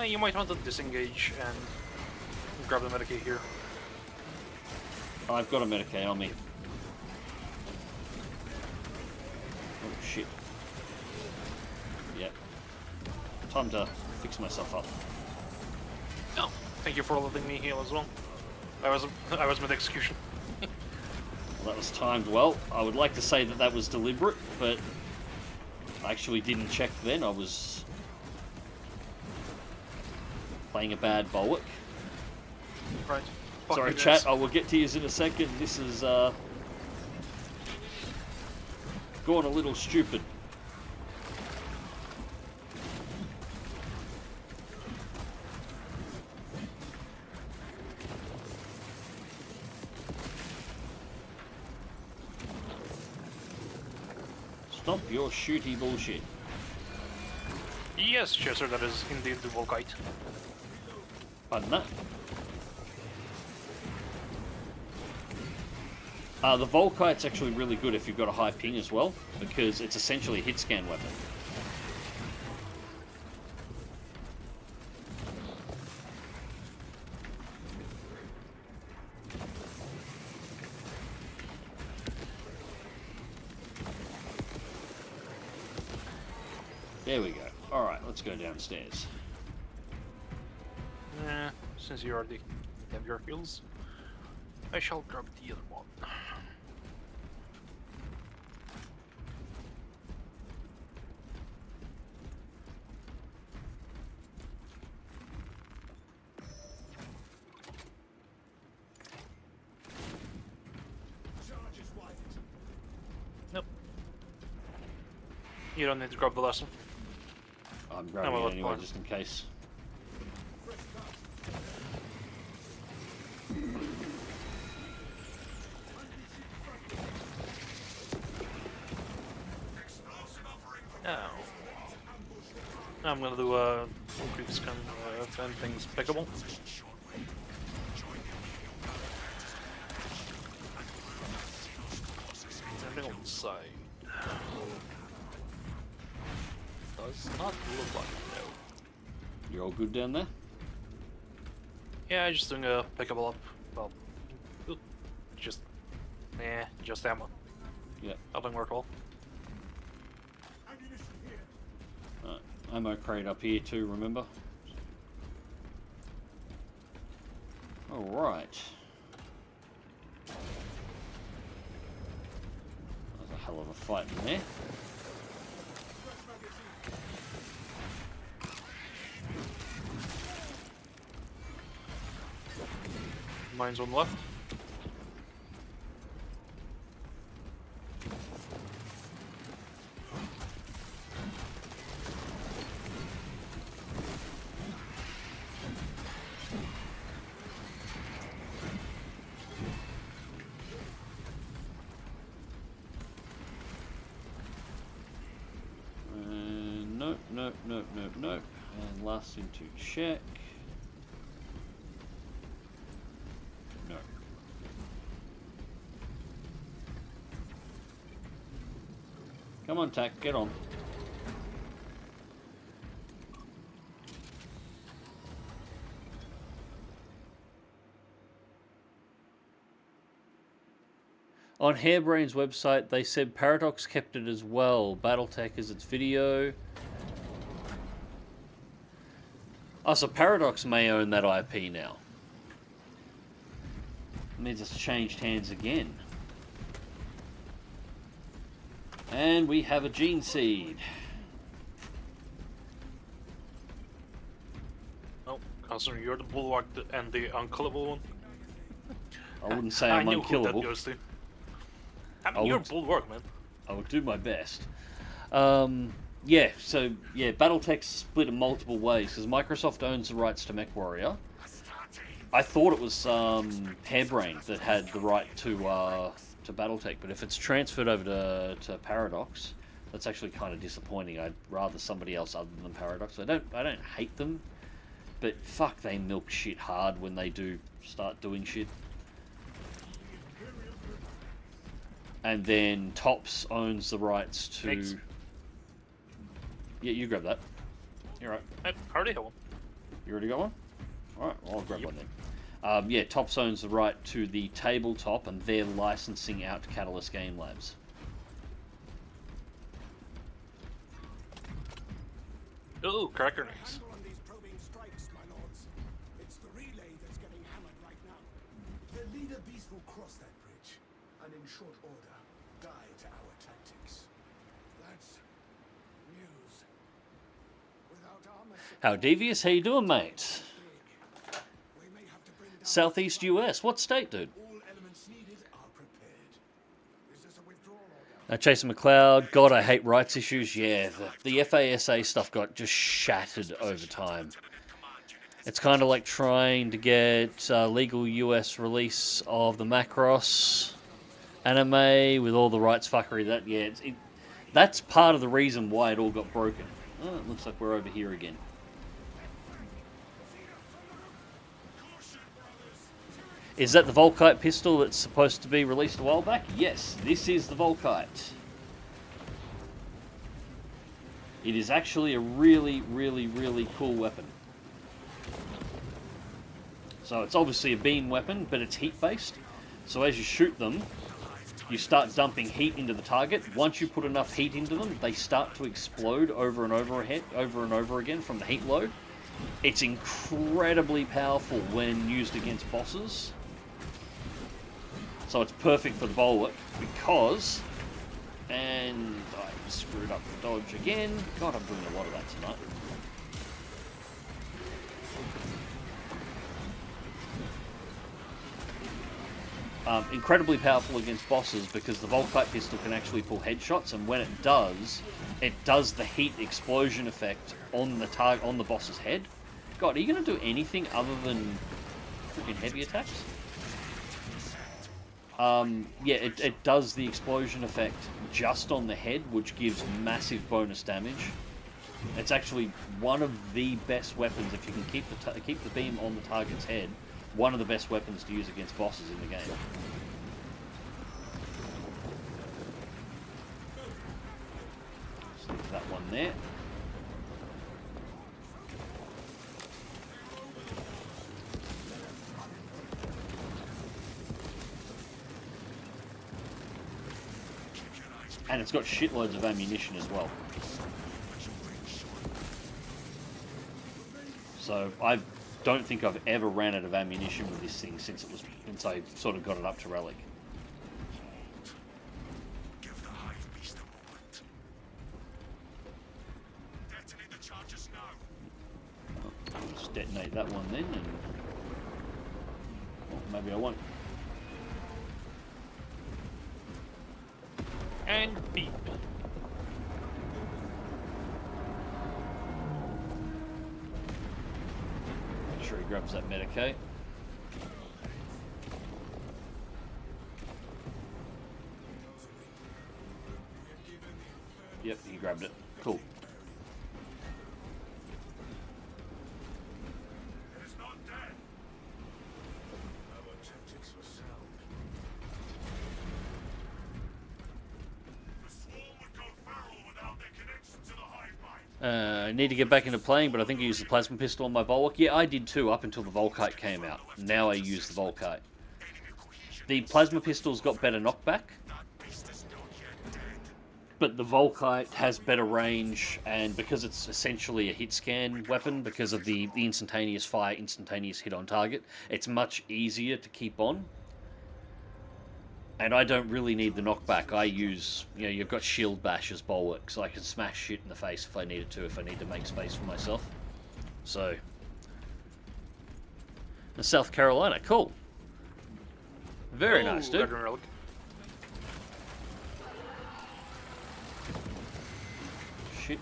You might want to disengage and grab the Medicaid here. I've got a Medicaid on me. Oh shit. Yep. Time to fix myself up. Oh, thank you for letting me heal as well. I was mid execution. Well, that was timed well. I would like to say that that was deliberate, but I actually didn't check then. I was playing a bad bulwark. Right. Sorry, you chat. guys. I will get to you in a second. This is gone a little stupid. Stop your shooty bullshit. Yes, Chester, that is indeed the Volkite. Pardon that. The Volkite's actually really good if you've got a high ping as well, because it's essentially a hit scan weapon. There we go. Alright, let's go downstairs. Since you already have your heals, I shall grab the other one. Nope. You don't need to grab the last one. I'm grabbing well, it anyway, fine. just in case. Now, I'm gonna do a quick scan if anything's pickable. Anything on the side? Does not look like it, no. You're all good down there? Yeah, just doing a pickable up. Well, just ammo. Yep. Nothing work well. Right. Ammo crate up here too, remember? Alright. That was a hell of a fight in there. Mine's on the left. Nope. And last thing to check. No. Come on, Tack, get on. On Hairbrain's website, they said Paradox kept it as well. Battletech is its video. Oh, so Paradox may own that IP now. It means it's changed hands again. And we have a gene seed. Oh, considering you're the bulwark and the unkillable one. I wouldn't say I'm I knew unkillable. who that goes to. I mean, you're would- bulwark, man. I would do my best. Yeah, Battletech's split in multiple ways because Microsoft owns the rights to MechWarrior. I thought it was Hairbrain that had the right to Battletech, but if it's transferred over to Paradox, that's actually kind of disappointing. I'd rather somebody else other than Paradox. I don't hate them, but fuck, they milk shit hard when they do start doing shit. And then Tops owns the rights to... Thanks. Yeah, you grab that. You're right. I already have one. You already got one? Alright, well, I'll grab one then. Yeah, Tops owns the right to the tabletop, and they're licensing out to Catalyst Game Labs. Ooh, cracker next. Handle on these probing strikes, my lords. It's the relay that's getting hammered right now. The leader beast will cross that bridge, and in short order, die to our tactics. That's news. Without armor, How devious? How you doing, mate? we may have to bring down Southeast US. What state, dude? All elements needed are prepared. Is this a withdrawal order? Jason McLeod. God, I hate rights issues. Yeah, the FASA stuff got just shattered over time. It's kind of like trying to get legal US release of the Macross anime with all the rights fuckery. That's part of the reason why it all got broken. Oh, it looks like we're over here again. Is that the Volkite pistol that's supposed to be released a while back? Yes, this is the Volkite. It is actually a really, really, really cool weapon. So it's obviously a beam weapon, but it's heat-based. So as you shoot them, you start dumping heat into the target. Once you put enough heat into them, they start to explode over and over again from the heat load. It's incredibly powerful when used against bosses. So it's perfect for the bulwark because... And I screwed up the dodge again. God, I'm doing a lot of that tonight. Incredibly powerful against bosses because the Volkite pistol can actually pull headshots, and when it does the heat explosion effect on the target, on the boss's head. God, are you going to do anything other than freaking heavy attacks? Yeah, it does the explosion effect just on the head, which gives massive bonus damage. It's actually one of the best weapons if you can keep the beam on the target's head. One of the best weapons to use against bosses in the game. Just leave that one there. And it's got shitloads of ammunition as well. So I don't think I've ever ran out of ammunition with this thing since I sort of got it up to relic. Give the hive beast a moment. Detonate the charges now. I'll just detonate that one then, and well, maybe I won't. And beep. Make sure he grabs that Medicaid. Yep, he grabbed it. Cool. It is not dead. Our tactics were sound. The swarm would go feral without their connection to the hive mind. I need to get back into playing, but I think I used the plasma pistol on my Bulwark. Yeah, I did too, up until the Volkite came out. Now I use the Volkite. The plasma pistol's got better knockback, but the Volkite has better range, and because it's essentially a hit scan weapon, because of the instantaneous fire, instantaneous hit on target, it's much easier to keep on. And I don't really need the knockback. I use, you've got shield bash as Bulwark, so I can smash shit in the face if I needed to, if I need to make space for myself. So, South Carolina, cool. Very nice, dude. Garden relic. Shit.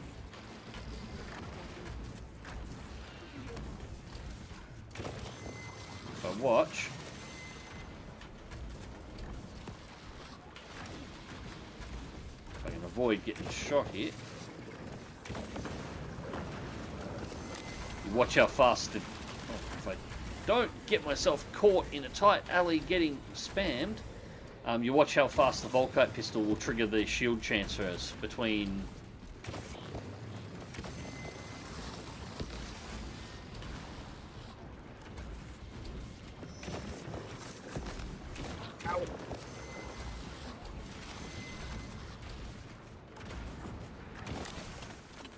If I watch. If I can avoid getting shot here. Watch how fast if I don't get myself caught in a tight alley getting spammed, you watch how fast the Volkite pistol will trigger the shield transfers between... Ow.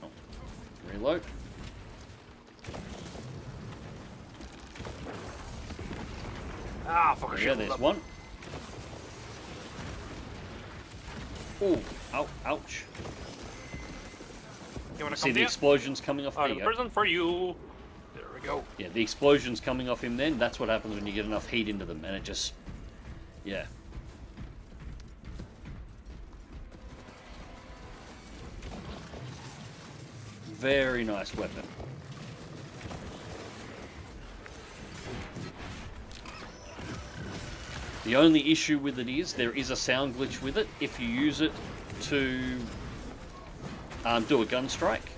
Oh. Reload. Ah, fuck, Yeah, there's one. Ooh, ouch. You wanna See come the here? explosions coming off? I There have you a go. present for you. There we go. Yeah, the explosions coming off him then, that's what happens when you get enough heat into them, and it just... Yeah. Very nice weapon. The only issue with it is there is a sound glitch with it if you use it to do a gun strike.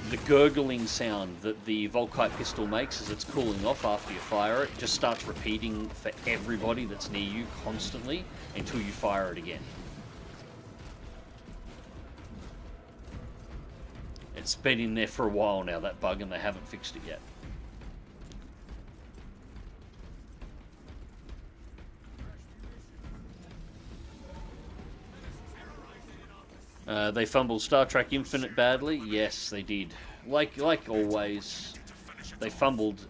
The gurgling sound that the Volkite pistol makes as it's cooling off after you fire it just starts repeating for everybody that's near you constantly until you fire it again. It's been in there for a while now, that bug, and they haven't fixed it yet. They fumbled Star Trek Infinite badly. Yes, they did. Like always, they fumbled.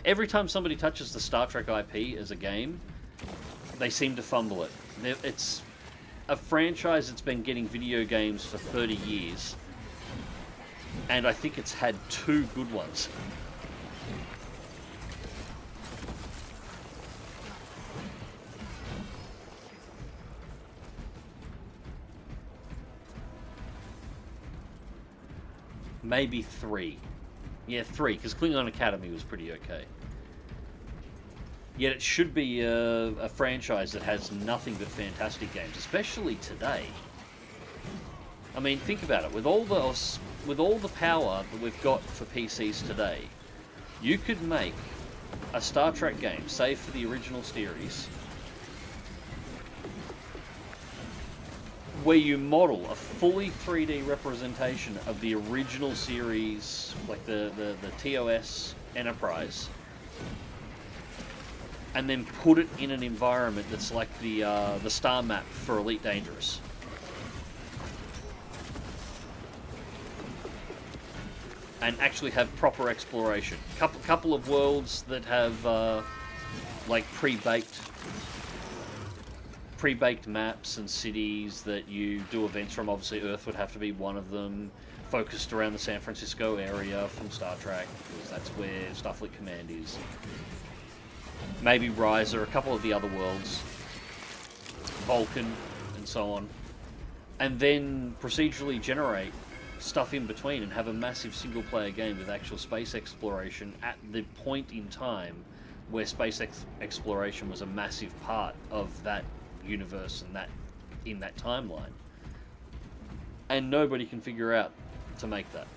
Every time somebody touches the Star Trek IP as a game, they seem to fumble it. It's a franchise that's been getting video games for 30 years, and I think it's had 2 good ones. Maybe 3. Yeah, 3, because Klingon Academy was pretty okay. Yet it should be a franchise that has nothing but fantastic games, especially today. I mean, think about it. With all the power that we've got for PCs today, you could make a Star Trek game, save for the original series, where you model a fully 3D representation of the original series, like the TOS Enterprise, and then put it in an environment that's like the star map for Elite Dangerous. And actually have proper exploration. Couple of worlds that have like pre-baked maps and cities that you do events from. Obviously Earth would have to be one of them, focused around the San Francisco area from Star Trek, because that's where Starfleet Command is. Maybe Riser, a couple of the other worlds, Vulcan, and so on. And then procedurally generate stuff in between and have a massive single-player game with actual space exploration at the point in time where space exploration was a massive part of that universe and that in that timeline, and nobody can figure out to make that.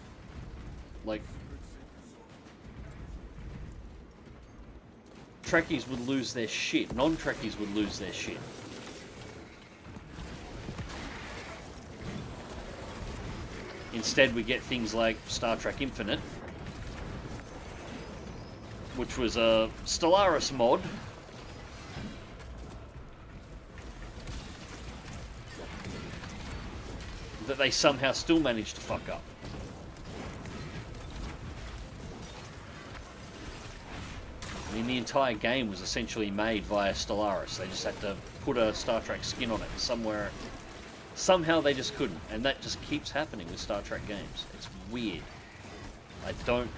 Like, Trekkies would lose their shit. Non-Trekkies would lose their shit. Instead, we get things like Star Trek Infinite, which was a Stellaris mod. That they somehow still managed to fuck up. I mean, the entire game was essentially made via Stellaris. They just had to put a Star Trek skin on it somewhere. Somehow they just couldn't, and that just keeps happening with Star Trek games. It's weird. I don't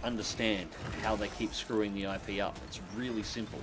understand how they keep screwing the IP up. It's really simple.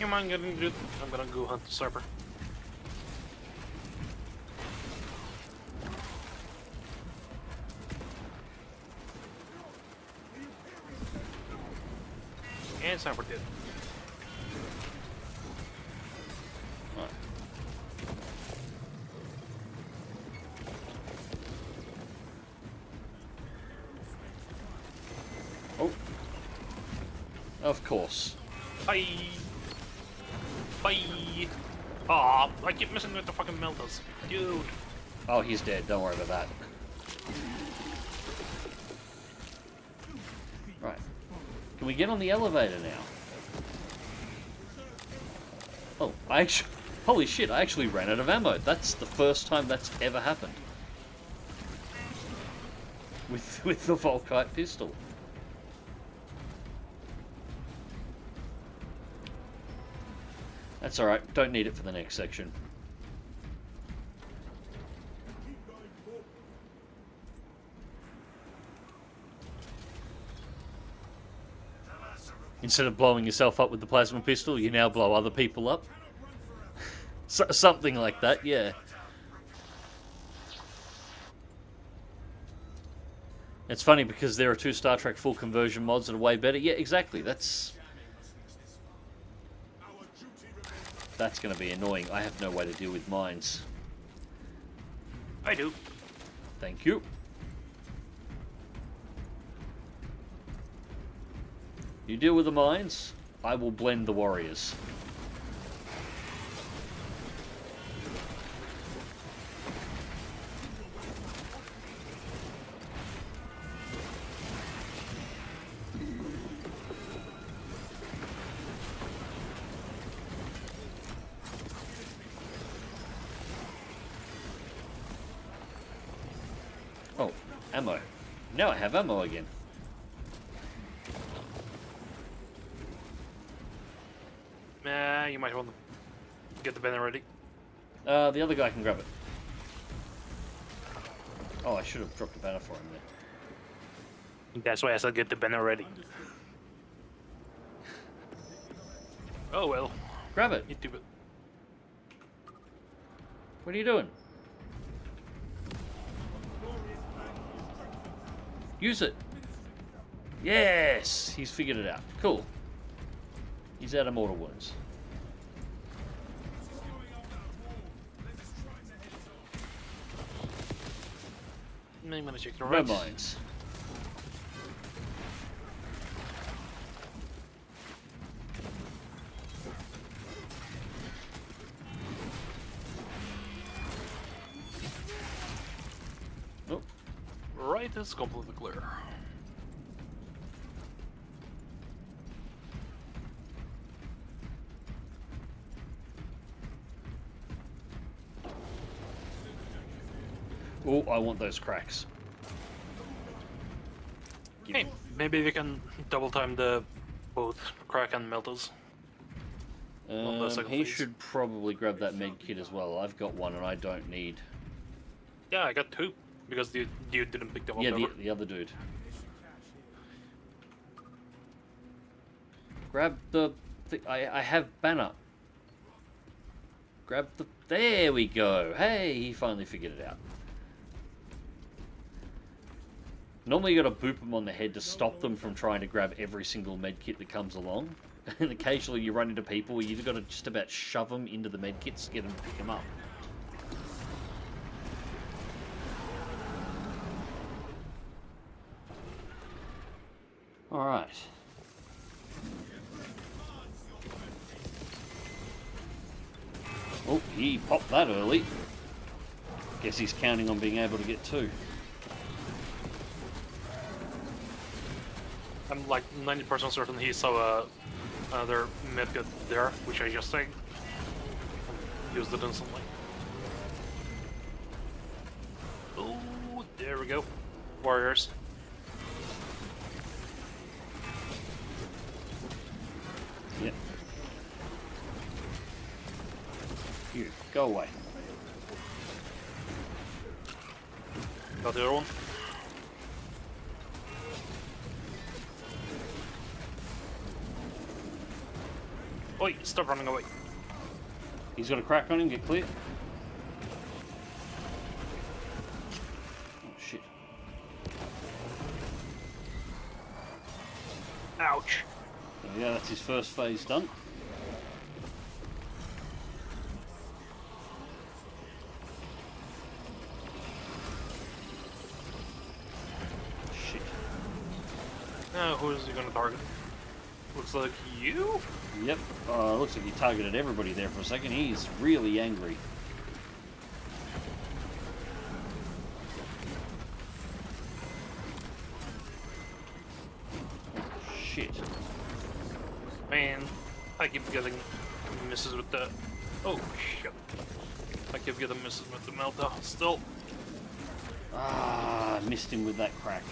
You mind getting good? I'm gonna go hunt the sniper. And sniper dead. Right. Oh. Of course. Bye! Bye! Aw, I keep missing with the fucking melters. Dude. Oh, he's dead. Don't worry about that. Right. Can we get on the elevator now? Oh, I actually... Holy shit, I actually ran out of ammo. That's the first time that's ever happened. With the Volkite pistol. That's alright, don't need it for the next section. Instead of blowing yourself up with the plasma pistol, you now blow other people up. Something like that, yeah. It's funny because there are 2 Star Trek full conversion mods that are way better. Yeah, exactly. That's going to be annoying. I have no way to deal with mines. I do. Thank you. You deal with the mines, I will blend the warriors. Oh, ammo. Now I have ammo again. You might want to get the banner ready. The other guy can grab it. Oh, I should have dropped a banner for him there. That's why I said get the banner ready. Oh well. Grab it. You do it. What are you doing? Use it. Yes! He's figured it out. Cool. He's out of mortal wounds. I'm gonna check the No right. mines. Oh. Right is completely clear. Oh, I want those cracks. Hey, maybe we can double time the both crack and melters. Second He phase. should probably grab that med kit as well. I've got one and I don't need... Yeah, I got 2 because the dude didn't pick them up. Yeah, ever. the other dude. Grab the... I have banner. Grab the... There we go. Hey, he finally figured it out. Normally you gotta boop them on the head to stop them from trying to grab every single med kit that comes along. And occasionally you run into people where you've got to just about shove them into the med kits to get them to pick them up. Alright. Oh, he popped that early. Guess he's counting on being able to get 2. I'm like 90% certain he saw another medkit there, which I just tagged. Used it instantly. Oh, there we go. Warriors. Yep. You, go away. Got the other one. Oi, stop running away. He's got a crack on him, get clear. Oh, shit. Ouch. There we go, that's his first phase done. Shit. Now, who is he going to target? Looks like you? Yep, looks like he targeted everybody there for a second. He's really angry. Shit. Man, I keep getting misses with the... Oh, shit. I keep getting misses with the meltdown still. Ah, missed him with that crack.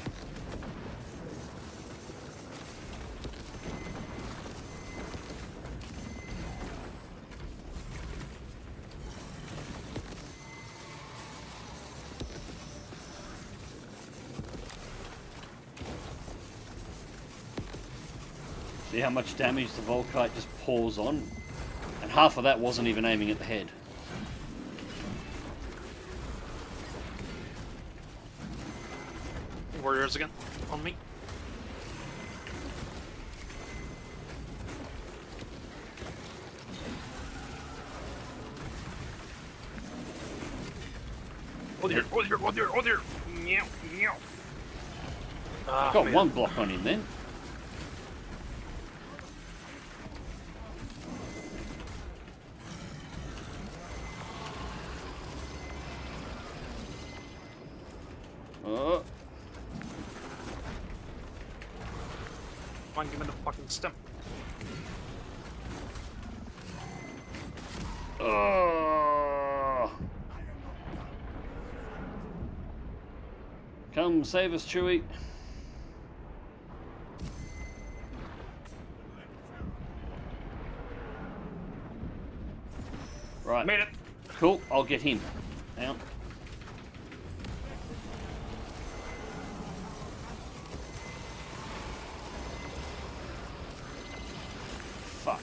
See how much damage the Volkite just pours on? And half of that wasn't even aiming at the head. Warriors again, on me. Oh dear, oh dear, oh dear, oh dear! Meow, meow. Ah, Got man. one block on him then. Oh, Come on, give me the fucking stem. oh. Come save us, Chewie. Right. Made it! Cool, I'll get him. Out. Fuck.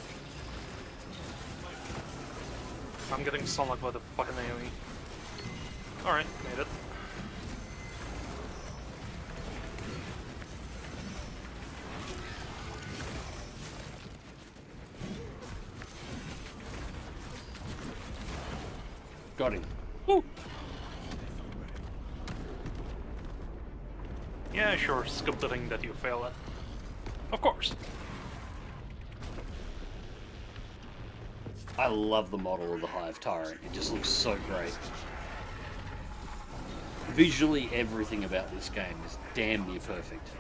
I'm getting summoned by the fucking AoE. Alright, made it. Got him. Woo! Yeah, sure, skip the thing that you fail at. Of course. I love the model of the Hive Tyrant. It just looks so great. Visually, everything about this game is damn near perfect.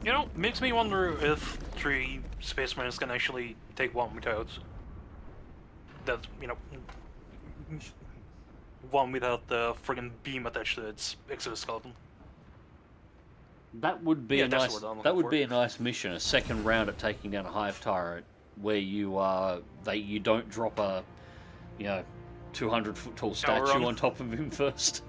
You know, makes me wonder if 3 Space Marines can actually take one without... that, you know... one without the friggin' beam attached to its exoskeleton. That would be Yeah, a that's nice. what I'm looking That would for. be a nice mission. A second round at taking down a Hive Tyrant, where you don't drop a, 200-foot tall Tower statue on. on top of him first.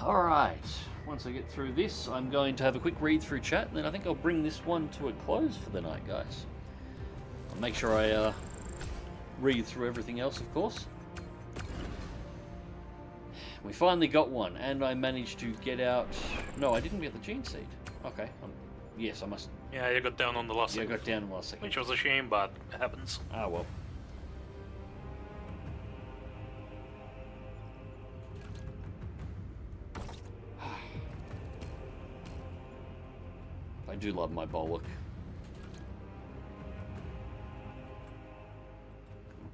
Alright, once I get through this, I'm going to have a quick read through chat, and then I think I'll bring this one to a close for the night, guys. I'll make sure I read through everything else, of course. We finally got one, and I managed to get out... No, I didn't get the gene seed. Okay, yes, I must... Yeah, you got down on the last Yeah, I second. got down in the last second. Which was a shame, but it happens. Ah, well. I do love my Bollock.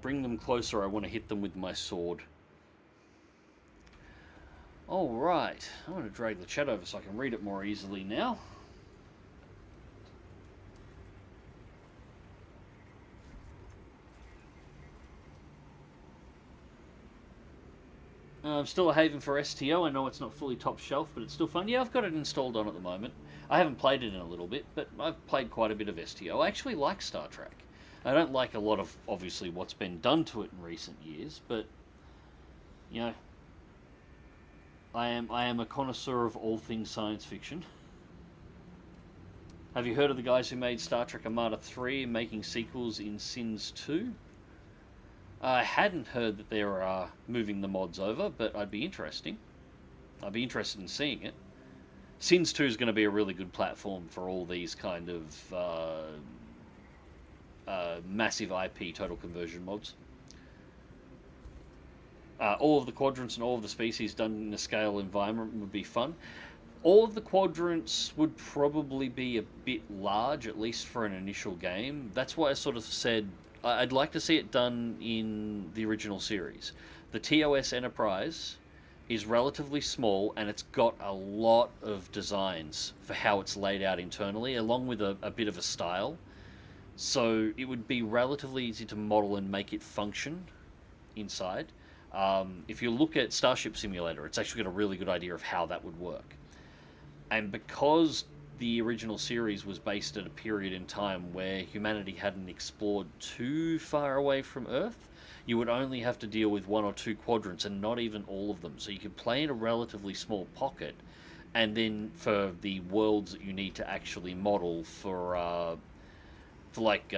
Bring them closer, I want to hit them with my sword. Alright, I'm going to drag the chat over so I can read it more easily now. I'm still a haven for STO. I know it's not fully top shelf, but it's still fun. Yeah, I've got it installed on at the moment. I haven't played it in a little bit, but I've played quite a bit of STO. I actually like Star Trek. I don't like a lot of, obviously, what's been done to it in recent years, but, you know, I am a connoisseur of all things science fiction. Have you heard of the guys who made Star Trek Armada 3 and making sequels in Sins 2? I hadn't heard that they were moving the mods over, but I'd be interested in seeing it. Sins 2 is going to be a really good platform for all these kind of massive IP total conversion mods. All of the quadrants and all of the species done in a scale environment would be fun. All of the quadrants would probably be a bit large, at least for an initial game. That's why I sort of said I'd like to see it done in the original series. The TOS Enterprise is relatively small, and it's got a lot of designs for how it's laid out internally, along with a bit of a style. So it would be relatively easy to model and make it function inside. If you look at Starship Simulator, it's actually got a really good idea of how that would work. And because the original series was based at a period in time where humanity hadn't explored too far away from Earth, you would only have to deal with 1 or 2 quadrants and not even all of them. So you could play in a relatively small pocket, and then for the worlds that you need to actually model for like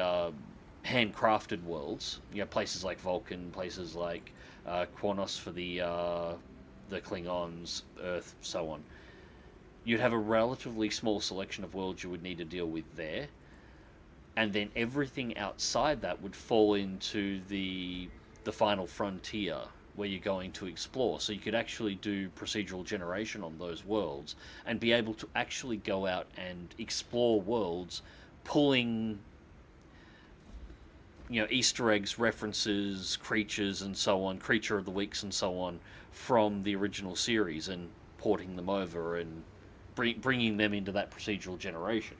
handcrafted worlds, you know, places like Vulcan, places like Kronos for the Klingons, Earth, so on. You'd have a relatively small selection of worlds you would need to deal with there, and then everything outside that would fall into the final frontier where you're going to explore. So you could actually do procedural generation on those worlds and be able to actually go out and explore worlds, pulling, you know, Easter eggs, references, creatures and so on, creature of the weeks and so on, from the original series and porting them over and bringing them into that procedural generation.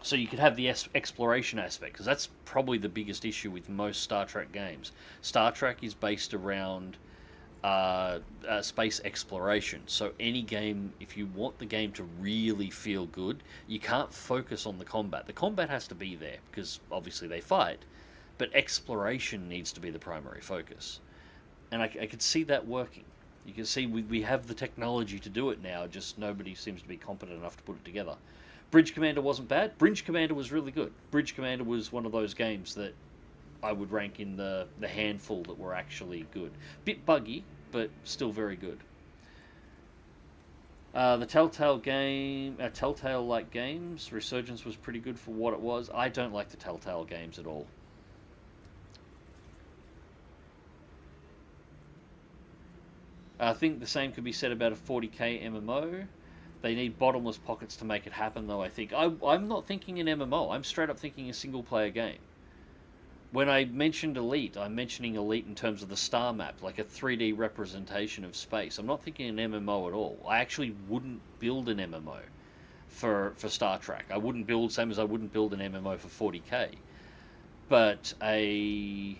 So you could have the exploration aspect, because that's probably the biggest issue with most Star Trek games. Star Trek is based around space exploration. So any game, if you want the game to really feel good, you can't focus on the combat. The combat has to be there, because obviously they fight, but exploration needs to be the primary focus. And I could see that working. You can see we have the technology to do it now, just nobody seems to be competent enough to put it together. Bridge Commander wasn't bad. Bridge Commander was really good. Bridge Commander was one of those games that I would rank in the handful that were actually good. Bit buggy, but still very good. The Telltale-like games, Resurgence was pretty good for what it was. I don't like the Telltale games at all. I think the same could be said about a 40k MMO. They need bottomless pockets to make it happen, though, I think. I'm not thinking an MMO. I'm straight up thinking a single-player game. When I mentioned Elite, I'm mentioning Elite in terms of the star map, like a 3D representation of space. I'm not thinking an MMO at all. I actually wouldn't build an MMO for Star Trek. I wouldn't build, same as I wouldn't build an MMO for 40k. But a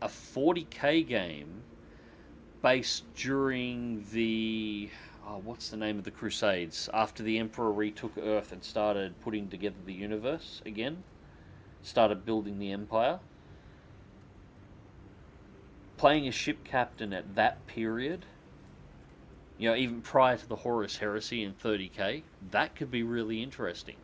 40k game based during the... what's the name of the Crusades? After the Emperor retook Earth and started putting together the universe again. Started building the Empire. Playing a ship captain at that period, you know, even prior to the Horus Heresy in 30k, that could be really interesting.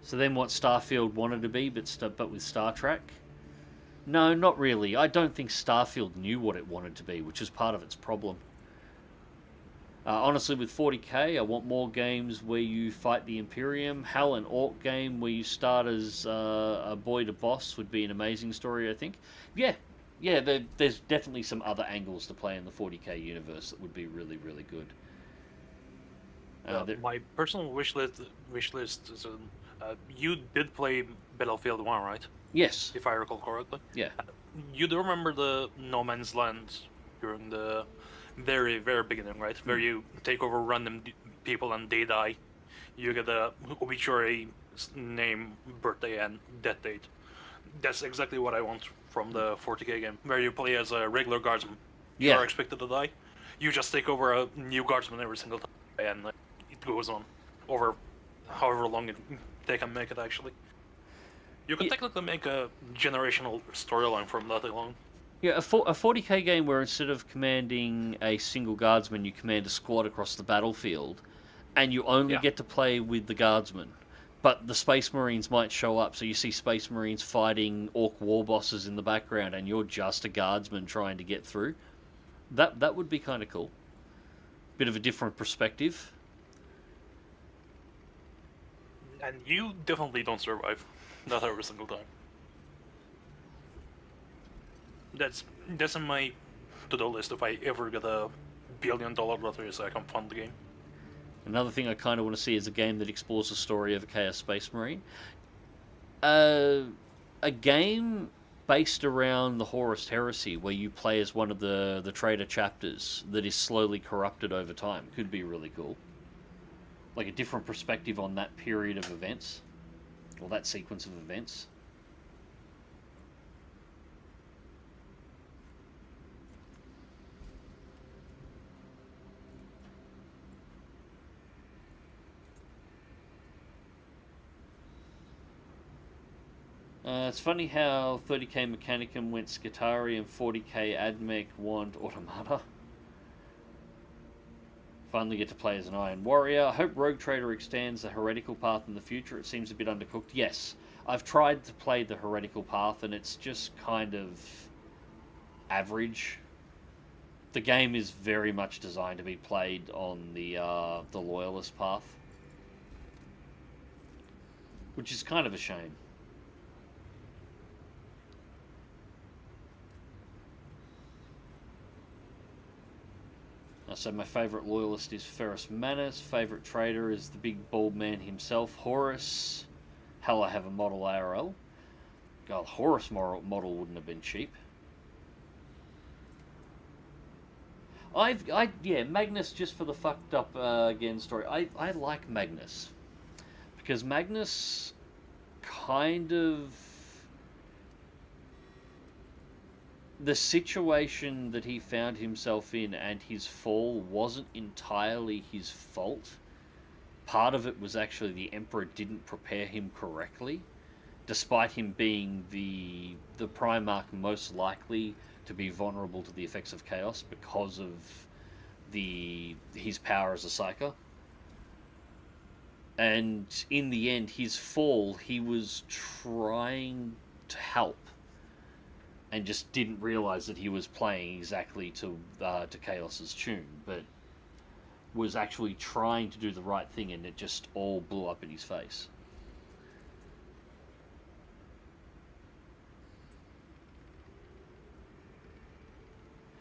So then what Starfield wanted to be, but with Star Trek? No, not really. I don't think Starfield knew what it wanted to be, which is part of its problem. Honestly, with 40k, I want more games where you fight the Imperium. Hell, an Orc game where you start as a boy to boss would be an amazing story, I think. Yeah, there's definitely some other angles to play in the 40k universe that would be really, really good. My personal wish list is... you did play Battlefield 1, right? Yes. If I recall correctly. Yeah. You do remember the No Man's Land during the very, very beginning, right? Where you take over random people and they die. You get a obituary character's name, birthday, and death date. That's exactly what I want from the 40k game, where you play as a regular guardsman. You Yeah. are expected to die. You just take over a new guardsman every single time, and it goes on over however long they can make it, actually. You can technically make a generational storyline from that alone. Yeah, a 40k game where instead of commanding a single guardsman, you command a squad across the battlefield, and you only Yeah. get to play with the guardsmen. But the Space Marines might show up, so you see Space Marines fighting Orc war bosses in the background, and you're just a guardsman trying to get through. That would be kind of cool. Bit of a different perspective. And you definitely don't survive. Not every single time. That's on my to-do list if I ever get a $1 billion lottery so I can fund the game. Another thing I kind of want to see is a game that explores the story of a Chaos Space Marine. A game based around the Horus Heresy, where you play as one of the traitor chapters that is slowly corrupted over time, could be really cool. Like a different perspective on that period of events, or that sequence of events. It's funny how 30k Mechanicum went Skitarii and 40k Admech want Automata. Finally get to play as an Iron Warrior. I hope Rogue Trader extends the Heretical path in the future. It seems a bit undercooked. Yes, I've tried to play the Heretical path and it's just kind of average. The game is very much designed to be played on the Loyalist path, which is kind of a shame. So my favourite loyalist is Ferrus Manus. Favourite trader is the big bald man himself, Horus. Hell, I have a model ARL. God, Horus model wouldn't have been cheap. Yeah, Magnus, just for the fucked up again story. I like Magnus because Magnus kind of, the situation that he found himself in and his fall wasn't entirely his fault. Part of it was actually the Emperor didn't prepare him correctly, despite him being the Primarch most likely to be vulnerable to the effects of chaos because of his power as a Psyker. And in the end, his fall, he was trying to help, and just didn't realize that he was playing exactly to Chaos's tune, but was actually trying to do the right thing, and it just all blew up in his face.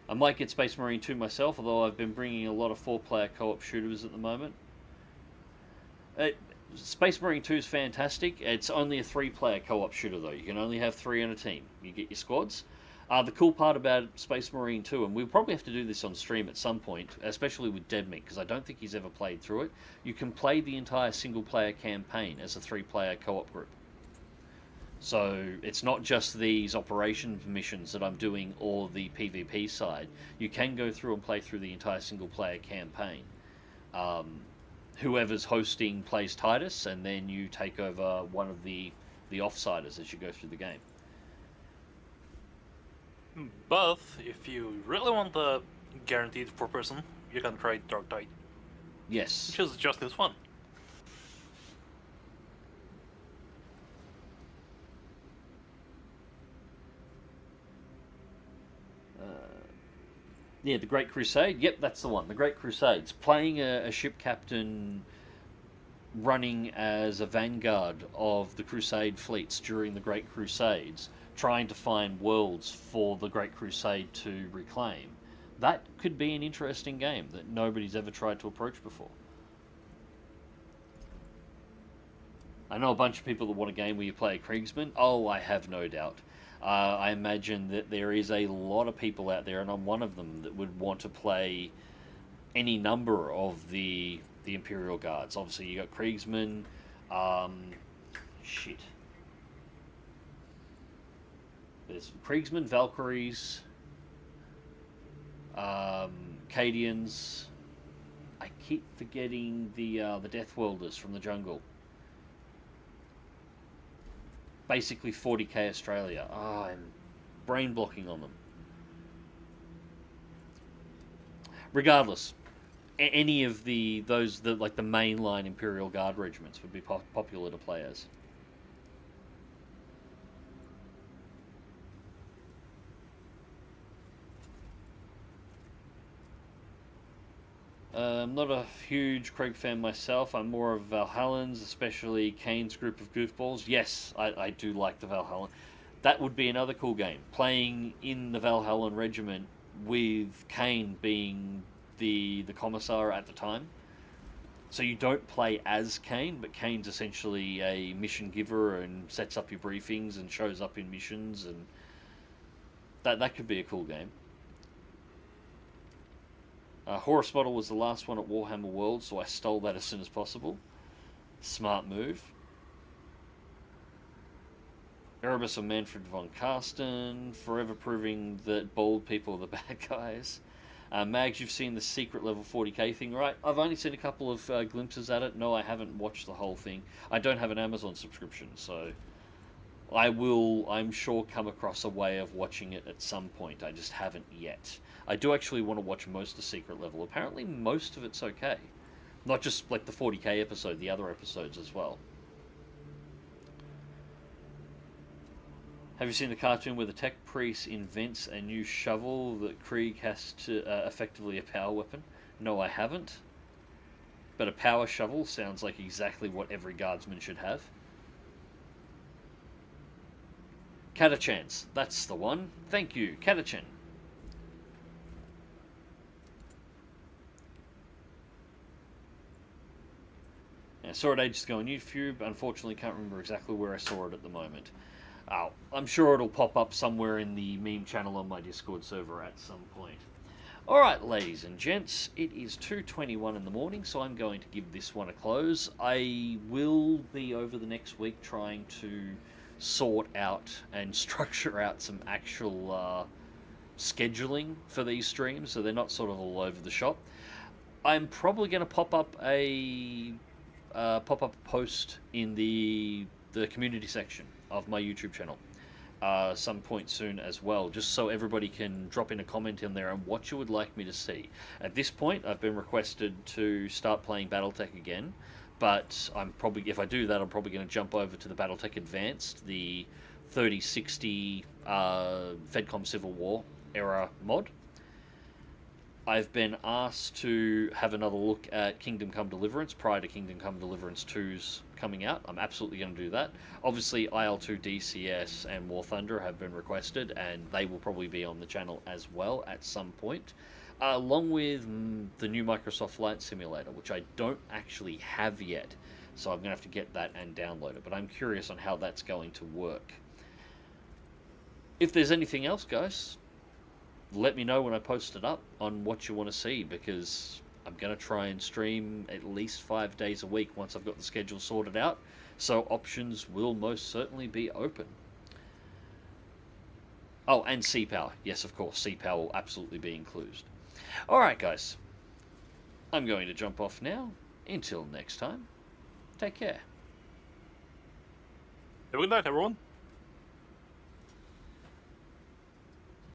I might get Space Marine 2 myself, although I've been bringing a lot of 4-player co-op shooters at the moment. Space Marine 2 is fantastic. It's only a 3-player co-op shooter, though. You can only have 3 on a team. You get your squads. The cool part about Space Marine 2, and we'll probably have to do this on stream at some point, especially with Debmik, because I don't think he's ever played through it, you can play the entire single-player campaign as a 3-player co-op group. So it's not just these operation missions that I'm doing or the PvP side. You can go through and play through the entire single-player campaign. Whoever's hosting plays Titus, and then you take over one of the offsiders as you go through the game. But if you really want the guaranteed 4-person, you can try Dark Tide. Yes. Which is just as fun. Yeah, the Great Crusade. Yep, that's the one. The Great Crusades. Playing a ship captain running as a vanguard of the Crusade fleets during the Great Crusades, trying to find worlds for the Great Crusade to reclaim. That could be an interesting game that nobody's ever tried to approach before. I know a bunch of people that want a game where you play a Kriegsman. Oh, I have no doubt. I imagine that there is a lot of people out there, and I'm one of them, that would want to play any number of the Imperial Guards. Obviously, you got Kriegsmen. Shit. There's Kriegsmen, Valkyries, Cadians. I keep forgetting the Death Welders from the jungle. Basically 40k Australia. Ah, I'm brain blocking on them. Regardless, any of those like the mainline Imperial Guard regiments would be popular to play as. I'm not a huge Krieg fan myself. I'm more of Valhallans, especially Kane's group of goofballs. Yes, I do like the Valhallan. That would be another cool game. Playing in the Valhallan regiment with Kane being the commissar at the time. So you don't play as Kane, but Kane's essentially a mission giver and sets up your briefings and shows up in missions, and that could be a cool game. Horus Model was the last one at Warhammer World, so I stole that as soon as possible. Smart move. Erebus and Manfred von Karsten, forever proving that bald people are the bad guys. Mags, you've seen the secret level 40k thing, right? I've only seen a couple of glimpses at it. No, I haven't watched the whole thing. I don't have an Amazon subscription, so I will, I'm sure, come across a way of watching it at some point. I just haven't yet. I do actually want to watch most of Secret Level. Apparently most of it's okay. Not just like the 40k episode, the other episodes as well. Have you seen the cartoon where the tech priest invents a new shovel that Krieg has to effectively a power weapon? No, I haven't. But a power shovel sounds like exactly what every guardsman should have. Catachans, that's the one. Thank you, Catachan. Now, saw it ages ago on YouTube. Unfortunately, can't remember exactly where I saw it at the moment. Oh, I'm sure it'll pop up somewhere in the meme channel on my Discord server at some point. Alright, ladies and gents, it is 2:21 in the morning, so I'm going to give this one a close. I will be over the next week trying to sort out and structure out some actual scheduling for these streams, so they're not sort of all over the shop. I'm probably going to pop up a post in the community section of my YouTube channel some point soon as well, just so everybody can drop in a comment in there on what you would like me to see. At this point, I've been requested to start playing Battletech again, but I'm probably, if I do that, I'm probably going to jump over to the Battletech Advanced, the 3060 Fedcom Civil War era mod. I've been asked to have another look at Kingdom Come Deliverance prior to Kingdom Come Deliverance 2's coming out. I'm absolutely going to do that. Obviously, IL-2 DCS and War Thunder have been requested, and they will probably be on the channel as well at some point, along with the new Microsoft Flight Simulator, which I don't actually have yet, so I'm going to have to get that and download it, but I'm curious on how that's going to work. If there's anything else, guys, let me know when I post it up on what you want to see, because I'm going to try and stream at least 5 days a week once I've got the schedule sorted out, so options will most certainly be open. Oh, and C-Power. Yes, of course, C-Power will absolutely be included. Alright, guys. I'm going to jump off now. Until next time, take care. Have a good night, everyone.